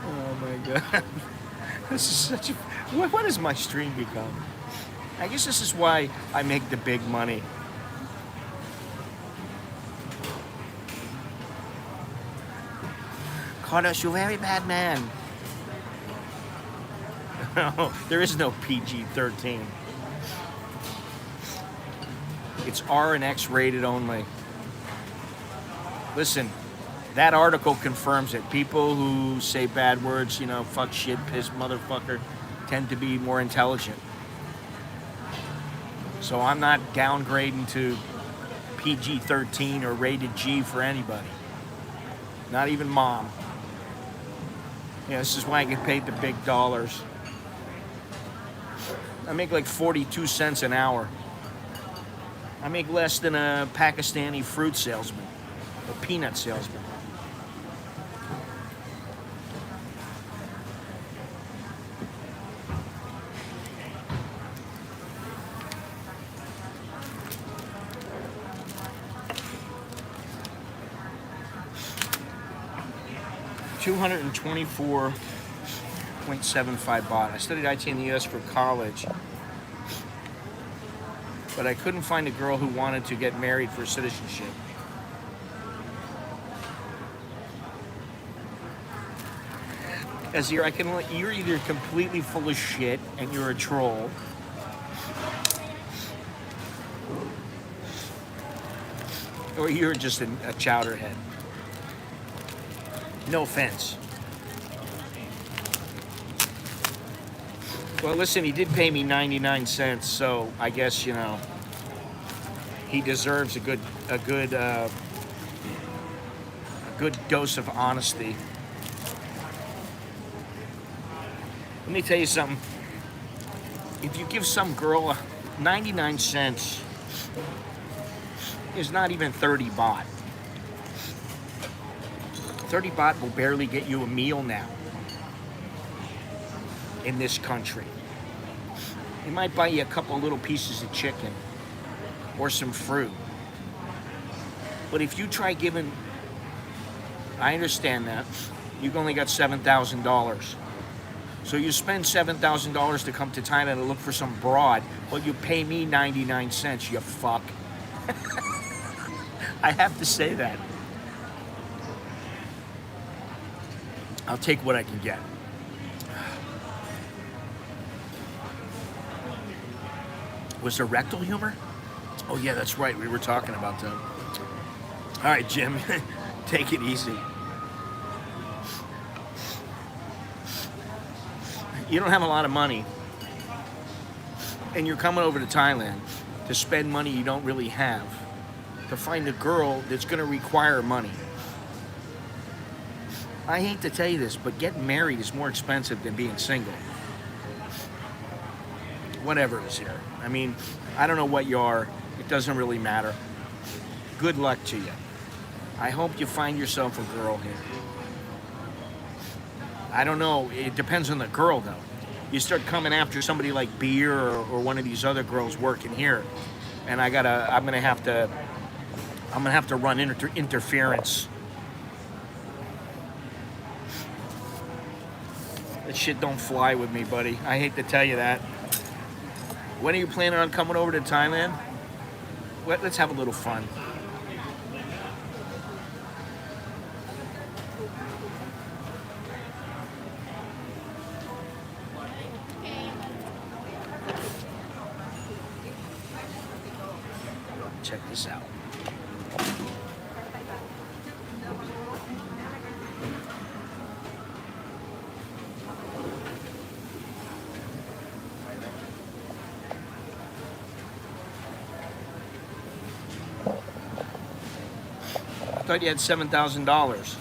Oh, my God. This is such a... What has my stream become? I guess this is why I make the big money. Carlos, you're a very bad man. No, there is no PG-13. It's R and X rated only. Listen, that article confirms it. People who say bad words, you know, fuck, shit, piss, motherfucker, tend to be more intelligent. So I'm not downgrading to PG-13 or rated G for anybody. Not even mom. Yeah, this is why I get paid the big dollars. I make like 42 cents an hour. I make less than a Pakistani fruit salesman, a peanut salesman. $224.75 baht. I studied IT in the US for college, but I couldn't find a girl who wanted to get married for citizenship. As you're either completely full of shit and you're a troll, or you're just a chowderhead. No offense. Well, listen, he did pay me 99 cents, so I guess, you know, he deserves a good dose of honesty. Let me tell you something. If you give some girl 99 cents, is not even 30 baht. 30 baht will barely get you a meal now in this country. It might buy you a couple little pieces of chicken or some fruit. But if you try giving, I understand that, you've only got $7,000. So you spend $7,000 to come to Thailand to look for some broad, but you pay me 99 cents, you fuck. I have to say that. I'll take what I can get. Was there rectal humor? Oh yeah, that's right, we were talking about that. All right, Jim, take it easy. You don't have a lot of money, and you're coming over to Thailand to spend money you don't really have, to find a girl that's gonna require money. I hate to tell you this, but getting married is more expensive than being single. Whatever is here. I mean, I don't know what you are. It doesn't really matter. Good luck to you. I hope you find yourself a girl here. I don't know. It depends on the girl, though. You start coming after somebody like Beer or one of these other girls working here, and I'm gonna have to run interference. That shit don't fly with me, buddy. I hate to tell you that. When are you planning on coming over to Thailand? Let's have a little fun. Check this out. I thought you had $7,000.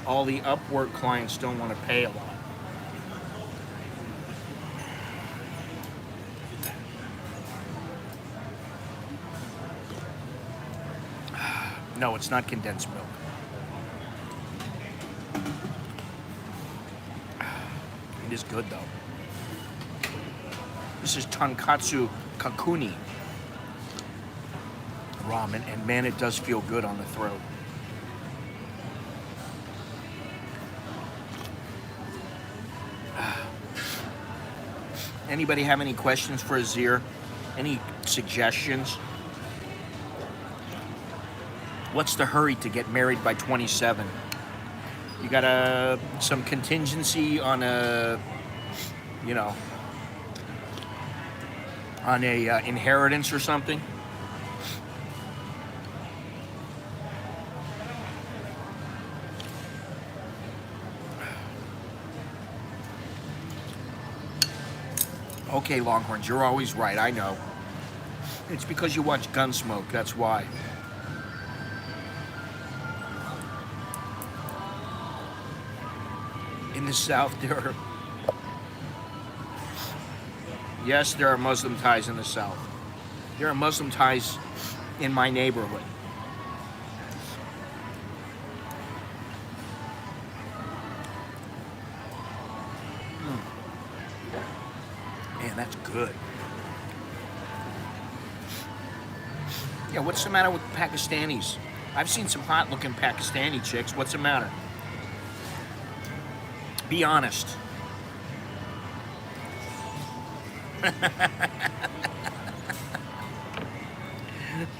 All the Upwork clients don't want to pay a lot. No, it's not condensed milk. It is good though. This is tonkatsu kakuni ramen, and man, it does feel good on the throat. Anybody have any questions for Azir? Any suggestions? What's the hurry to get married by 27? You got some contingency on a, on a inheritance or something? Okay, Longhorns, you're always right, I know. It's because you watch Gunsmoke, that's why. In the South, yes, there are Muslim Thais in the South. There are Muslim Thais in my neighborhood. Man, that's good. Yeah, what's the matter with Pakistanis? I've seen some hot-looking Pakistani chicks. What's the matter? Be honest.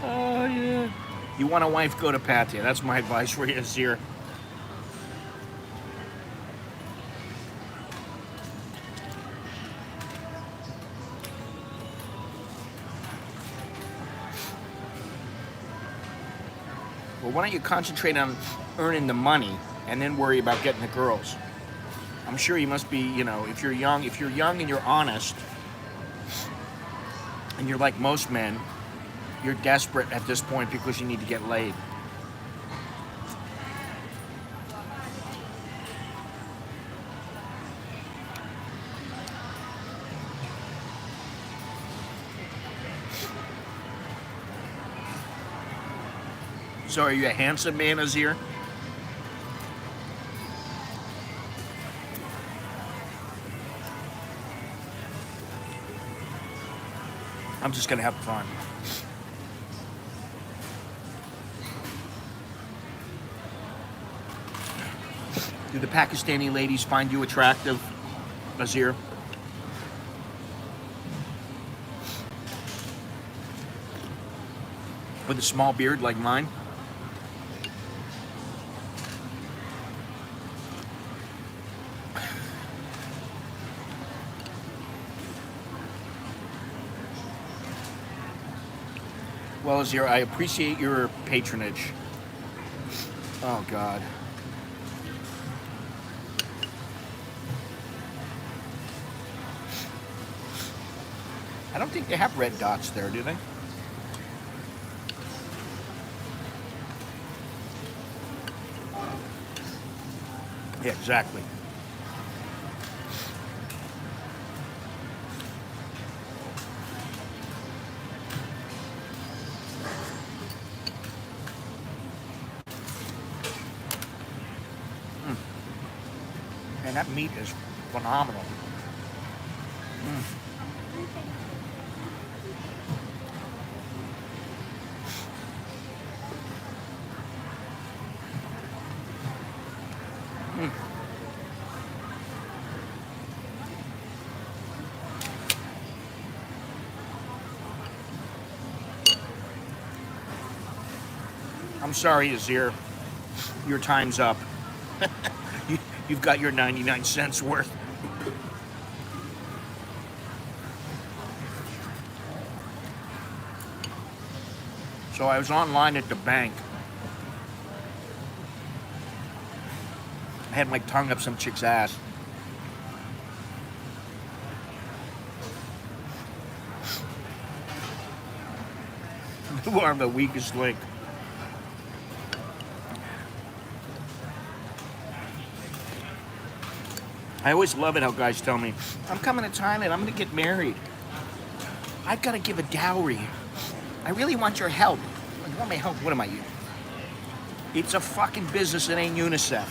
Oh, yeah. You want a wife, go to Pattaya. That's my advice for you, Azir. Well, why don't you concentrate on earning the money and then worry about getting the girls? I'm sure you must be, if you're young and you're honest, and you're like most men, you're desperate at this point because you need to get laid. So are you a handsome man, Azir? I'm just gonna have fun. Do the Pakistani ladies find you attractive, Azir? With a small beard like mine? Well, Azir, I appreciate your patronage. Oh, God. I don't think they have red dots there, do they? Yeah, exactly. And that meat is phenomenal. I'm sorry, Azir. Your time's up. You've got your 99 cents worth. So I was online at the bank. I had my tongue up some chick's ass. You are the weakest link. I always love it how guys tell me, I'm coming to Thailand, I'm gonna get married. I've gotta give a dowry. I really want your help. You want my help? What am I, you? It's a fucking business, it ain't UNICEF.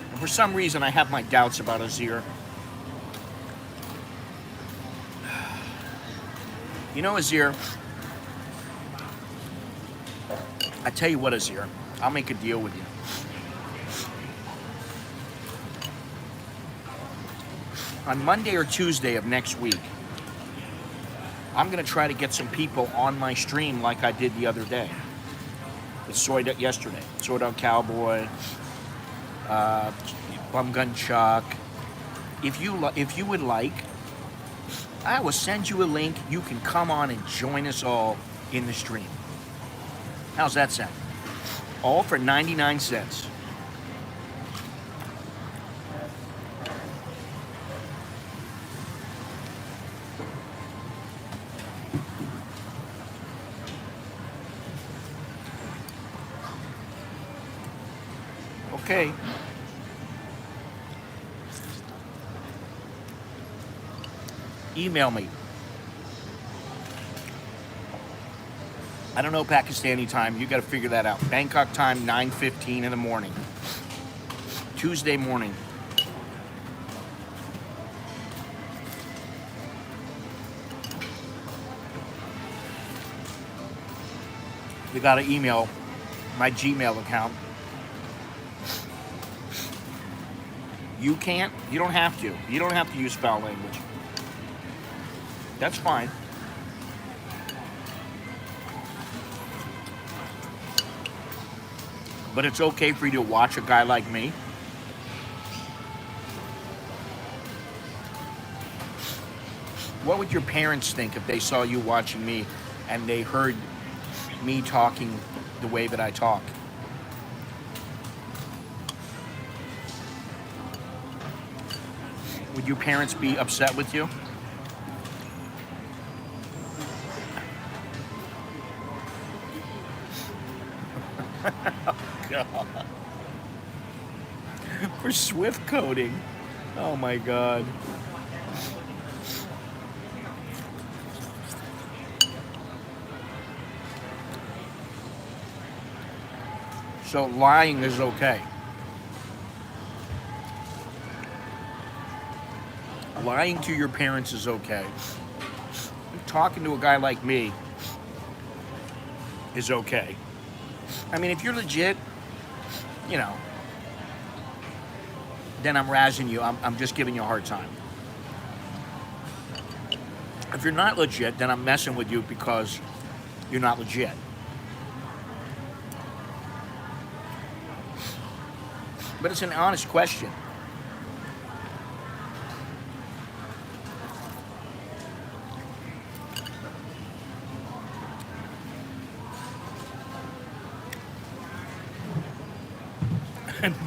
And for some reason, I have my doubts about Azir. You know, Azir, I tell you what, Azir, I'll make a deal with you. On Monday or Tuesday of next week, I'm gonna try to get some people on my stream like I did the other day. With yesterday. Soy Dog Cowboy, Bum Gun Chuck. If you would like, I will send you a link. You can come on and join us all in the stream. How's that sound? All for 99 cents. Okay. Email me. I don't know Pakistani time. You got to figure that out. Bangkok time, 9:15 in the morning. Tuesday morning. You got to email my Gmail account. You can't? You don't have to. You don't have to use foul language. That's fine. But it's okay for you to watch a guy like me. What would your parents think if they saw you watching me and they heard me talking the way that I talk? Would your parents be upset with you? God. For swift coding. Oh my God. So lying is okay. lying to your parents is okay. Talking to a guy like me is okay. I mean, if you're legit, you know, then I'm razzing you. I'm just giving you a hard time. If you're not legit, then I'm messing with you because you're not legit. But it's an honest question.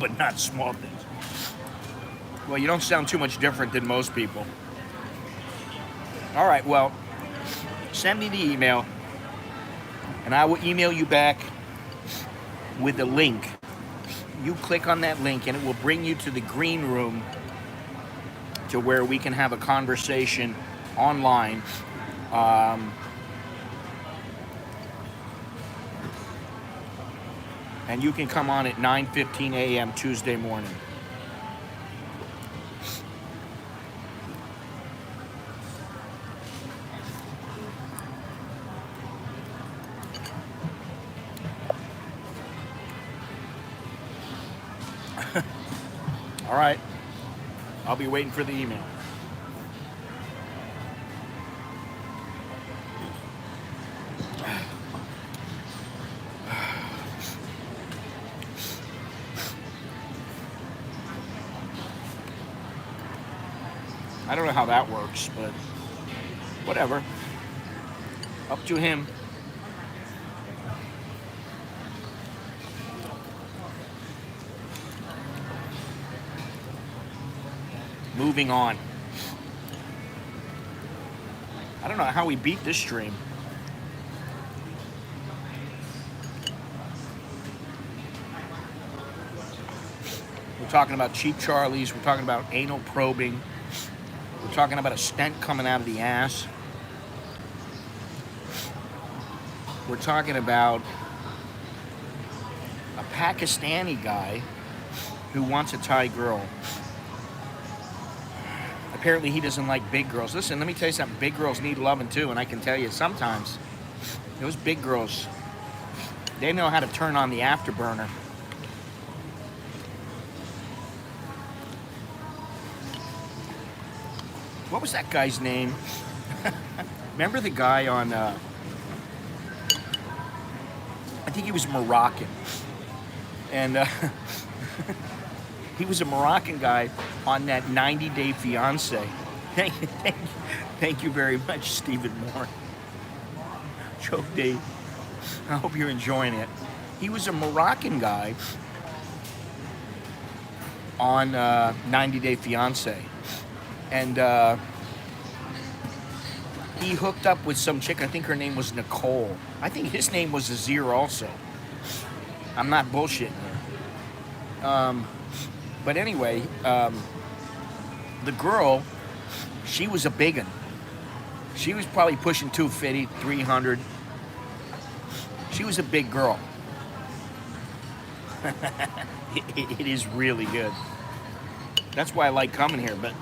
But not small things. Well, you don't sound too much different than most people. All right, well, send me the email, and I will email you back with a link. You click on that link, and it will bring you to the green room to where we can have a conversation online. And you can come on at 9:15 a.m. Tuesday morning. All right. I'll be waiting for the email. I don't know how that works, but whatever. Up to him. Moving on. I don't know how we beat this stream. We're talking about cheap Charlies. We're talking about anal probing. We're talking about a stent coming out of the ass. We're talking about a Pakistani guy who wants a Thai girl. Apparently he doesn't like big girls. Listen, let me tell you something. Big girls need loving too, and I can tell you sometimes those big girls, they know how to turn on the afterburner. What was that guy's name? Remember the guy on, I think he was Moroccan. And he was a Moroccan guy on that 90 Day Fiance. Thank you very much, Stephen Moore. Joke Dave. I hope you're enjoying it. He was a Moroccan guy on 90 Day Fiance. And he hooked up with some chick. I think her name was Nicole. I think his name was Azir also. I'm not bullshitting here. But anyway, the girl, she was a big one. She was probably pushing 250, 300. She was a big girl. It is really good. That's why I like coming here. But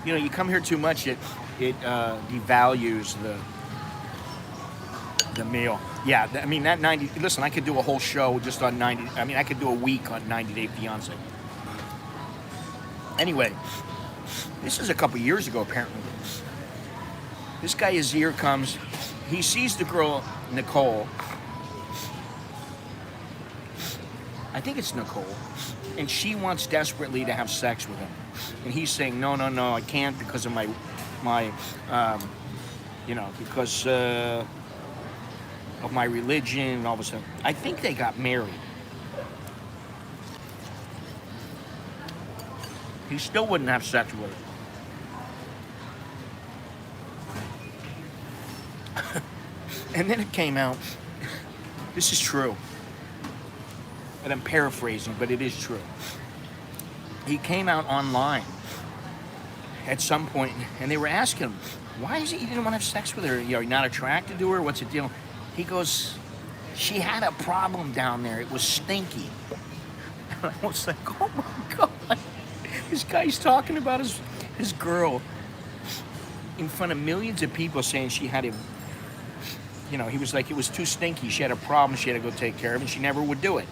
you know, you come here too much, it devalues the meal. Yeah, I mean that 90. Listen, I could do a whole show just on 90. I mean, I could do a week on 90 Day Fiance. Anyway, this is a couple years ago apparently. This guy Azir comes. He sees the girl Nicole. I think it's Nicole, and she wants desperately to have sex with him. And he's saying, no, I can't because of my because of my religion and all of a sudden. I think they got married. He still wouldn't have sex with her. And then it came out, this is true. And I'm paraphrasing, but it is true. He came out online at some point, and they were asking him, why is it you didn't want to have sex with her? You're not attracted to her? What's the deal? He goes, she had a problem down there. It was stinky. And I was like, oh my God. This guy's talking about his girl in front of millions of people saying she had to, you know, he was like, it was too stinky. She had a problem she had to go take care of, and she never would do it.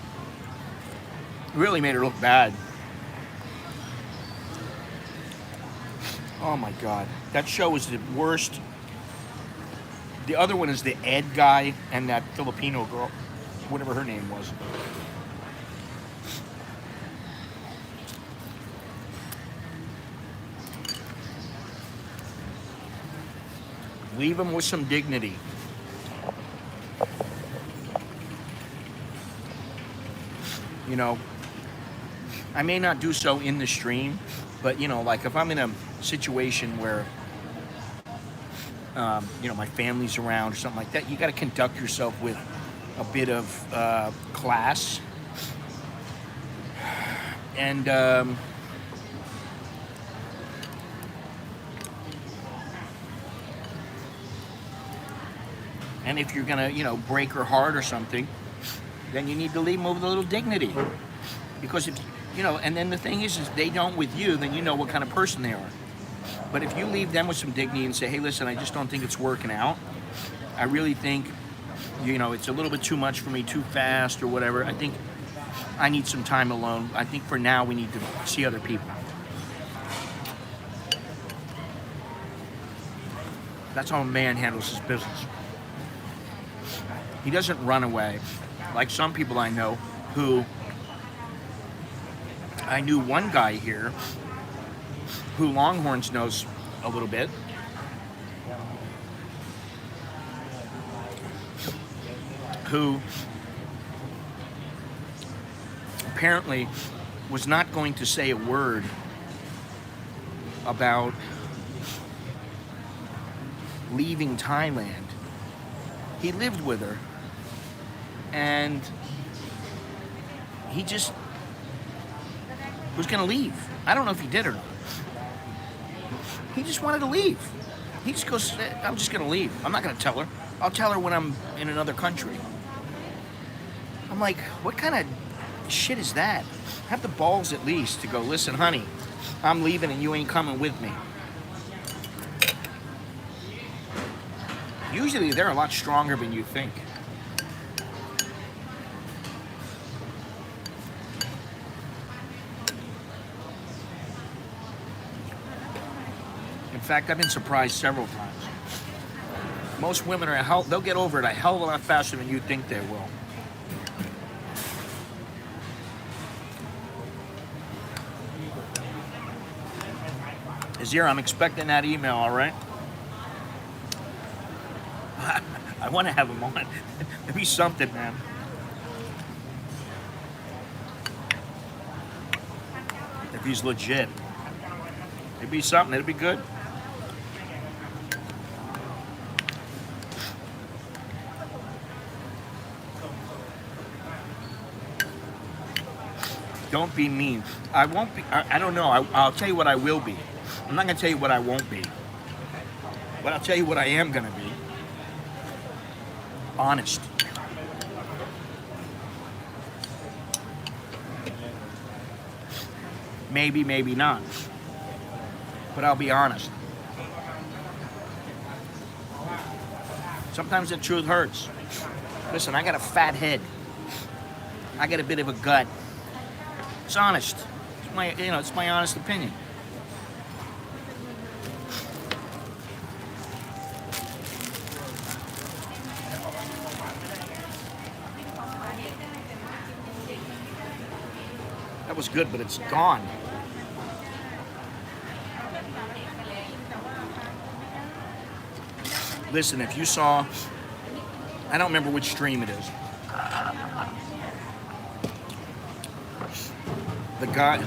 It really made her look bad. Oh my God. That show was the worst. The other one is the Ed guy and that Filipino girl, whatever her name was. Leave them with some dignity. You know, I may not do so in the stream, but you know, like if I'm in a situation where, you know, my family's around or something like that, you got to conduct yourself with a bit of class. And and if you're gonna, you know, break her heart or something, then you need to leave them with a little dignity. Because if, you know, and then the thing is they don't with you, then you know what kind of person they are. But if you leave them with some dignity and say, hey, listen, I just don't think it's working out. I really think, you know, it's a little bit too much for me, too fast or whatever. I think I need some time alone. I think for now we need to see other people. That's how a man handles his business. He doesn't run away. Like some people I know who, I knew one guy here who Longhorns knows a little bit. Who apparently was not going to say a word about leaving Thailand. He lived with her, and he just was gonna leave. I don't know if he did or not. He just wanted to leave. He just goes, I'm just gonna leave. I'm not gonna tell her. I'll tell her when I'm in another country. I'm like, what kind of shit is that? Have the balls at least to go, listen, honey, I'm leaving and you ain't coming with me. Usually they're a lot stronger than you think. In fact, I've been surprised several times. Most women are they'll get over it a hell of a lot faster than you think they will. Azir, I'm expecting that email, all right? I want to have him on. It'd be something, man. If he's legit. It'd be something. It'd be good. Don't be mean. I won't be. I don't know. I'll tell you what I will be. I'm not going to tell you what I won't be. But I'll tell you what I am going to be. Honest. Maybe, maybe not. But I'll be honest. Sometimes the truth hurts. Listen, I got a fat head. I got a bit of a gut. It's honest. It's my, you know, it's my honest opinion. That was good, but it's gone. Listen, if you saw, I don't remember which stream it is. The guy,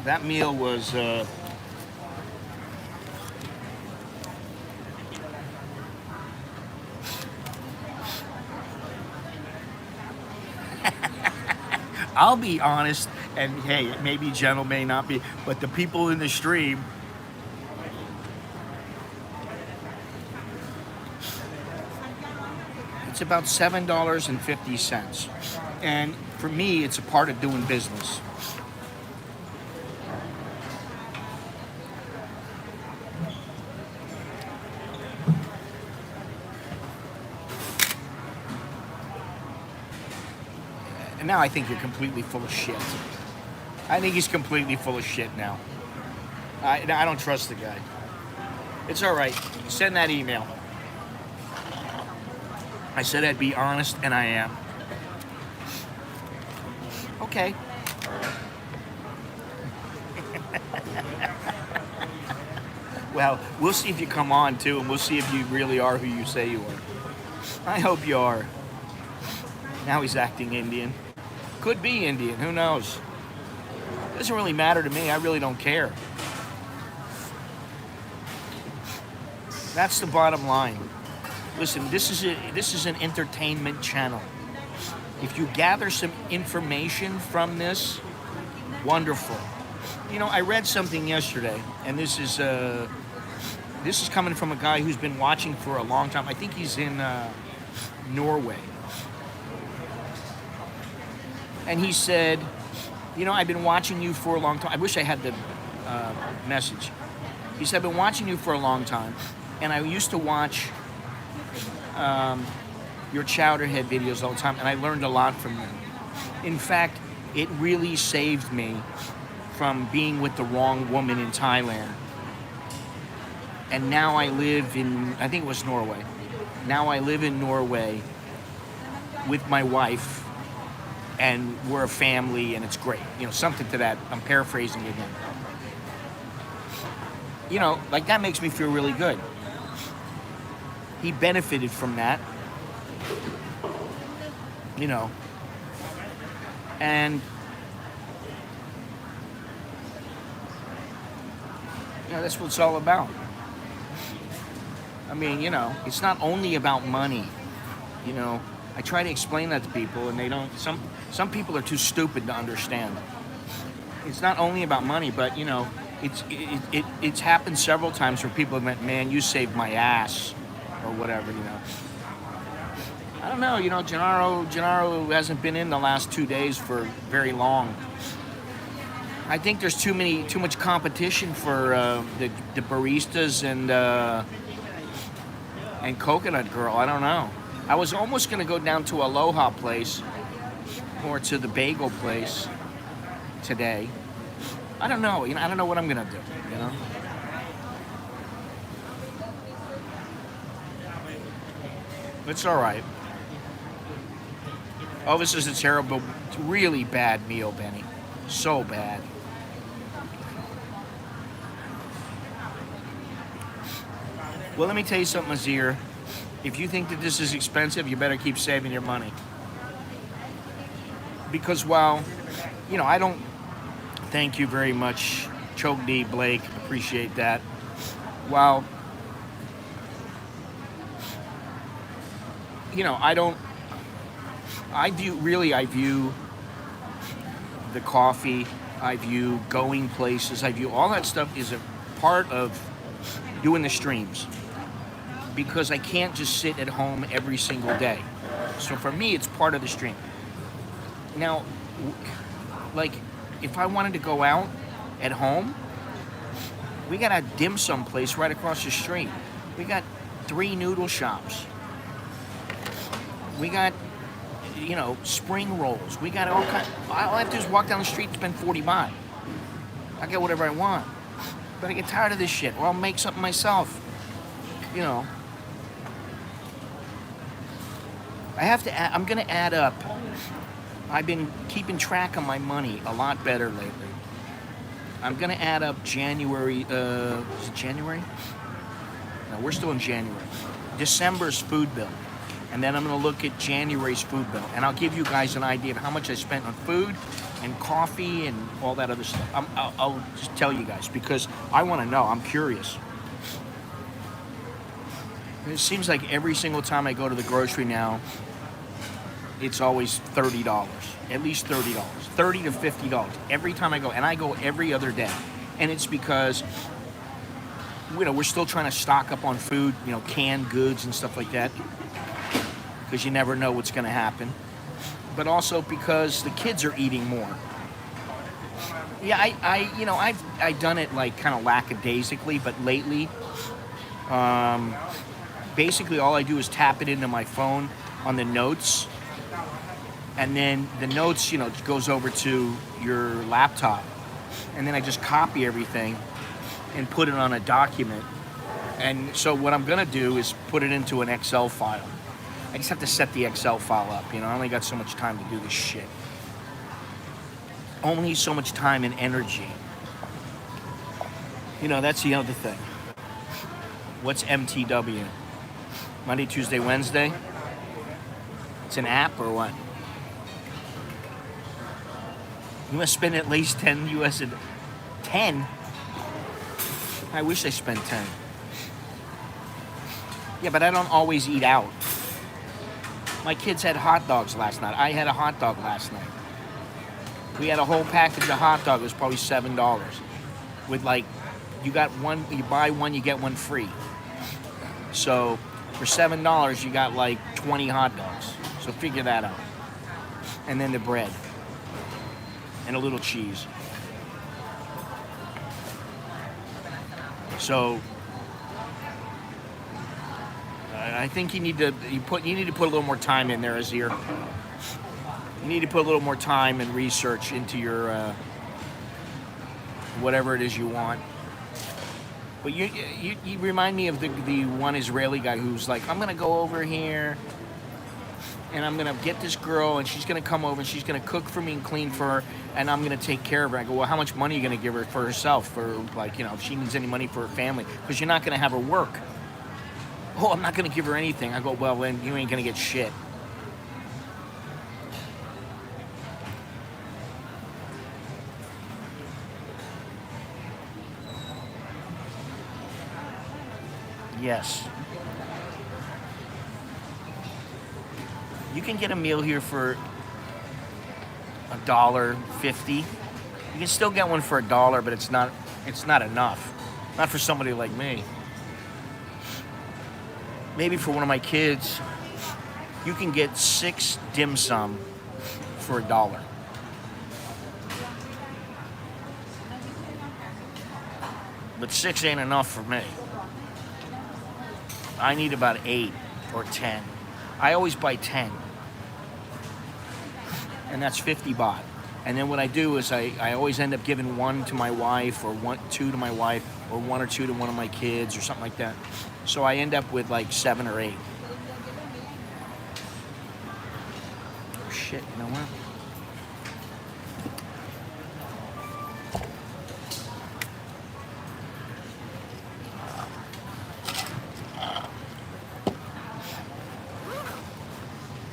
that meal was, I'll be honest, and hey, it may be gentle, may not be, but the people in the stream, it's about $7.50. And for me, it's a part of doing business. Now I think you're completely full of shit. I think he's completely full of shit now. I don't trust the guy. It's all right. Send that email. I said I'd be honest, and I am. Okay. Well, we'll see if you come on, too, and we'll see if you really are who you say you are. I hope you are. Now he's acting Indian. Could be Indian, who knows? Doesn't really matter to me. I really don't care. That's the bottom line. Listen, this is an entertainment channel. If you gather some information from this, wonderful. You know, I read something yesterday, and this is coming from a guy who's been watching for a long time. I think he's in Norway. And he said, you know, I've been watching you for a long time. I wish I had the message. He said, I've been watching you for a long time, and I used to watch your Chowderhead videos all the time, and I learned a lot from them. In fact, it really saved me from being with the wrong woman in Thailand. And now I live in, I think it was Norway. Now I live in Norway with my wife, and we're a family, and it's great. You know, something to that. I'm paraphrasing again. You know, like that makes me feel really good. He benefited from that. You know. And you know, that's what it's all about. I mean, you know, it's not only about money. You know, I try to explain that to people, and they don't. Some people are too stupid to understand. It's not only about money, but you know, it's happened several times where people have went, "Man, you saved my ass," or whatever. You know. I don't know. You know, Gennaro hasn't been in the last 2 days for very long. I think there's too much competition for the baristas and Coconut Girl. I don't know. I was almost going to go down to Aloha Place or to the bagel place today. I don't know. You know, I don't know what I'm going to do, you know? It's all right. Oh, this is a terrible, really bad meal, Benny. So bad. Well, let me tell you something, Azir. If you think that this is expensive, you better keep saving your money. Because while, you know, I don't, thank you very much, Choke D, Blake, appreciate that. While, you know, I view the coffee, I view going places, I view all that stuff is a part of doing the streams. Because I can't just sit at home every single day. So for me, it's part of the stream. Now, like, if I wanted to go out at home, we got a dim sum place right across the street. We got 3 noodle shops. We got, you know, spring rolls. We got all kinds. All I have to do is walk down the street and spend 40 baht. I get whatever I want. But I get tired of this shit, or I'll make something myself. You know. I'm going to add up. I've been keeping track of my money a lot better lately. I'm going to add up January. Is it January? No, we're still in January. December's food bill. And then I'm going to look at January's food bill. And I'll give you guys an idea of how much I spent on food and coffee and all that other stuff. I'll just tell you guys because I want to know. I'm curious. It seems like every single time I go to the grocery now, it's always $30, at least $30, $30 to $50 every time I go, and I go every other day. And it's because, you know, we're still trying to stock up on food, you know, canned goods and stuff like that, because you never know what's going to happen. But also because the kids are eating more. Yeah, I've done it like kind of lackadaisically, but lately, basically all I do is tap it into my phone on the notes, and then the notes, goes over to your laptop, and then I just copy everything and put it on a document. And so what I'm gonna do is put it into an Excel file. I just have to set the Excel file up. I only got so much time to do this shit. Only so much time and energy. That's the other thing. What's MTW? Monday, Tuesday, Wednesday? It's an app or what? You must spend at least 10 US a 10? I wish I spent 10. Yeah, but I don't always eat out. My kids had hot dogs last night. I had a hot dog last night. We had a whole package of hot dog. It was probably $7. With you got one, you buy one, you get one free. So for $7, you got 20 hot dogs. So figure that out. And then the bread. And a little cheese. So I think you need to put a little more time in there, Azir. You need to put a little more time and research into your whatever it is you want. But you remind me of the one Israeli guy who's like, I'm gonna go over here and I'm gonna get this girl and she's gonna come over and she's gonna cook for me and clean for her and I'm gonna take care of her. I go, well, how much money are you gonna give her for herself? For if she needs any money for her family, because you're not gonna have her work. Oh, I'm not gonna give her anything. I go, well, then you ain't gonna get shit. Yes. You can get a meal here for $1.50. You can still get one for $1, but it's not enough. Not for somebody like me. Maybe for one of my kids, you can get 6 dim sum for $1. But 6 ain't enough for me. I need about 8 or 10. I always buy 10. And that's 50 baht. And then what I do is I always end up giving 1 to my wife, or 2 to my wife, or 1 or 2 to one of my kids, or something like that. So I end up with 7 or 8. Oh shit, you know what?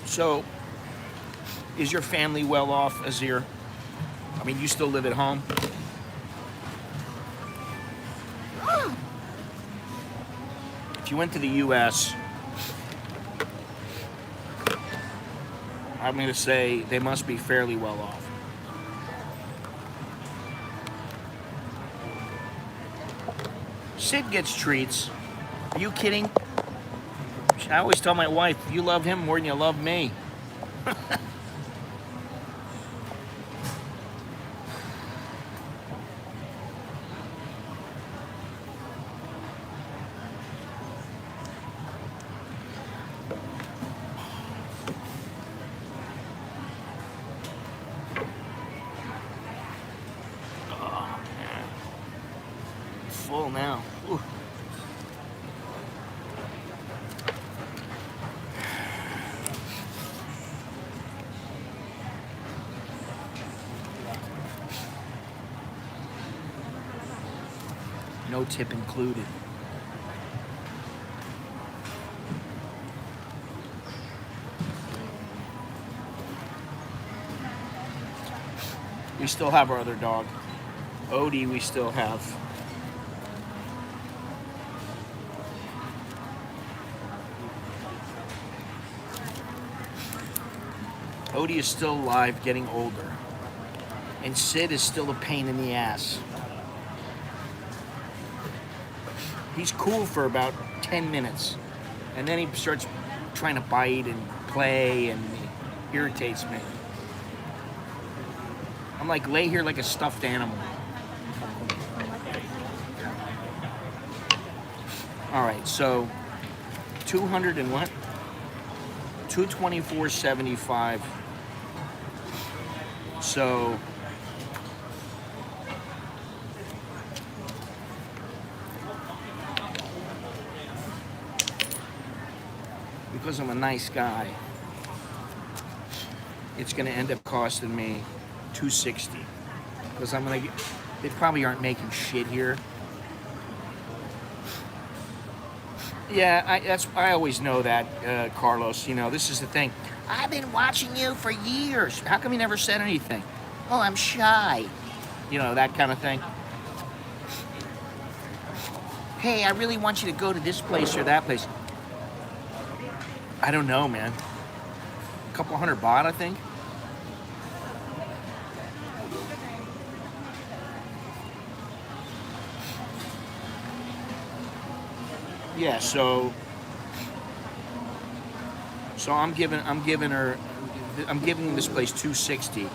So, is your family well off, Azir? I mean, you still live at home? If you went to the U.S., I'm going to say they must be fairly well off. Sid gets treats. Are you kidding? I always tell my wife, you love him more than you love me. Oh, man. I'm full now. Ooh. No tip included. We still have our other dog. Odie, we still have. Odie is still alive, getting older. And Sid is still a pain in the ass. He's cool for about 10 minutes. And then he starts trying to bite and play and he irritates me. I'm like, lay here like a stuffed animal. All right, so 200 and what? 224.75 So because I'm a nice guy, it's gonna end up costing me $260 because I'm gonna get, they probably aren't making shit here. Yeah, I always know that, Carlos. You know, this is the thing. I've been watching you for years. How come you never said anything? Oh, I'm shy. You know, that kind of thing. Hey, I really want you to go to this place or that place. I don't know, man. A couple $100 baht, I think. Yeah, so I'm giving this place $260.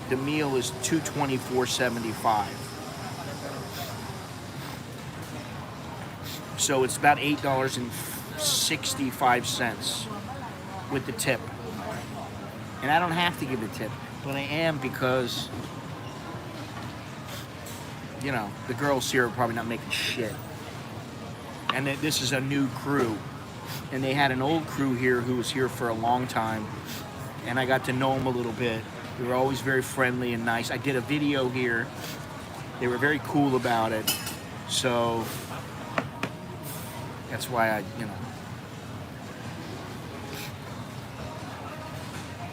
The meal is $224.75. So it's about $8.65 with the tip. And I don't have to give the tip, but I am because, you know, the girls here are probably not making shit. And this is a new crew. And they had an old crew here who was here for a long time. And I got to know them a little bit. They were always very friendly and nice. I did a video here. They were very cool about it. So that's why I, you know.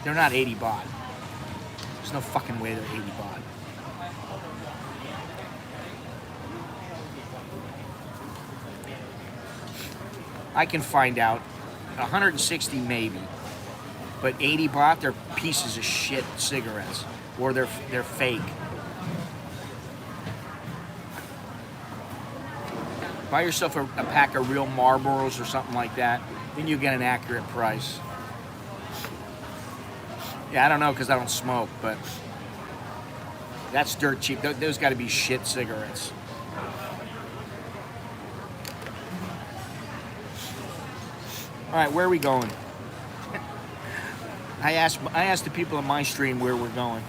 They're not 80 baht. There's no fucking way they're 80 baht. I can find out. 160 maybe. But 80 baht, they're pieces of shit cigarettes. Or they're fake. Buy yourself a pack of real Marlboros or something like that. Then you get an accurate price. Yeah, I don't know because I don't smoke, but that's dirt cheap. Those got to be shit cigarettes. All right, where are we going? I asked the people on my stream where we're going.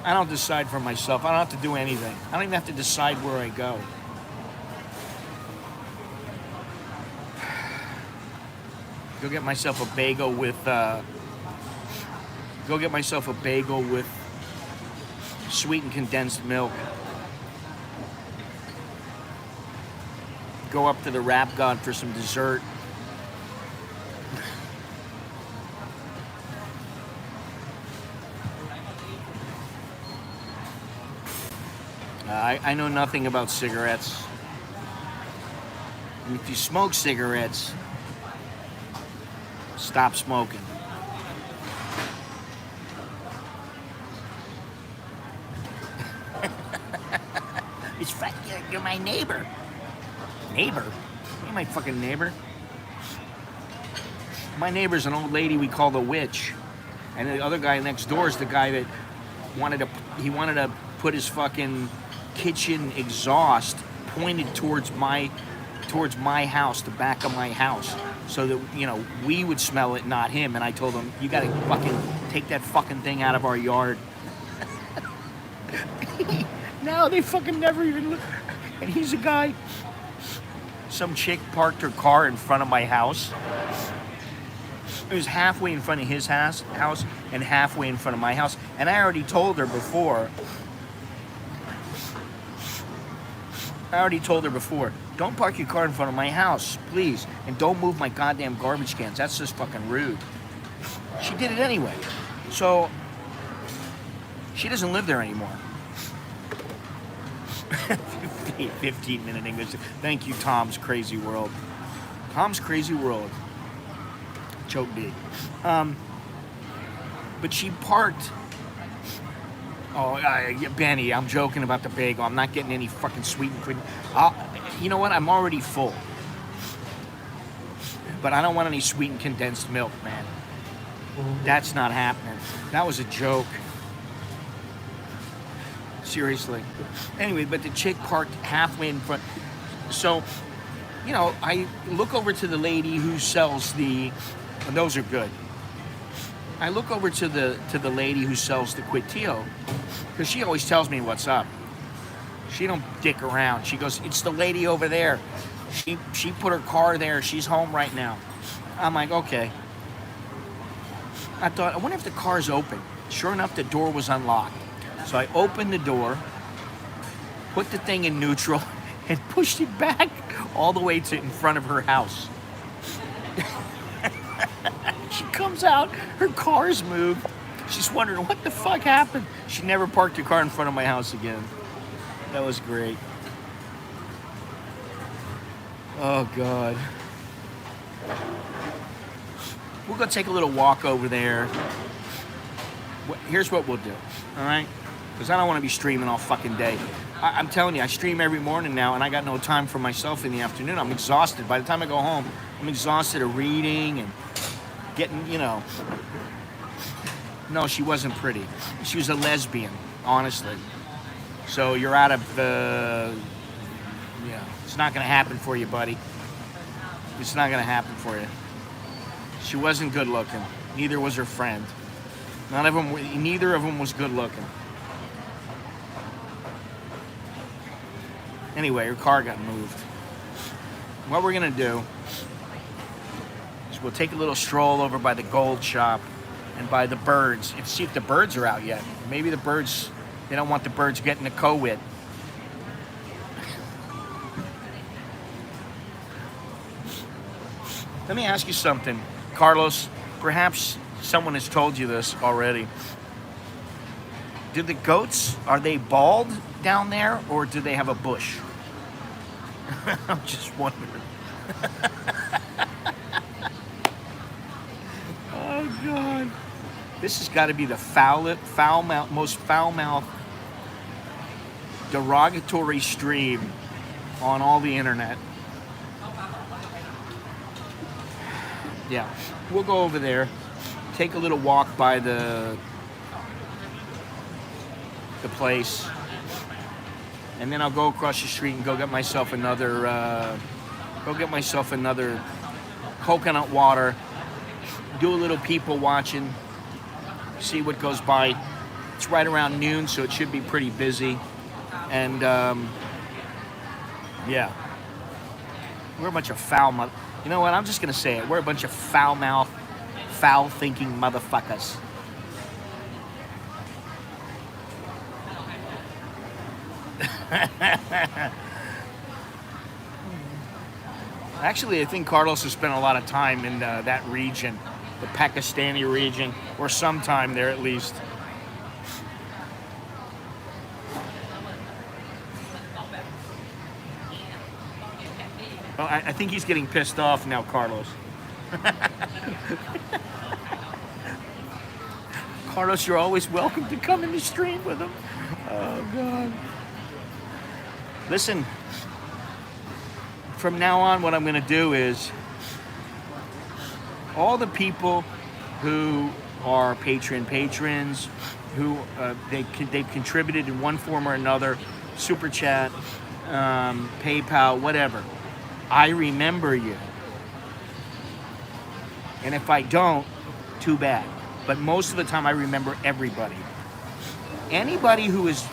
I don't decide for myself. I don't have to do anything. I don't even have to decide where I go. Go get myself a bagel with sweetened condensed milk. Go up to the Rap God for some dessert. I know nothing about cigarettes. And if you smoke cigarettes, stop smoking. It's fun. You're my neighbor. Neighbor? You're my fucking neighbor. My neighbor's an old lady we call the witch. And the other guy next door is the guy that wanted to put his fucking kitchen exhaust pointed towards my house, the back of my house, so that, you know, we would smell it, not him. And I told him, you gotta fucking take that fucking thing out of our yard. No, they fucking never even look. And he's a guy. Some chick parked her car in front of my house. It was halfway in front of his house and halfway in front of my house. And I already told her before, don't park your car in front of my house, please. And don't move my goddamn garbage cans. That's just fucking rude. She did it anyway. So, she doesn't live there anymore. 15-minute English. Thank you, Tom's Crazy World. Tom's Crazy World. Choke big. But she parked. Oh, Benny, I'm joking about the bagel. I'm not getting any fucking sweet and cream. You know what? I'm already full. But I don't want any sweetened condensed milk, man. That's not happening. That was a joke. Seriously. Anyway, but the chick parked halfway in front. So, you know, I look over to the lady who sells those are good. I look over to the lady who sells the Quitio, because she always tells me what's up. She don't dick around. She goes, "It's the lady over there. She put her car there. She's home right now." I'm like, okay. I thought, I wonder if the car's open. Sure enough, the door was unlocked. So I opened the door, put the thing in neutral, and pushed it back all the way to in front of her house. She comes out, her car's moved. She's wondering what the fuck happened. She never parked her car in front of my house again. That was great. Oh, God. We're going to take a little walk over there. Here's what we'll do, all right? Because I don't want to be streaming all fucking day. I'm telling you, I stream every morning now, and I got no time for myself in the afternoon. I'm exhausted. By the time I go home, I'm exhausted of reading and getting, you know. No, she wasn't pretty. She was a lesbian, honestly. So you're out of the... Yeah, it's not going to happen for you, buddy. It's not going to happen for you. She wasn't good looking. Neither was her friend. Neither of them was good looking. Anyway, her car got moved. What we're going to do is we'll take a little stroll over by the gold shop and by the birds and see if the birds are out yet. Maybe the birds, they don't want the birds getting a co-wit. Let me ask you something, Carlos. Perhaps someone has told you this already. Do the goats, are they bald down there, or do they have a bush? I'm just wondering. Oh, God. This has got to be the most foul-mouthed, derogatory stream on all the internet. Yeah, we'll go over there, take a little walk by the place, and then I'll go across the street and go get myself another coconut water, do a little people watching, see what goes by. It's right around noon, so it should be pretty busy, and yeah, we're a bunch of foul You know what? I'm just going to say it. We're a bunch of foul-mouthed, foul-thinking motherfuckers. Actually, I think Carlos has spent a lot of time in that region, the Pakistani region, or some time there at least. Well, I think he's getting pissed off now, Carlos. Carlos, you're always welcome to come in the stream with him. Oh, God. Listen, from now on, what I'm going to do is all the people who are patrons, who they've contributed in one form or another, Super Chat, PayPal, whatever. I remember you. And if I don't, too bad. But most of the time I remember everybody. Anybody who has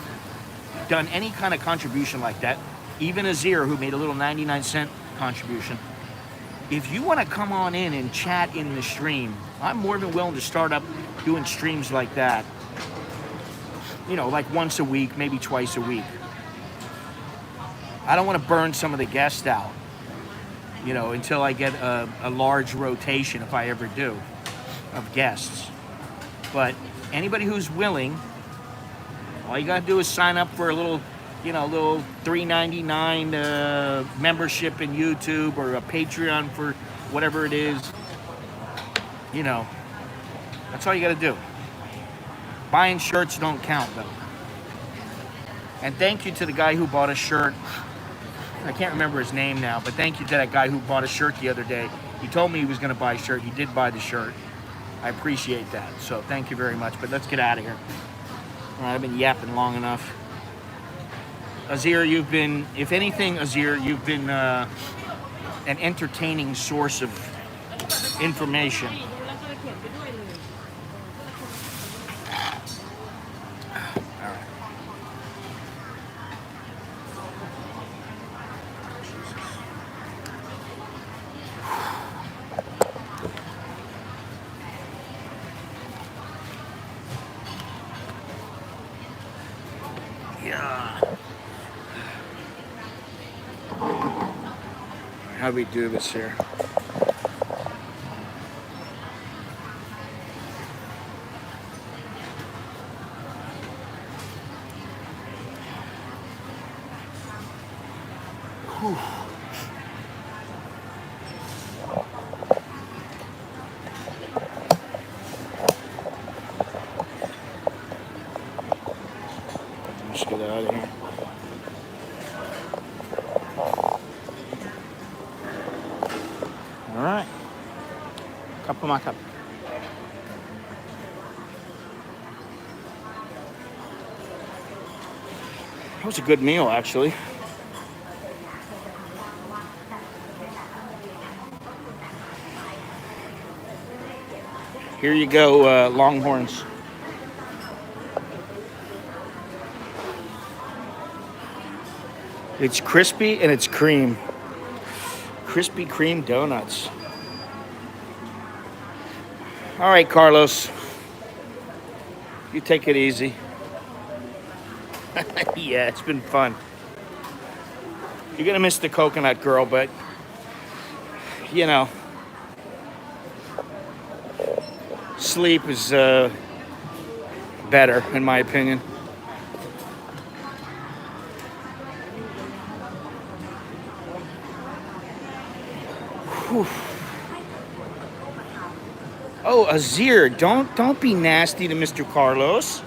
done any kind of contribution like that, even Azir, who made a little 99-cent contribution, if you want to come on in and chat in the stream, I'm more than willing to start up doing streams like that. You know, like once a week, maybe twice a week. I don't want to burn some of the guests out, you know, until I get a large rotation, if I ever do, of guests. But anybody who's willing, all you gotta do is sign up for a little, you know, little $3.99 membership in YouTube, or a Patreon for whatever it is. You know, that's all you gotta do. Buying shirts don't count, though. And thank you to the guy who bought a shirt. I can't remember his name now, but thank you to that guy who bought a shirt the other day. He told me he was going to buy a shirt. He did buy the shirt. I appreciate that. So thank you very much. But let's get out of here. All right, I've been yapping long enough. Azir, you've been, if anything, Azir, you've been an entertaining source of information. How do we do this here? Whew. Let's get out of here. All right. Cup of my cup. That was a good meal, actually. Here you go, Longhorns. It's crispy and it's cream. Krispy Kreme donuts. All right, Carlos. You take it easy. Yeah, it's been fun. You're gonna miss the coconut girl, but you know, sleep is better, in my opinion. Whew. Oh, Azir, don't be nasty to Mr. Carlos.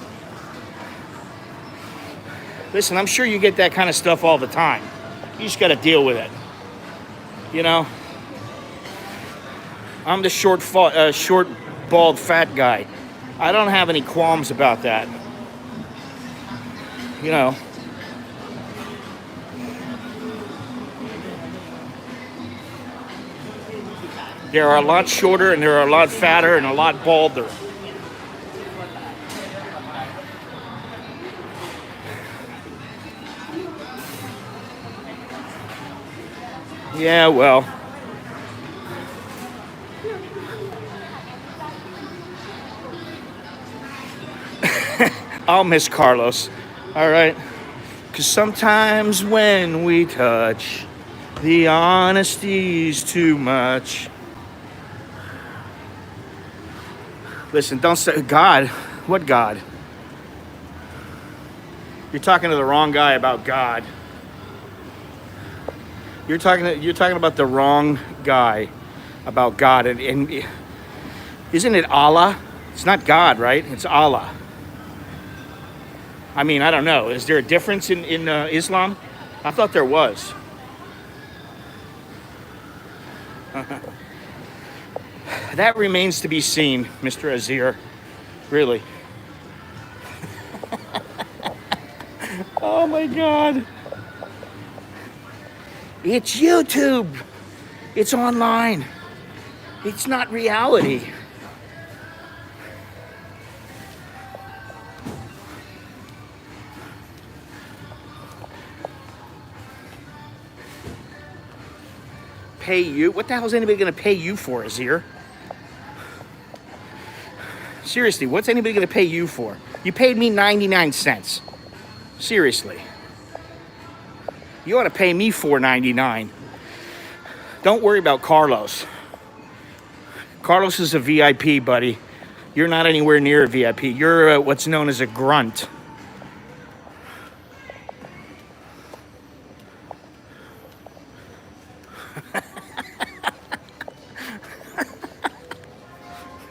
Listen, I'm sure you get that kind of stuff all the time. You just got to deal with it. You know, I'm the short, bald, fat guy. I don't have any qualms about that. You know. There are a lot shorter and there are a lot fatter and a lot balder. Yeah, well. I'll miss Carlos. All right. Because sometimes when we touch, the honesty's too much. Listen, don't say God. What God? You're talking to the wrong guy about God. You're talking about the wrong guy about God. And isn't it Allah? It's not God, right? It's Allah. I mean, I don't know. Is there a difference in Islam? I thought there was. That remains to be seen, Mr. Azir. Really. Oh my God. It's YouTube. It's online. It's not reality. Pay you? What the hell is anybody going to pay you for, Azir? Seriously, what's anybody going to pay you for? You paid me 99 cents. Seriously. You ought to pay me $4.99. Don't worry about Carlos. Carlos is a VIP, buddy. You're not anywhere near a VIP. You're what's known as a grunt.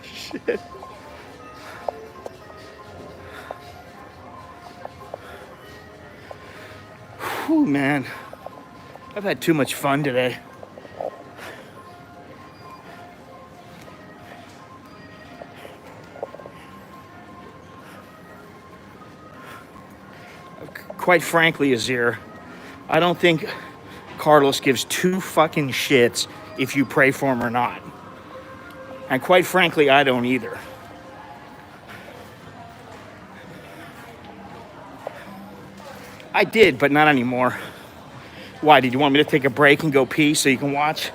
Shit. Whew, man. I've had too much fun today. Quite frankly, Azir, I don't think Carlos gives two fucking shits if you pray for him or not. And quite frankly, I don't either. I did, but not anymore. Why, did you want me to take a break and go pee so you can watch?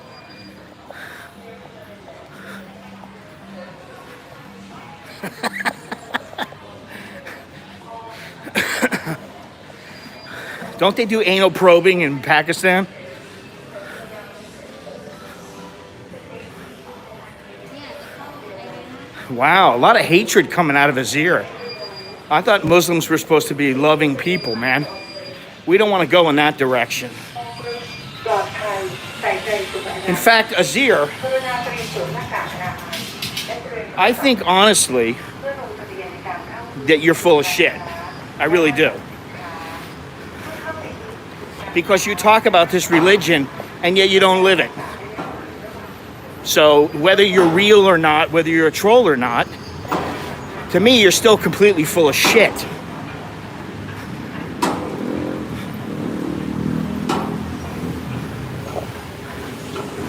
Don't they do anal probing in Pakistan? Wow, a lot of hatred coming out of Azir. I thought Muslims were supposed to be loving people, man. We don't want to go in that direction. In fact, Azir, I think honestly that you're full of shit. I really do. Because you talk about this religion and yet you don't live it. So whether you're real or not, whether you're a troll or not, to me, you're still completely full of shit.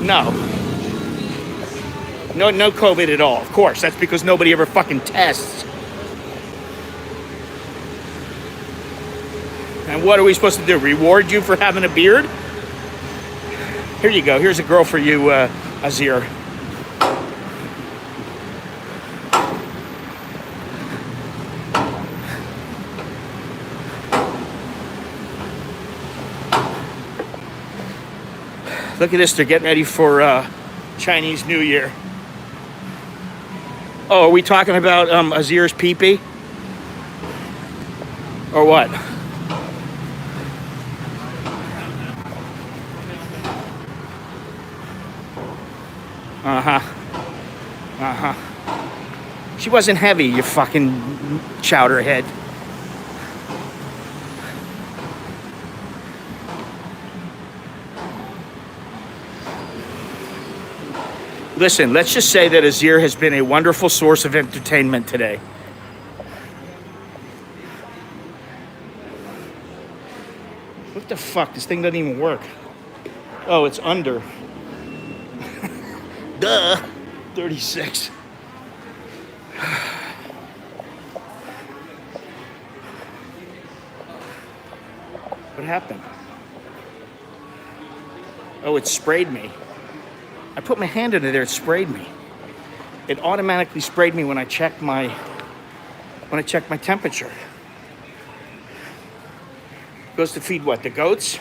No. No COVID at all. Of course, that's because nobody ever fucking tests. And what are we supposed to do? Reward you for having a beard? Here you go. Here's a girl for you, Azir. Look at this. They're getting ready for Chinese New Year. Oh, are we talking about Azir's pee-pee? Or what? She wasn't heavy, you fucking chowderhead. Listen, let's just say that Azir has been a wonderful source of entertainment today. What the fuck? This thing doesn't even work. Oh, it's under. Duh. 36. What happened? Oh, it sprayed me. I put my hand into there, it sprayed me. It automatically sprayed me when I checked my temperature. Goes to feed what? The goats?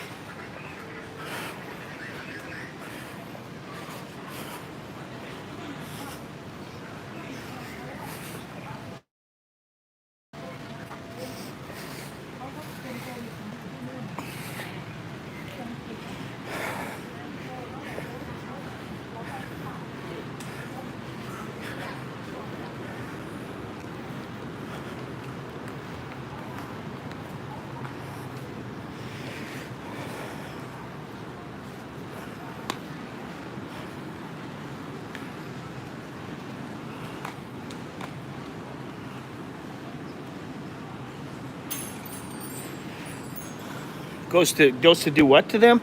Goes to do what to them?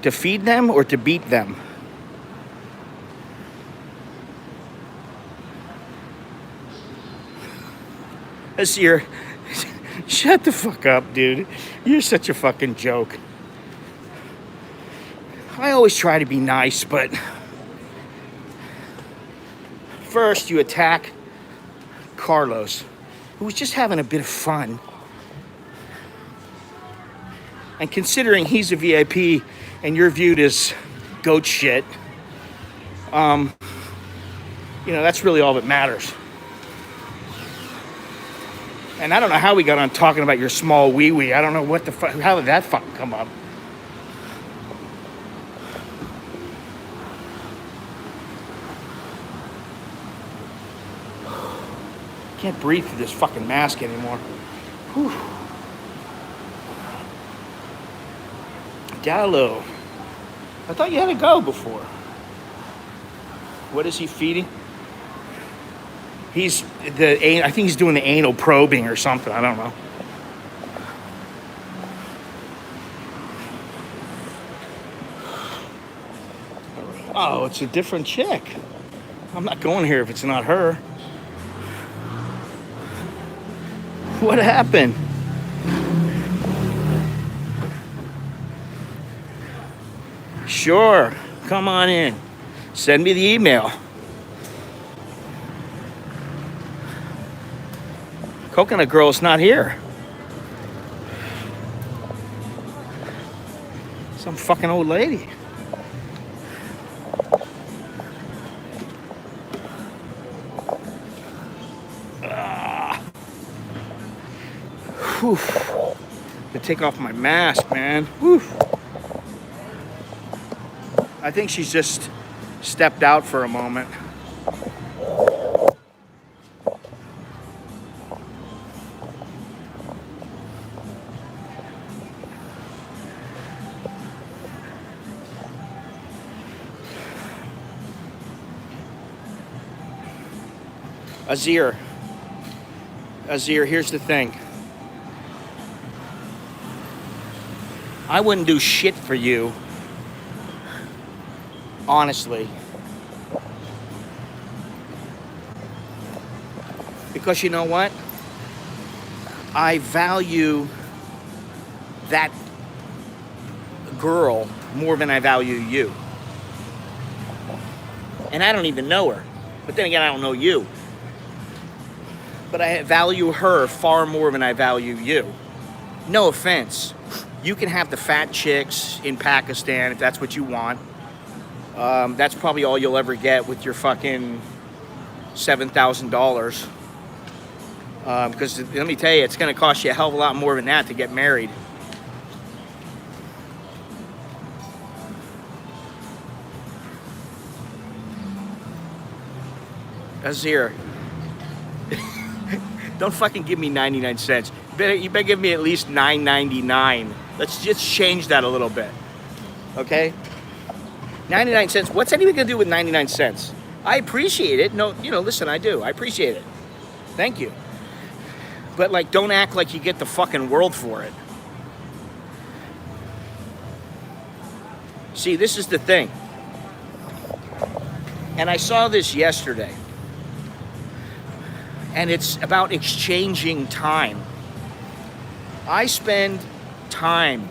To feed them or to beat them? Azir, shut the fuck up, dude. You're such a fucking joke. I always try to be nice, but first you attack Carlos, who was just having a bit of fun. And considering he's a VIP and you're viewed as goat shit, that's really all that matters. And I don't know how we got on talking about your small wee-wee. I don't know what the fuck, how did that fucking come up? Can't breathe through this fucking mask anymore. Whew. Dallo. I thought you had to go before. What is he feeding? I think he's doing the anal probing or something. I don't know. Oh, it's a different chick. I'm not going here if it's not her. What happened? Sure, come on in. Send me the email. Coconut Girl's not here. Some fucking old lady. Whew. To take off my mask, man. Whew. I think she's just stepped out for a moment. Azir, here's the thing. I wouldn't do shit for you, honestly. Because you know what? I value that girl more than I value you. And I don't even know her. But then again, I don't know you. But I value her far more than I value you. No offense. You can have the fat chicks in Pakistan if that's what you want. That's probably all you'll ever get with your fucking $7,000. Because let me tell you, it's going to cost you a hell of a lot more than that to get married. Azir. Don't fucking give me 99 cents. You better give me at least $9.99. Let's just change that a little bit. Okay? 99 cents. What's anyone gonna do with 99 cents? I appreciate it. No, listen, I do. I appreciate it. Thank you. But like, don't act like you get the fucking world for it. See, this is the thing. And I saw this yesterday. And it's about exchanging time. I spend time.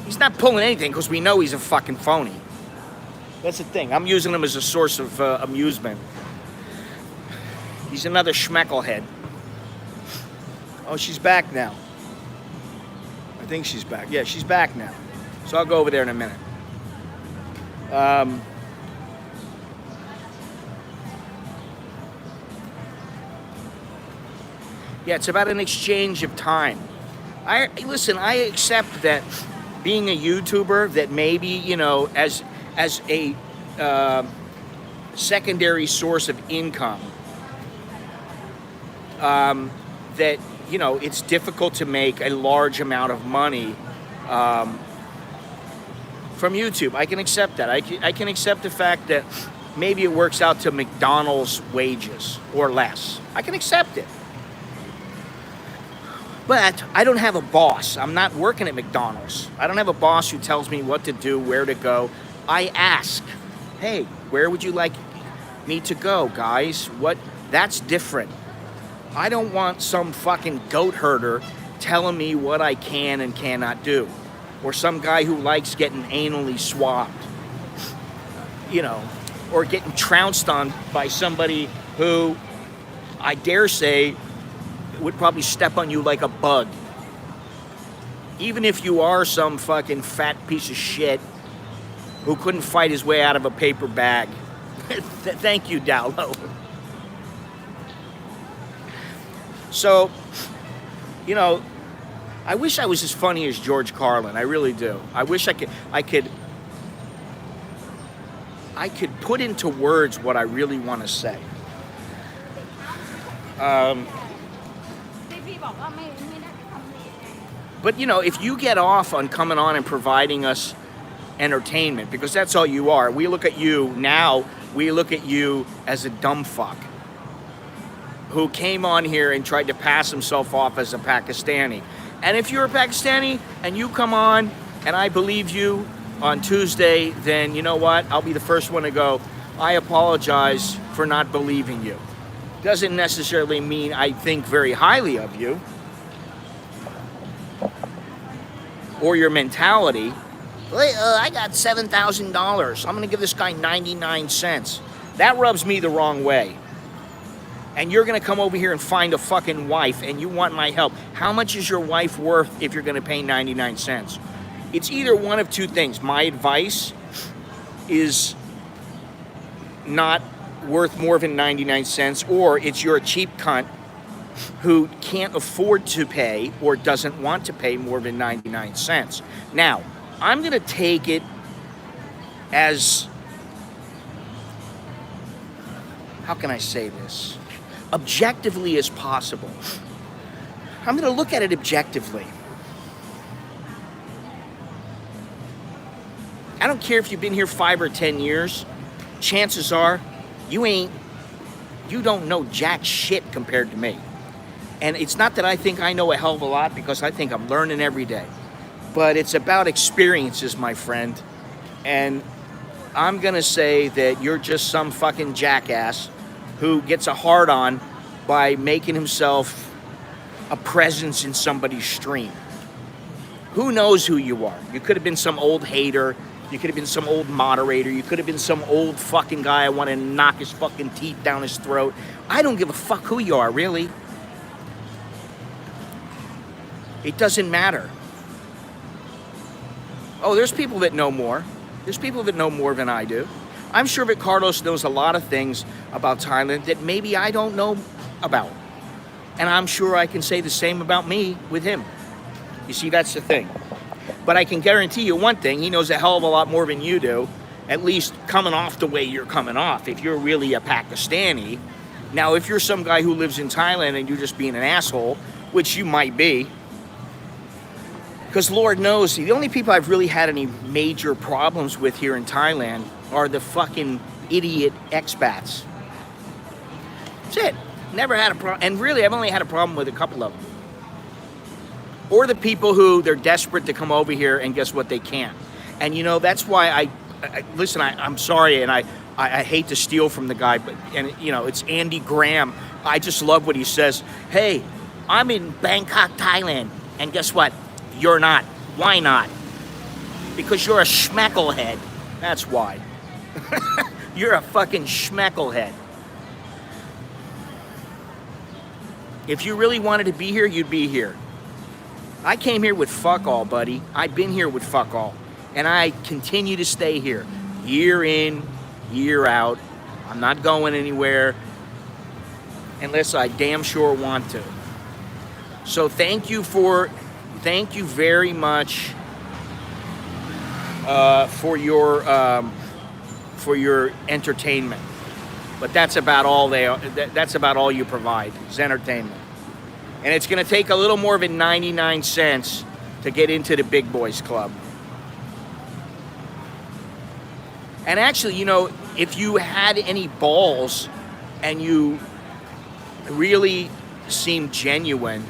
He's not pulling anything because we know he's a fucking phony. That's the thing. I'm using him as a source of amusement. He's another schmecklehead. Oh, she's back now. I think she's back. Yeah, she's back now. So I'll go over there in a minute. Yeah, it's about an exchange of time. Listen, I accept that being a YouTuber, that maybe, as a secondary source of income, that, it's difficult to make a large amount of money from YouTube. I can accept that. I can accept the fact that maybe it works out to McDonald's wages or less. I can accept it. But I don't have a boss. I'm not working at McDonald's. I don't have a boss who tells me what to do, where to go. I ask, hey, where would you like me to go, guys? That's different. I don't want some fucking goat herder telling me what I can and cannot do. Or some guy who likes getting anally swabbed. Or getting trounced on by somebody who, I dare say, would probably step on you like a bug. Even if you are some fucking fat piece of shit who couldn't fight his way out of a paper bag. Thank you, Dallo. So, I wish I was as funny as George Carlin. I really do. I wish I could put into words what I really want to say. But if you get off on coming on and providing us entertainment, because that's all you are. We look at you as a dumb fuck who came on here and tried to pass himself off as a Pakistani. And if you're a Pakistani and you come on and I believe you on Tuesday, then you know what? I'll be the first one to go, I apologize for not believing you. Doesn't necessarily mean I think very highly of you or your mentality. I got $7,000. I'm going to give this guy 99 cents. That rubs me the wrong way. And you're going to come over here and find a fucking wife and you want my help. How much is your wife worth if you're going to pay 99 cents? It's either one of two things. My advice is not worth more than 99 cents, or it's you're a cheap cunt who can't afford to pay or doesn't want to pay more than 99 cents. Now, I'm going to take it as, how can I say this? Objectively as possible. I'm going to look at it objectively. I don't care if you've been here 5 or 10 years. Chances are you don't know jack shit compared to me. And it's not that I think I know a hell of a lot, because I think I'm learning every day. But it's about experiences, my friend. And I'm gonna say that you're just some fucking jackass who gets a hard-on by making himself a presence in somebody's stream. Who knows who you are? You could have been some old hater. You could have been some old moderator. You could have been some old fucking guy I want to knock his fucking teeth down his throat. I don't give a fuck who you are, really. It doesn't matter. Oh, there's people that know more. There's people that know more than I do. I'm sure that Carlos knows a lot of things about Thailand that maybe I don't know about. And I'm sure I can say the same about me with him. You see, that's the thing. But I can guarantee you one thing, he knows a hell of a lot more than you do, at least coming off the way you're coming off, if you're really a Pakistani. Now, if you're some guy who lives in Thailand and you're just being an asshole, which you might be, because Lord knows, the only people I've really had any major problems with here in Thailand are the fucking idiot expats. That's it. Never had a problem. And really, I've only had a problem with a couple of them. Or the people who, they're desperate to come over here, and guess what? They can't. And, you know, that's why listen, I'm sorry, and I hate to steal from the guy, but, and, you know, it's Andy Graham. I just love what he says. Hey, I'm in Bangkok, Thailand, and guess what? You're not. Why not? Because you're a schmecklehead. That's why. You're a fucking schmecklehead. If you really wanted to be here, you'd be here. I came here with fuck all, buddy. I've been here with fuck all. And I continue to stay here. Year in, year out. I'm not going anywhere unless I damn sure want to. So thank you very much for your entertainment. But that's about all that's about all you provide, is entertainment. And it's going to take a little more than 99 cents to get into the big boys club. And actually, you know, if you had any balls and you really seemed genuine,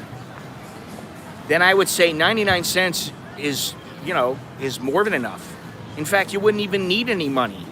then I would say 99 cents is, you know, is more than enough. In fact, you wouldn't even need any money.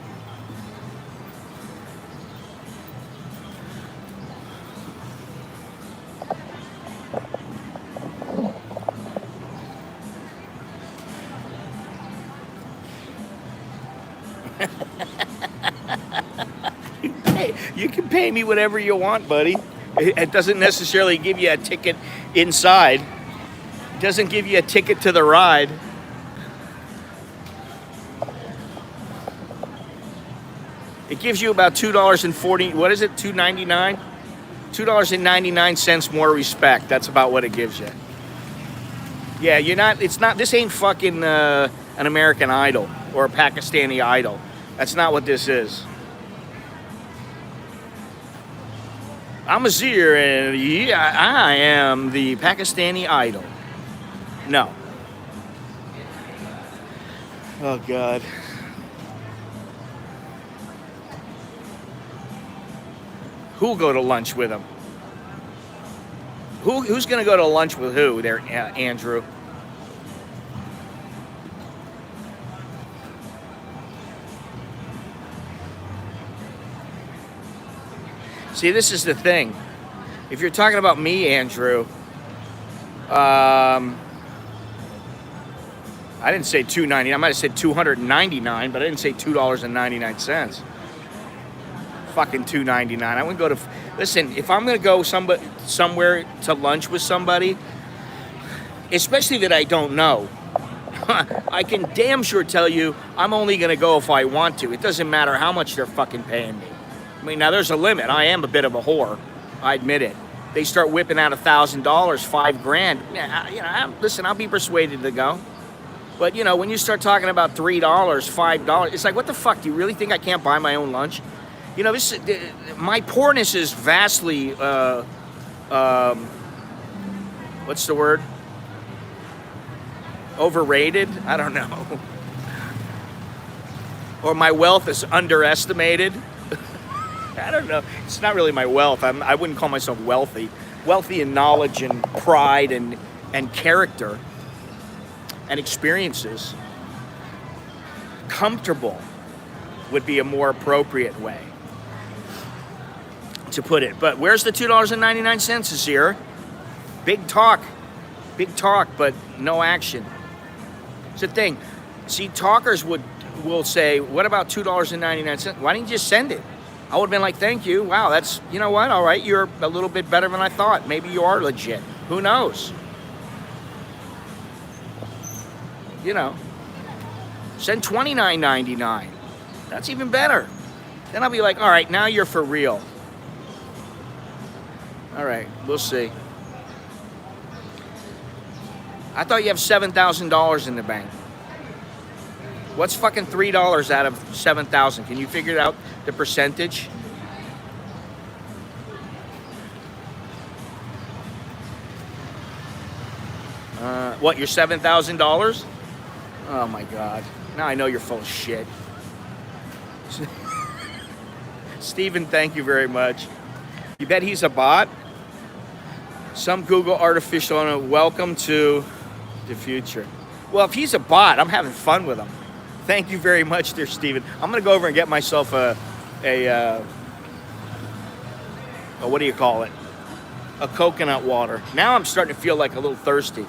You can pay me whatever you want, buddy. It doesn't necessarily give you a ticket inside. It doesn't give you a ticket to the ride. It gives you about $2.40, what is it, $2.99? $2.99 more respect. That's about what it gives you. Yeah, this ain't fucking an American Idol or a Pakistani Idol. That's not what this is. I'm Azir, and yeah, I am the Pakistani Idol. No. Oh, God. Who'll go to lunch with him? Who's going to go to lunch with who there, Andrew? See, this is the thing. If you're talking about me, Andrew, I didn't say $2.99. I might have said $299, but I didn't say $2.99. Fucking $2.99. I wouldn't go to. Listen, if I'm gonna go somewhere to lunch with somebody, especially that I don't know, I can damn sure tell you I'm only going to go if I want to. It doesn't matter how much they're fucking paying me. I mean, now there's a limit. I am a bit of a whore. I admit it. They start whipping out $1,000, $5,000. Yeah, you know, listen, I'll be persuaded to go. But, you know, when you start talking about $3, $5, it's like, what the fuck? Do you really think I can't buy my own lunch? You know, this my poorness is vastly, what's the word? Overrated? I don't know. Or my wealth is underestimated. I don't know. It's not really my wealth. I wouldn't call myself wealthy. Wealthy in knowledge and pride and character and experiences. Comfortable would be a more appropriate way to put it. But where's the $2.99 this year? Big talk, but no action. It's the thing. See, talkers will say, what about $2.99? Why didn't you just send it? I would have been like, thank you. Wow, that's, you know what? All right, you're a little bit better than I thought. Maybe you are legit. Who knows? You know, send $29.99. That's even better. Then I'll be like, all right, now you're for real. All right, we'll see. I thought you have $7,000 in the bank. What's fucking $3 out of 7,000? Can you figure out the percentage? What, your $7,000? Oh my God. Now I know you're full of shit. Stephen, thank you very much. You bet he's a bot? Some Google artificial owner, welcome to the future. Well, if he's a bot, I'm having fun with him. Thank you very much there, Stephen. I'm gonna go over and get myself a what do you call it? A coconut water. Now I'm starting to feel like a little thirsty.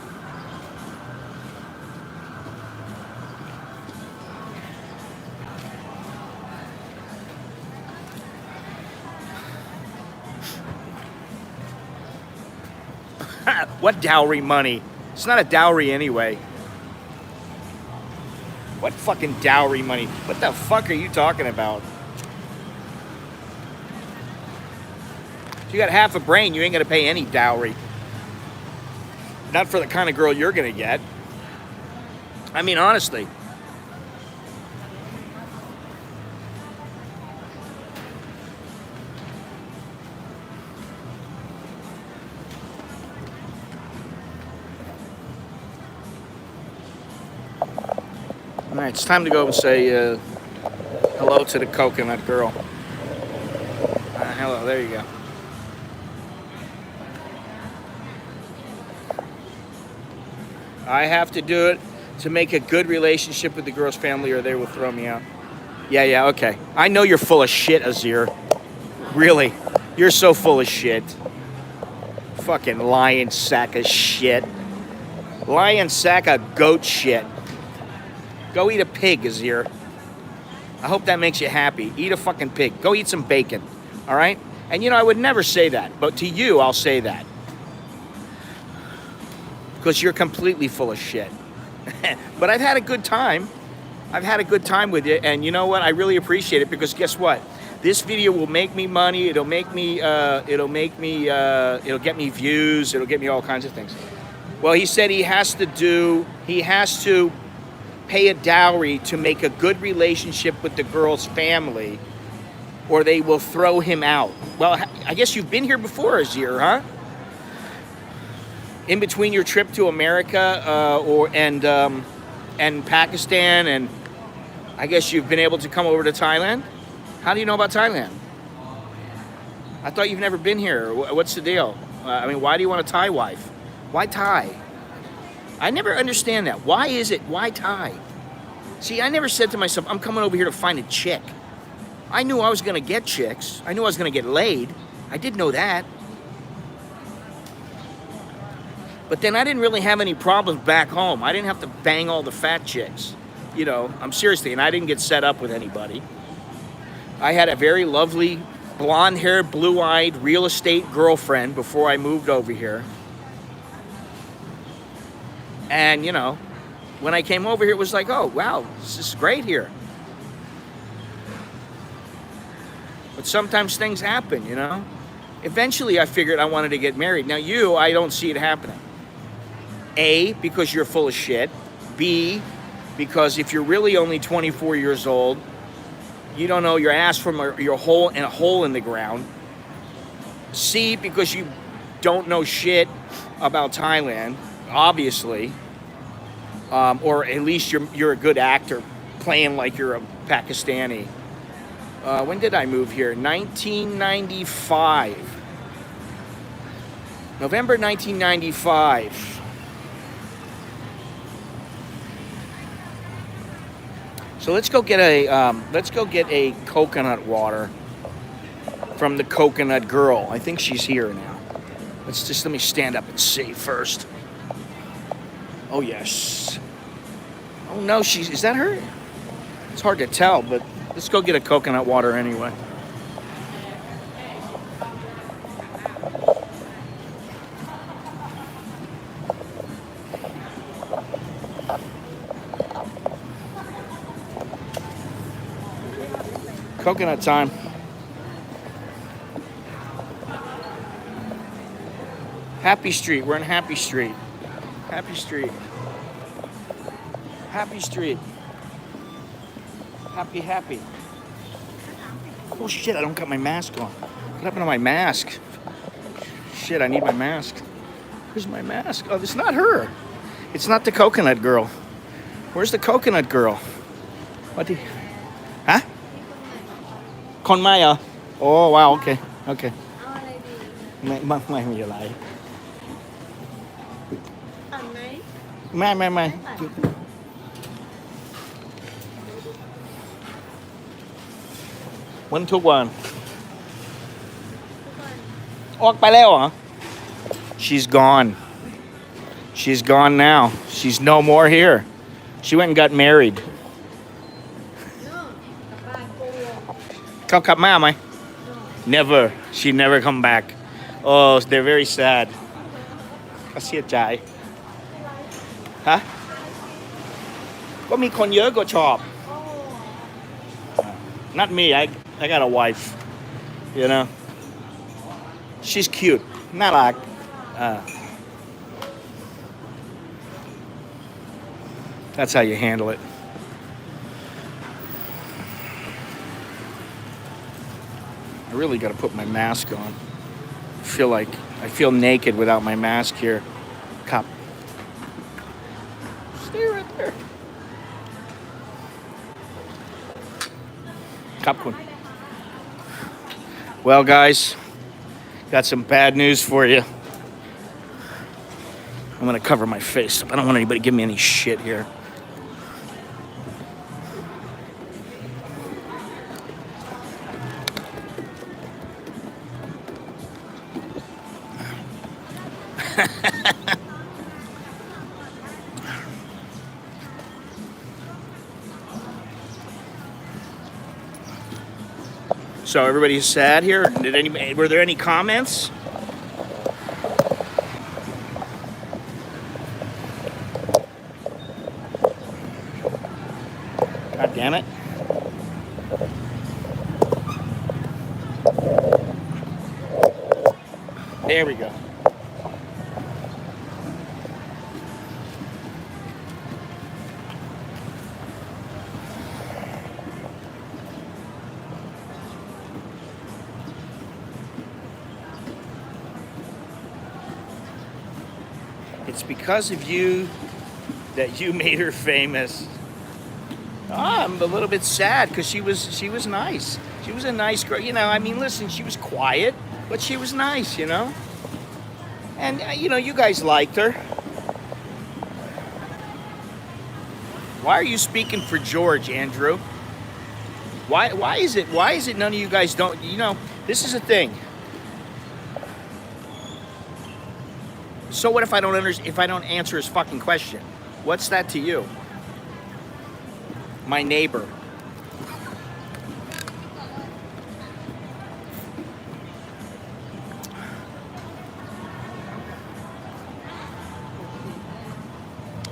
What dowry money? It's not a dowry anyway. What fucking dowry money? What the fuck are you talking about? If you got half a brain, you ain't gonna pay any dowry. Not for the kind of girl you're gonna get. I mean, honestly. All right, it's time to go and say hello to the coconut girl. Hello, there you go. I have to do it to make a good relationship with the girl's family or they will throw me out. Yeah, okay. I know you're full of shit, Azir. Really, you're so full of shit. Fucking lion sack of shit. Lion sack of goat shit. Go eat a pig, Azir. I hope that makes you happy. Eat a fucking pig. Go eat some bacon, all right? And you know, I would never say that, but to you, I'll say that. Because you're completely full of shit. But I've had a good time. I've had a good time with you, and you know what? I really appreciate it because guess what? This video will make me money. It'll get me views. It'll get me all kinds of things. Well, he said he has to pay a dowry to make a good relationship with the girl's family or they will throw him out. Well, I guess you've been here before, Azir, huh? In between your trip to America and Pakistan, and I guess you've been able to come over to Thailand? How do you know about Thailand? I thought you've never been here. What's the deal? I mean, why do you want a Thai wife? Why Thai? I never understand that. Why is it? Why Thai? See, I never said to myself, I'm coming over here to find a chick. I knew I was going to get chicks. I knew I was going to get laid. I did know that. But then I didn't really have any problems back home. I didn't have to bang all the fat chicks. You know, I'm seriously, and I didn't get set up with anybody. I had a very lovely, blonde-haired, blue-eyed real estate girlfriend before I moved over here. And, you know, When I came over here, it was like, oh, wow, this is great here. But sometimes things happen, you know? Eventually, I figured I wanted to get married. Now, I don't see it happening. A, because you're full of shit. B, because if you're really only 24 years old, you don't know your ass from your hole in a hole in the ground. C, because you don't know shit about Thailand, obviously. Or at least you're a good actor playing like you're a Pakistani. When did I move here? 1995. November 1995. So let's go get a coconut water from the Coconut Girl. I think she's here now. Let me stand up and see first. Oh yes. Oh no, is that her? It's hard to tell, but let's go get a coconut water anyway. Coconut time. Happy Street. We're in Happy Street. Happy Street. Happy Street. Happy. Oh shit, I don't got my mask on. What happened to my mask? Shit, I need my mask. Where's my mask? Oh, it's not her. It's not the Coconut Girl. Where's the Coconut Girl? Huh? คนไม่เหรอ Oh wow, okay. ไม่มีอะไรไม่วันทุกวันออกไปแล้วเหรอ She's gone now. She's no more here. She went and got married. เขากลับมาไหม Never. She never come back. Oh, they're very sad. เขาเสียใจฮะก็มีคนเยอะก็ชอบ Not me. I got a wife. You know. She's cute. น่ารักThat's how you handle it. I really got to put my mask on. I feel naked without my mask here. Cop. Stay right there. Cop kun. Well, guys, got some bad news for you. I'm going to cover my face up. I don't want anybody to give me any shit here. So everybody's sad here. Were there any comments? God damn it. There we go. It's because of you that you made her famous. I'm a little bit sad because she was nice. She was a nice girl. You know, I mean, listen, she was quiet, but she was nice, you know? And, you know, you guys liked her. Why are you speaking for George, Andrew? Why is it none of you guys don't, you know, this is the thing. So what if I don't answer his fucking question? What's that to you? My neighbor.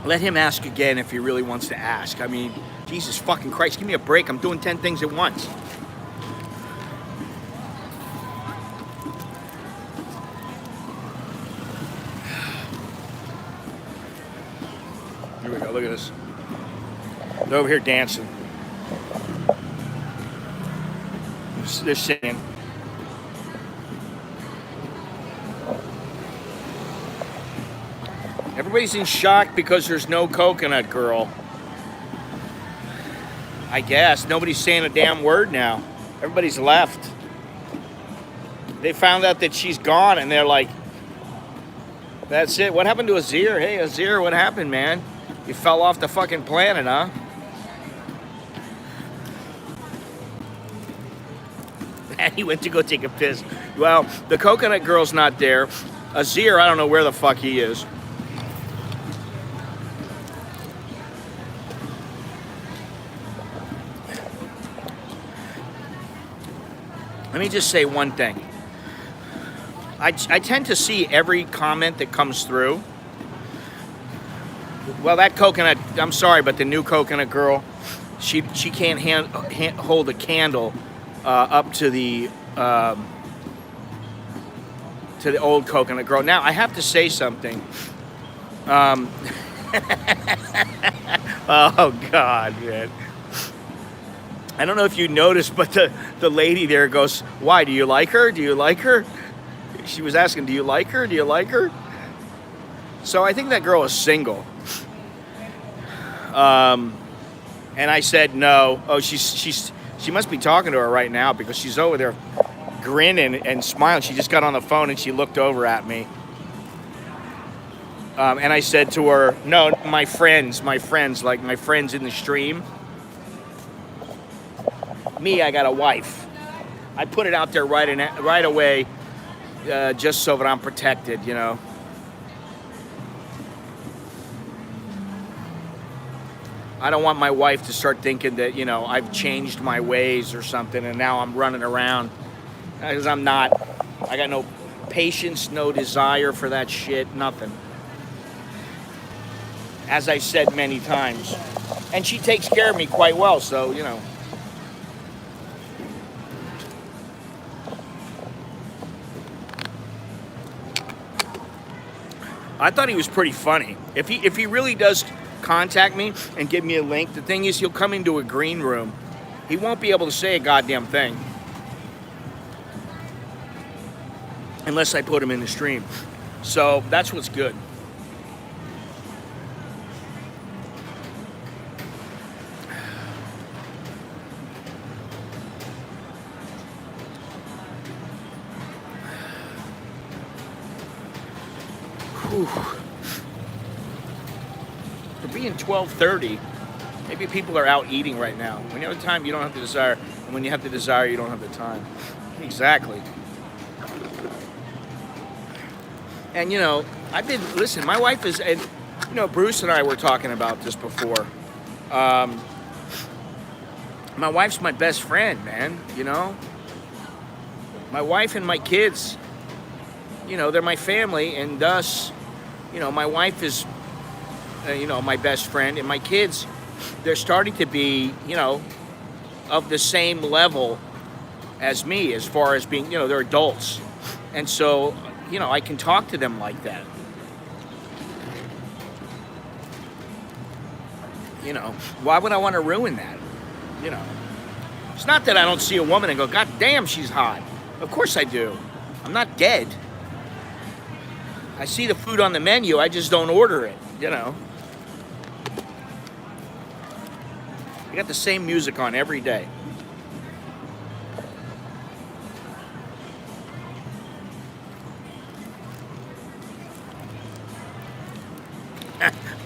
Let him ask again if he really wants to ask. I mean, Jesus fucking Christ, give me a break. I'm doing 10 things at once. Here we go, look at this. They're over here dancing. They're singing. Everybody's in shock because there's no coconut girl. I guess. Nobody's saying a damn word now. Everybody's left. They found out that she's gone and they're like, that's it. What happened to Azir? Hey, Azir, what happened, man? You fell off the fucking planet, huh? And he went to go take a piss. Well, the coconut girl's not there. Azir, I don't know where the fuck he is. Let me just say one thing. I tend to see every comment that comes through. Well, that coconut, I'm sorry, but the new coconut girl, she can't hold a candle up to the old coconut girl. Now, I have to say something. Oh, God, man. I don't know if you noticed, but the lady there goes, why, do you like her? Do you like her? She was asking, do you like her? Do you like her? So I think that girl is single. And I said, no. Oh, she must be talking to her right now because she's over there grinning and smiling. She just got on the phone and she looked over at me. And I said to her, no, my friends, like my friends in the stream. Me, I got a wife. I put it out there right away, just so that I'm protected, you know. I don't want my wife to start thinking that, you know, I've changed my ways or something and now I'm running around. Because I'm not. I got no patience, no desire for that shit, nothing. As I've said many times. And she takes care of me quite well, so, you know. I thought he was pretty funny. If he really does contact me and give me a link, the thing is he'll come into a green room. He won't be able to say a goddamn thing. Unless I put him in the stream. So that's what's good. Whew. For being 12:30, maybe people are out eating right now. When you have the time, you don't have the desire. And when you have the desire, you don't have the time. Exactly. And, you know, listen, my wife is, and, you know, Bruce and I were talking about this before. My wife's my best friend, man, you know. My wife and my kids, you know, they're my family, and thus, you know, my wife is, you know, my best friend, and my kids, they're starting to be, you know, of the same level as me as far as being, you know, they're adults. And so, you know, I can talk to them like that. You know, why would I want to ruin that? You know, it's not that I don't see a woman and go, God damn, she's hot. Of course I do. I'm not dead. I see the food on the menu, I just don't order it, you know. You got the same music on every day.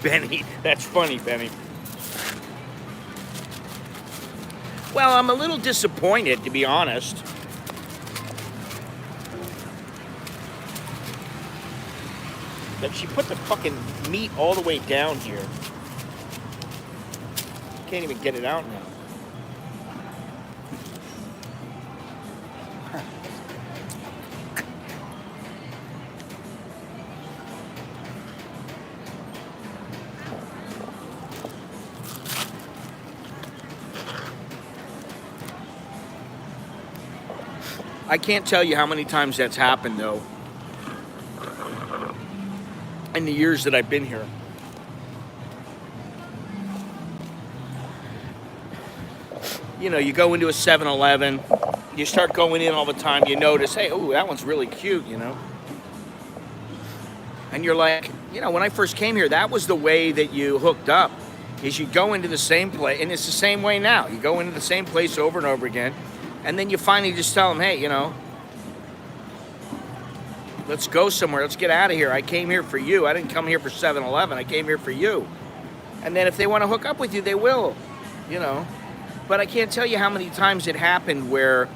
Benny, that's funny, Benny. Well, I'm a little disappointed, to be honest. That she put the fucking meat all the way down here. Can't even get it out now. I can't tell you how many times that's happened, though, in the years that I've been here. You know, you go into a 7-Eleven, you start going in all the time, you notice, hey, oh, that one's really cute, you know? And you're like, you know, when I first came here, that was the way that you hooked up, is you go into the same place, and it's the same way now. You go into the same place over and over again, and then you finally just tell them, hey, you know, let's go somewhere, let's get out of here. I came here for you. I didn't come here for 7-Eleven. I came here for you. And then if they want to hook up with you, they will, you know? But I can't tell you how many times it happened where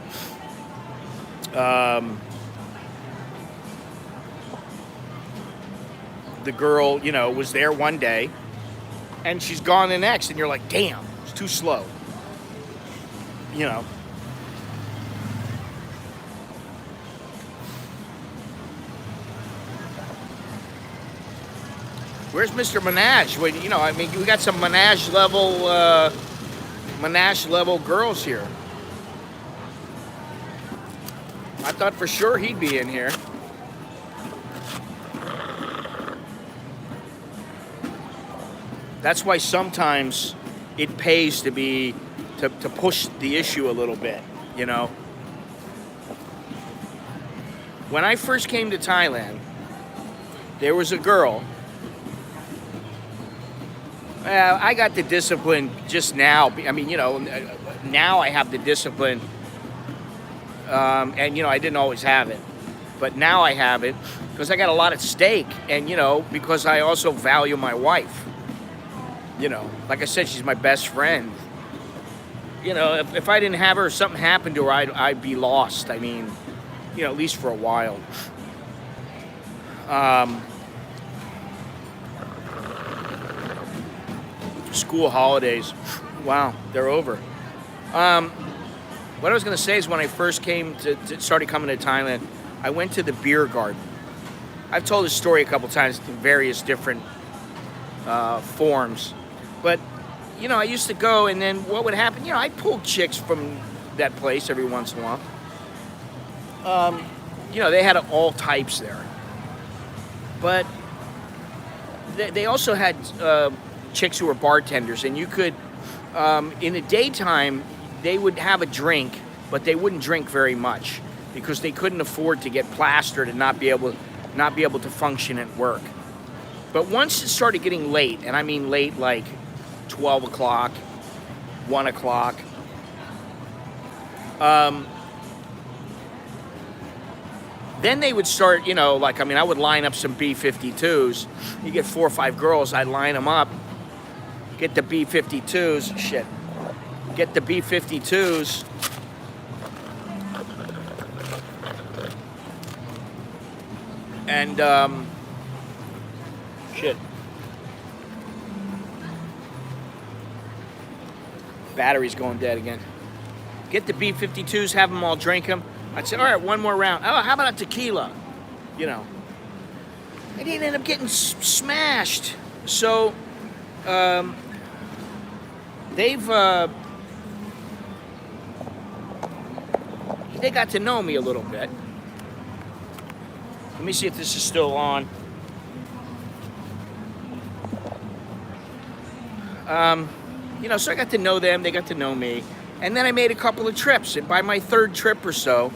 the girl, you know, was there one day and she's gone the next, and you're like, damn, it's too slow. You know. Where's Mr. Menage? Well, you know, I mean, we got some Menage level girls here. I thought for sure he'd be in here. That's why sometimes it pays to push the issue a little bit, you know. When I first came to Thailand, there was a girl. I got the discipline just now. I mean, you know, now I have the discipline, and you know, I didn't always have it, but now I have it because I got a lot at stake, and you know, because I also value my wife. You know, like I said, she's my best friend. You know, if I didn't have her, if something happened to her, I'd be lost. I mean, you know, at least for a while. School holidays, wow, they're over. What I was going to say is when I first came started coming to Thailand, I went to the beer garden. I've told this story a couple times in various different forms, but you know, I used to go, and then what would happen? You know, I'd pull chicks from that place every once in a while. You know, they had all types there, but they also had chicks who were bartenders, and you could, in the daytime, they would have a drink, but they wouldn't drink very much because they couldn't afford to get plastered and not be able to function at work. But once it started getting late, and I mean late like 12 o'clock, 1 o'clock, then they would start, you know, like, I mean, I would line up some B-52s. You get 4 or 5 girls, I'd line them up, get the B-52s, get the B-52s, and, battery's going dead again. Get the B-52s, have them all drink them. I'd say, all right, one more round. Oh, how about a tequila? You know. And he'd end up getting smashed. So, they got to know me a little bit. Let me see if this is still on. You know, so I got to know them, they got to know me. And then I made a couple of trips, and by my third trip or so,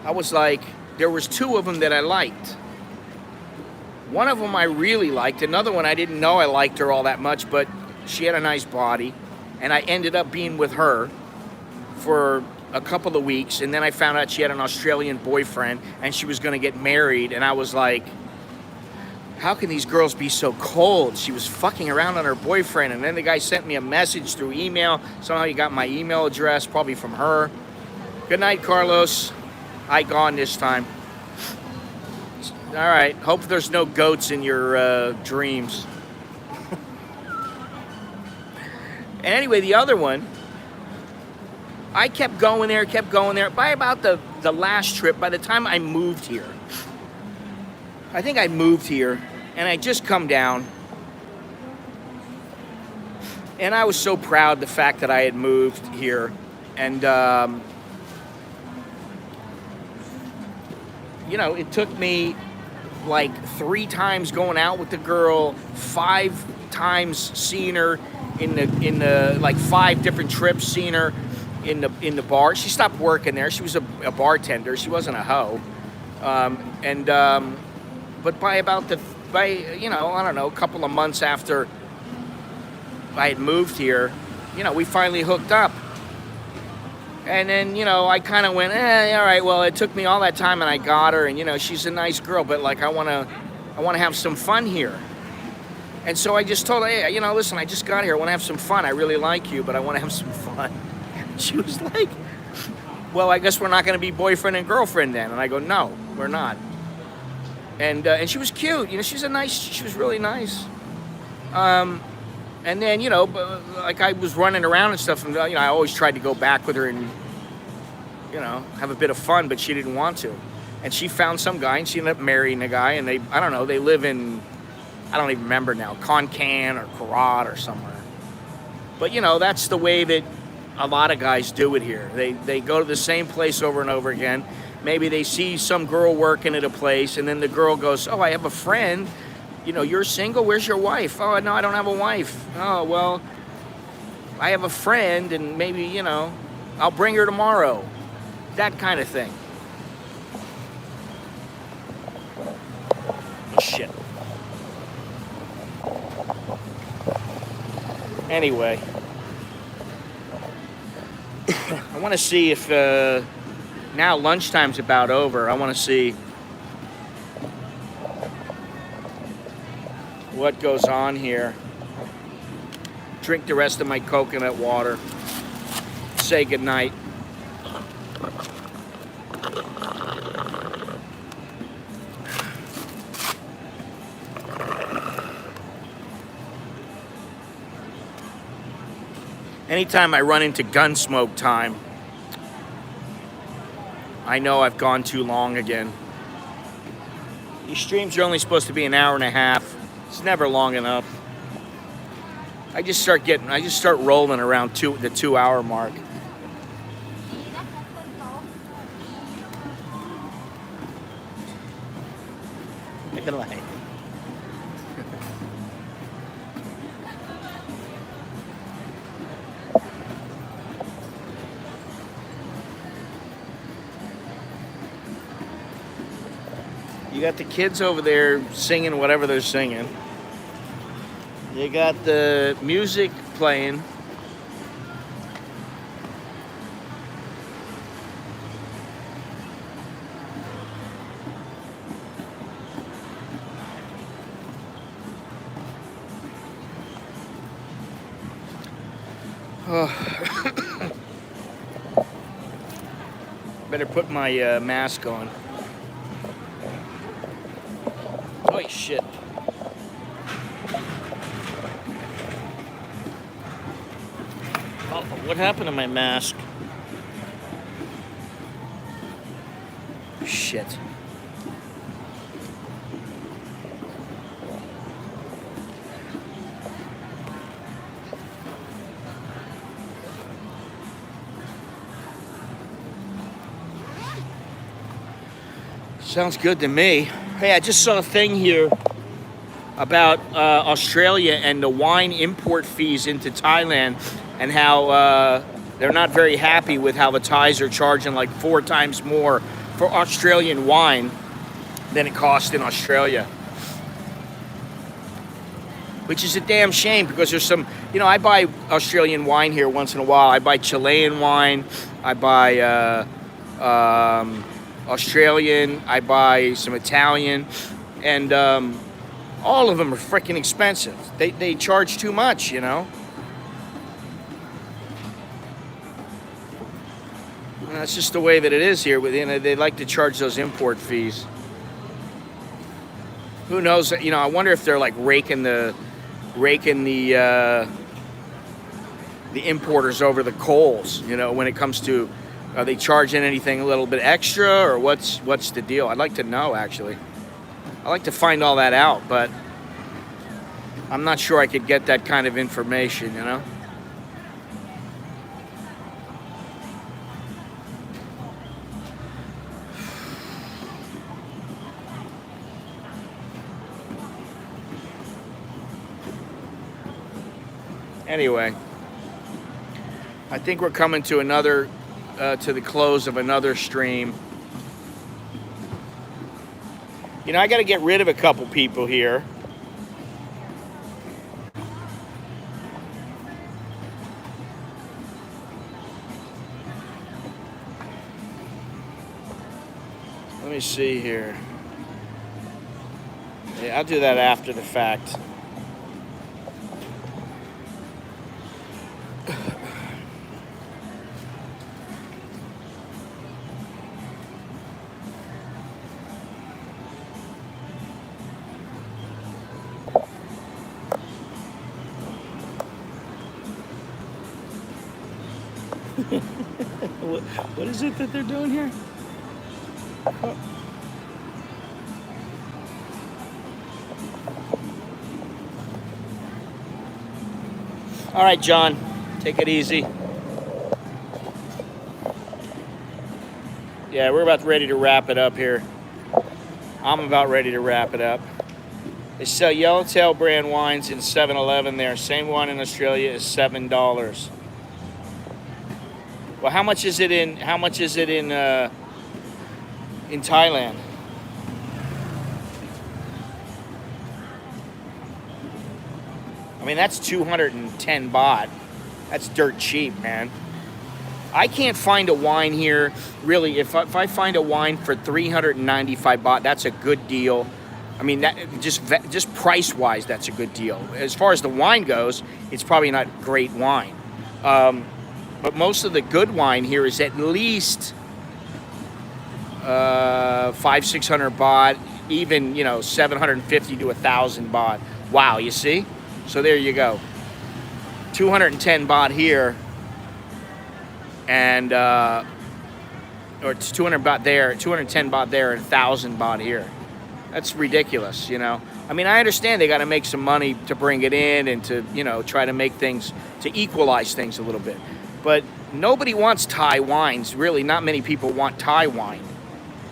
I was like, there was 2 of them that I liked. One of them I really liked, another one I didn't know I liked her all that much, but she had a nice body, and I ended up being with her for a couple of weeks, and then I found out she had an Australian boyfriend, and she was gonna get married, and I was like, how can these girls be so cold? She was fucking around on her boyfriend, and then the guy sent me a message through email. Somehow he got my email address, probably from her. Good night, Carlos. I gone this time. All right, hope there's no goats in your dreams. And anyway, the other one, I kept going there. By about the last trip, by the time I moved here, I think I moved here, and I just come down, and I was so proud the fact that I had moved here, and you know, it took me like 3 times going out with the girl, 5 times seeing her in the like 5 different trips, seeing her in the bar. She stopped working there. She was a bartender. She wasn't a hoe. But by you know, I don't know, a couple of months after I had moved here, you know, we finally hooked up. And then, you know, I kind of went, all right, well, it took me all that time and I got her, and, you know, she's a nice girl, but like, I want to have some fun here. And so I just told her, hey, you know, listen, I just got here. I want to have some fun. I really like you, but I want to have some fun. She was like, well, I guess we're not going to be boyfriend and girlfriend then. And I go, no, we're not. And she was cute. You know, she was really nice. And then, you know, like I was running around and stuff, and, you know, I always tried to go back with her and, you know, have a bit of fun, but she didn't want to. And she found some guy, and she ended up marrying a guy, and I don't know, they live in, I don't even remember now, Konkan or Karat or somewhere. But, you know, that's the way that a lot of guys do it here. They go to the same place over and over again. Maybe they see some girl working at a place, and then the girl goes, oh, I have a friend. You know, you're single? Where's your wife? Oh, no, I don't have a wife. Oh, well, I have a friend, and maybe, you know, I'll bring her tomorrow. That kind of thing. Oh, shit. Anyway, I want to see if, now lunchtime's about over. I want to see what goes on here. Drink the rest of my coconut water. Say goodnight. Anytime I run into Gunsmoke time, I know I've gone too long again. These streams are only supposed to be an hour and a half. It's never long enough. I just start rolling around the 2 hour mark. You got the kids over there singing whatever they're singing. You got the music playing. Oh. Better put my mask on. Oh shit. Oh, what happened to my mask? Shit. Sounds good to me. Hey, I just saw a thing here about Australia and the wine import fees into Thailand, and how they're not very happy with how the Thais are charging like 4 times more for Australian wine than it costs in Australia. Which is a damn shame, because there's some, you know, I buy Australian wine here once in a while. I buy Chilean wine, I buy Australian, I buy some Italian, and all of them are freaking expensive. They charge too much, you know. And that's just the way that it is here. You know, they like to charge those import fees. Who knows? You know, I wonder if they're like raking the importers over the coals. You know, when it comes to, are they charging anything a little bit extra, or what's the deal? I'd like to know, actually. I'd like to find all that out, but I'm not sure I could get that kind of information, you know? Anyway, I think we're coming to to the close of another stream. You know, I got to get rid of a couple people here. Let me see here. Yeah, I'll do that after the fact. What is it that they're doing here? Oh. All right, John, take it easy. Yeah, we're about ready to wrap it up here. I'm about ready to wrap it up. They sell Yellowtail brand wines in 7-Eleven there. Same one in Australia is $7. Well, how much is it in Thailand? I mean, that's 210 baht. That's dirt cheap, man. I can't find a wine here, really. If I find a wine for 395 baht, that's a good deal. I mean, that just price-wise, that's a good deal. As far as the wine goes, it's probably not great wine. But most of the good wine here is at least 500-600 baht, even 750 to 1,000 baht. Wow, you see? So there you go. 210 baht here, and or it's 200 baht there, 210 baht there, and 1,000 baht here. That's ridiculous, I mean, I understand they got to make some money to bring it in and to try to make things, to equalize things a little bit. But nobody wants Thai wines, really. Not many people want Thai wine.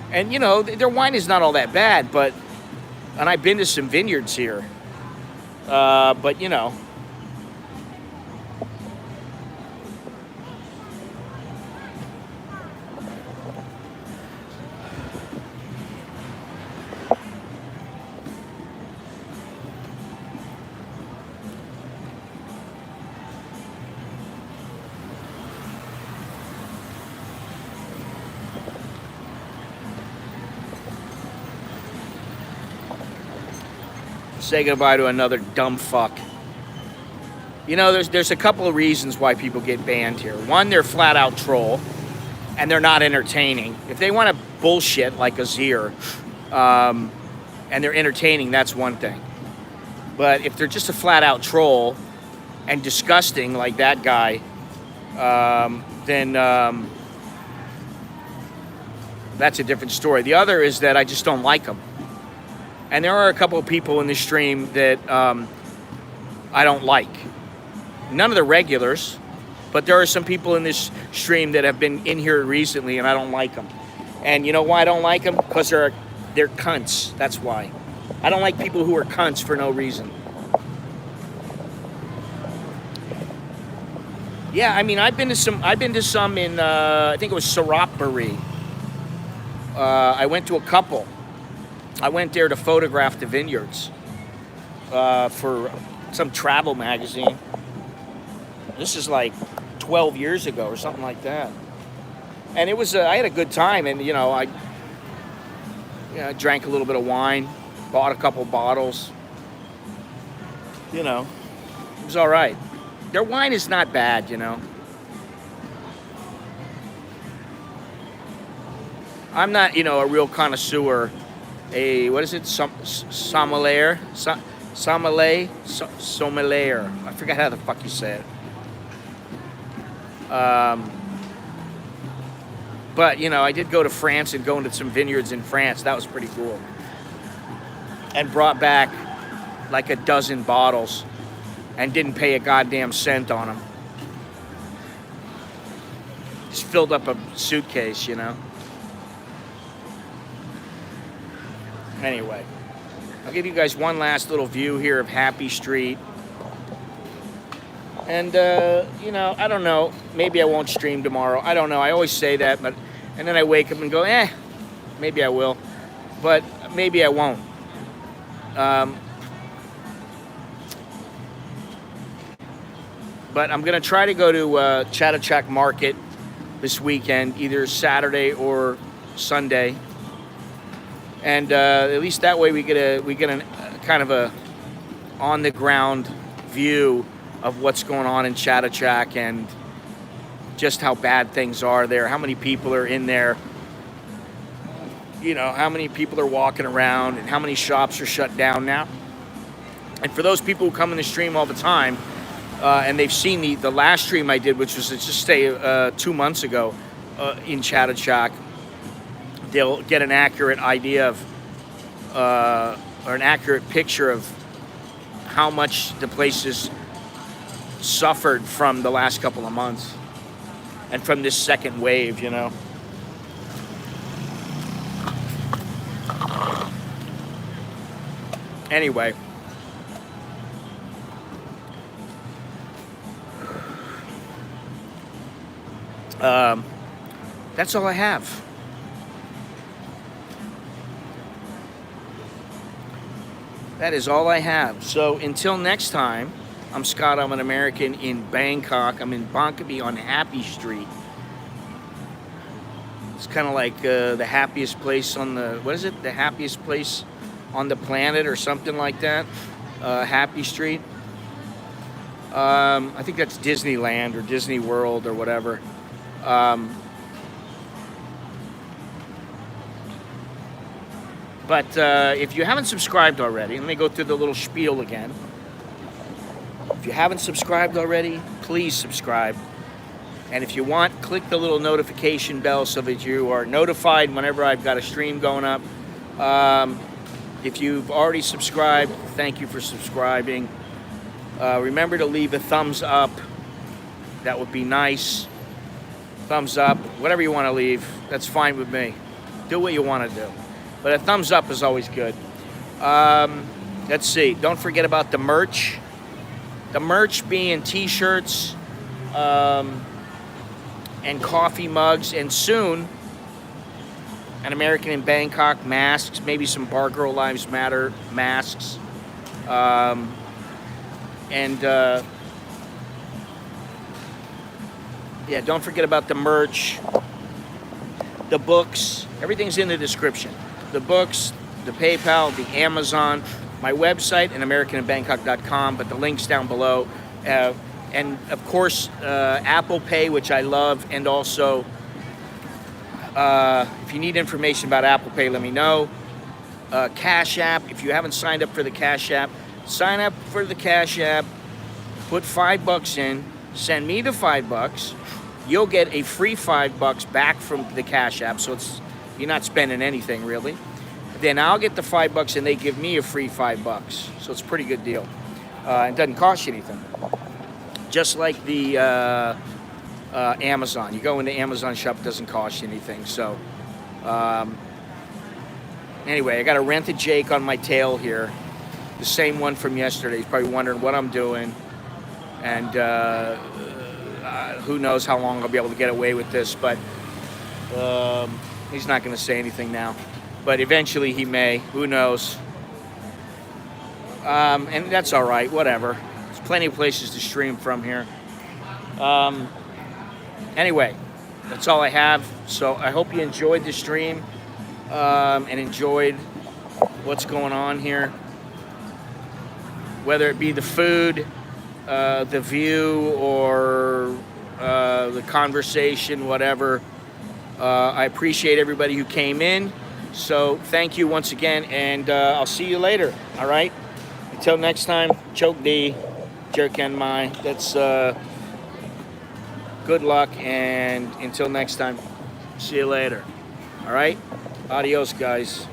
And, their wine is not all that bad, and I've been to some vineyards here. But, say goodbye to another dumb fuck. There's a couple of reasons why people get banned here. One, they're flat out troll, and they're not entertaining. If they want to bullshit like Azir, and they're entertaining, that's one thing. But if they're just a flat out troll and disgusting like that guy, then that's a different story. The other is that I just don't like them. And there are a couple of people in this stream that I don't like. None of the regulars, but there are some people in this stream that have been in here recently, and I don't like them. And you know why I don't like them? Because they're cunts. That's why. I don't like people who are cunts for no reason. Yeah, I mean, I've been to some in I think it was Sarapburi. I went to a couple. I went there to photograph the vineyards for some travel magazine. This is like 12 years ago or something like that. And it was, I had a good time, and I drank a little bit of wine, bought a couple bottles. It was all right. Their wine is not bad, I'm not, a real connoisseur. What is it? Sommelier? Sommelier. I forgot how the fuck you say it. But, I did go to France and go into some vineyards in France. That was pretty cool. And brought back like a dozen bottles and didn't pay a goddamn cent on them. Just filled up a suitcase, Anyway, I'll give you guys one last little view here of Happy Street. And you know, I don't know. Maybe I won't stream tomorrow. I don't know. I always say that, but and then I wake up and go, maybe I will, but maybe I won't. But I'm gonna try to go to CASHAPP Market this weekend, either Saturday or Sunday, and at least that way we get a kind of a on the ground view of what's going on in CASHAPP and just how bad things are there, how many people are in there, you know, how many people are walking around, and how many shops are shut down now. And for those people who come in the stream all the time, and they've seen the last stream I did, which was just 2 months ago in CASHAPP, they'll get an accurate idea of, or an accurate picture of how much the place has suffered from the last couple of months and from this second wave, you know. Anyway. That's all I have. That is all I have. So until next time, I'm Scott. I'm an American in Bangkok. I'm in Bangkok on Happy Street. It's kind of like the happiest place on the, what is it? The happiest place on the planet or something like that. Happy Street. I think that's Disneyland or Disney World or whatever. But if you haven't subscribed already, let me go through the little spiel again. If you haven't subscribed already, please subscribe. And if you want, click the little notification bell so that you are notified whenever I've got a stream going up. If you've already subscribed, thank you for subscribing. Remember to leave a thumbs up. That would be nice. Thumbs up, whatever you want to leave, that's fine with me. Do what you want to do. But a thumbs up is always good. Let's see, don't forget about the merch. The merch being t-shirts and coffee mugs, and soon an American in Bangkok masks, maybe some Bar Girl Lives Matter masks. Yeah, don't forget about the merch, the books, everything's in the description. The books, the PayPal, the Amazon, my website, and AmericanInBangkok.com, but the link's down below. And of course, Apple Pay, which I love, and also, if you need information about Apple Pay, let me know. CASHAPP, if you haven't signed up for the CASHAPP, sign up for the CASHAPP, put $5 in, send me the $5, you'll get a free $5 back from the CASHAPP, so you're not spending anything really. Then I'll get the $5 and they give me a free $5, so it's a pretty good deal. It doesn't cost you anything. Just like the Amazon, you go into Amazon shop, it doesn't cost you anything. So anyway, I got a rented Jake on my tail here, the same one from yesterday. He's probably wondering what I'm doing, and who knows how long I'll be able to get away with this, but he's not going to say anything now. But eventually he may, who knows. And that's all right, whatever. There's plenty of places to stream from here. Anyway, that's all I have. So I hope you enjoyed the stream and enjoyed what's going on here. Whether it be the food, the view, or the conversation, whatever. I appreciate everybody who came in. So thank you once again, and I'll see you later. All right. Until next time, choke D, jerk and my. That's good luck, and until next time, see you later. All right. Adios, guys.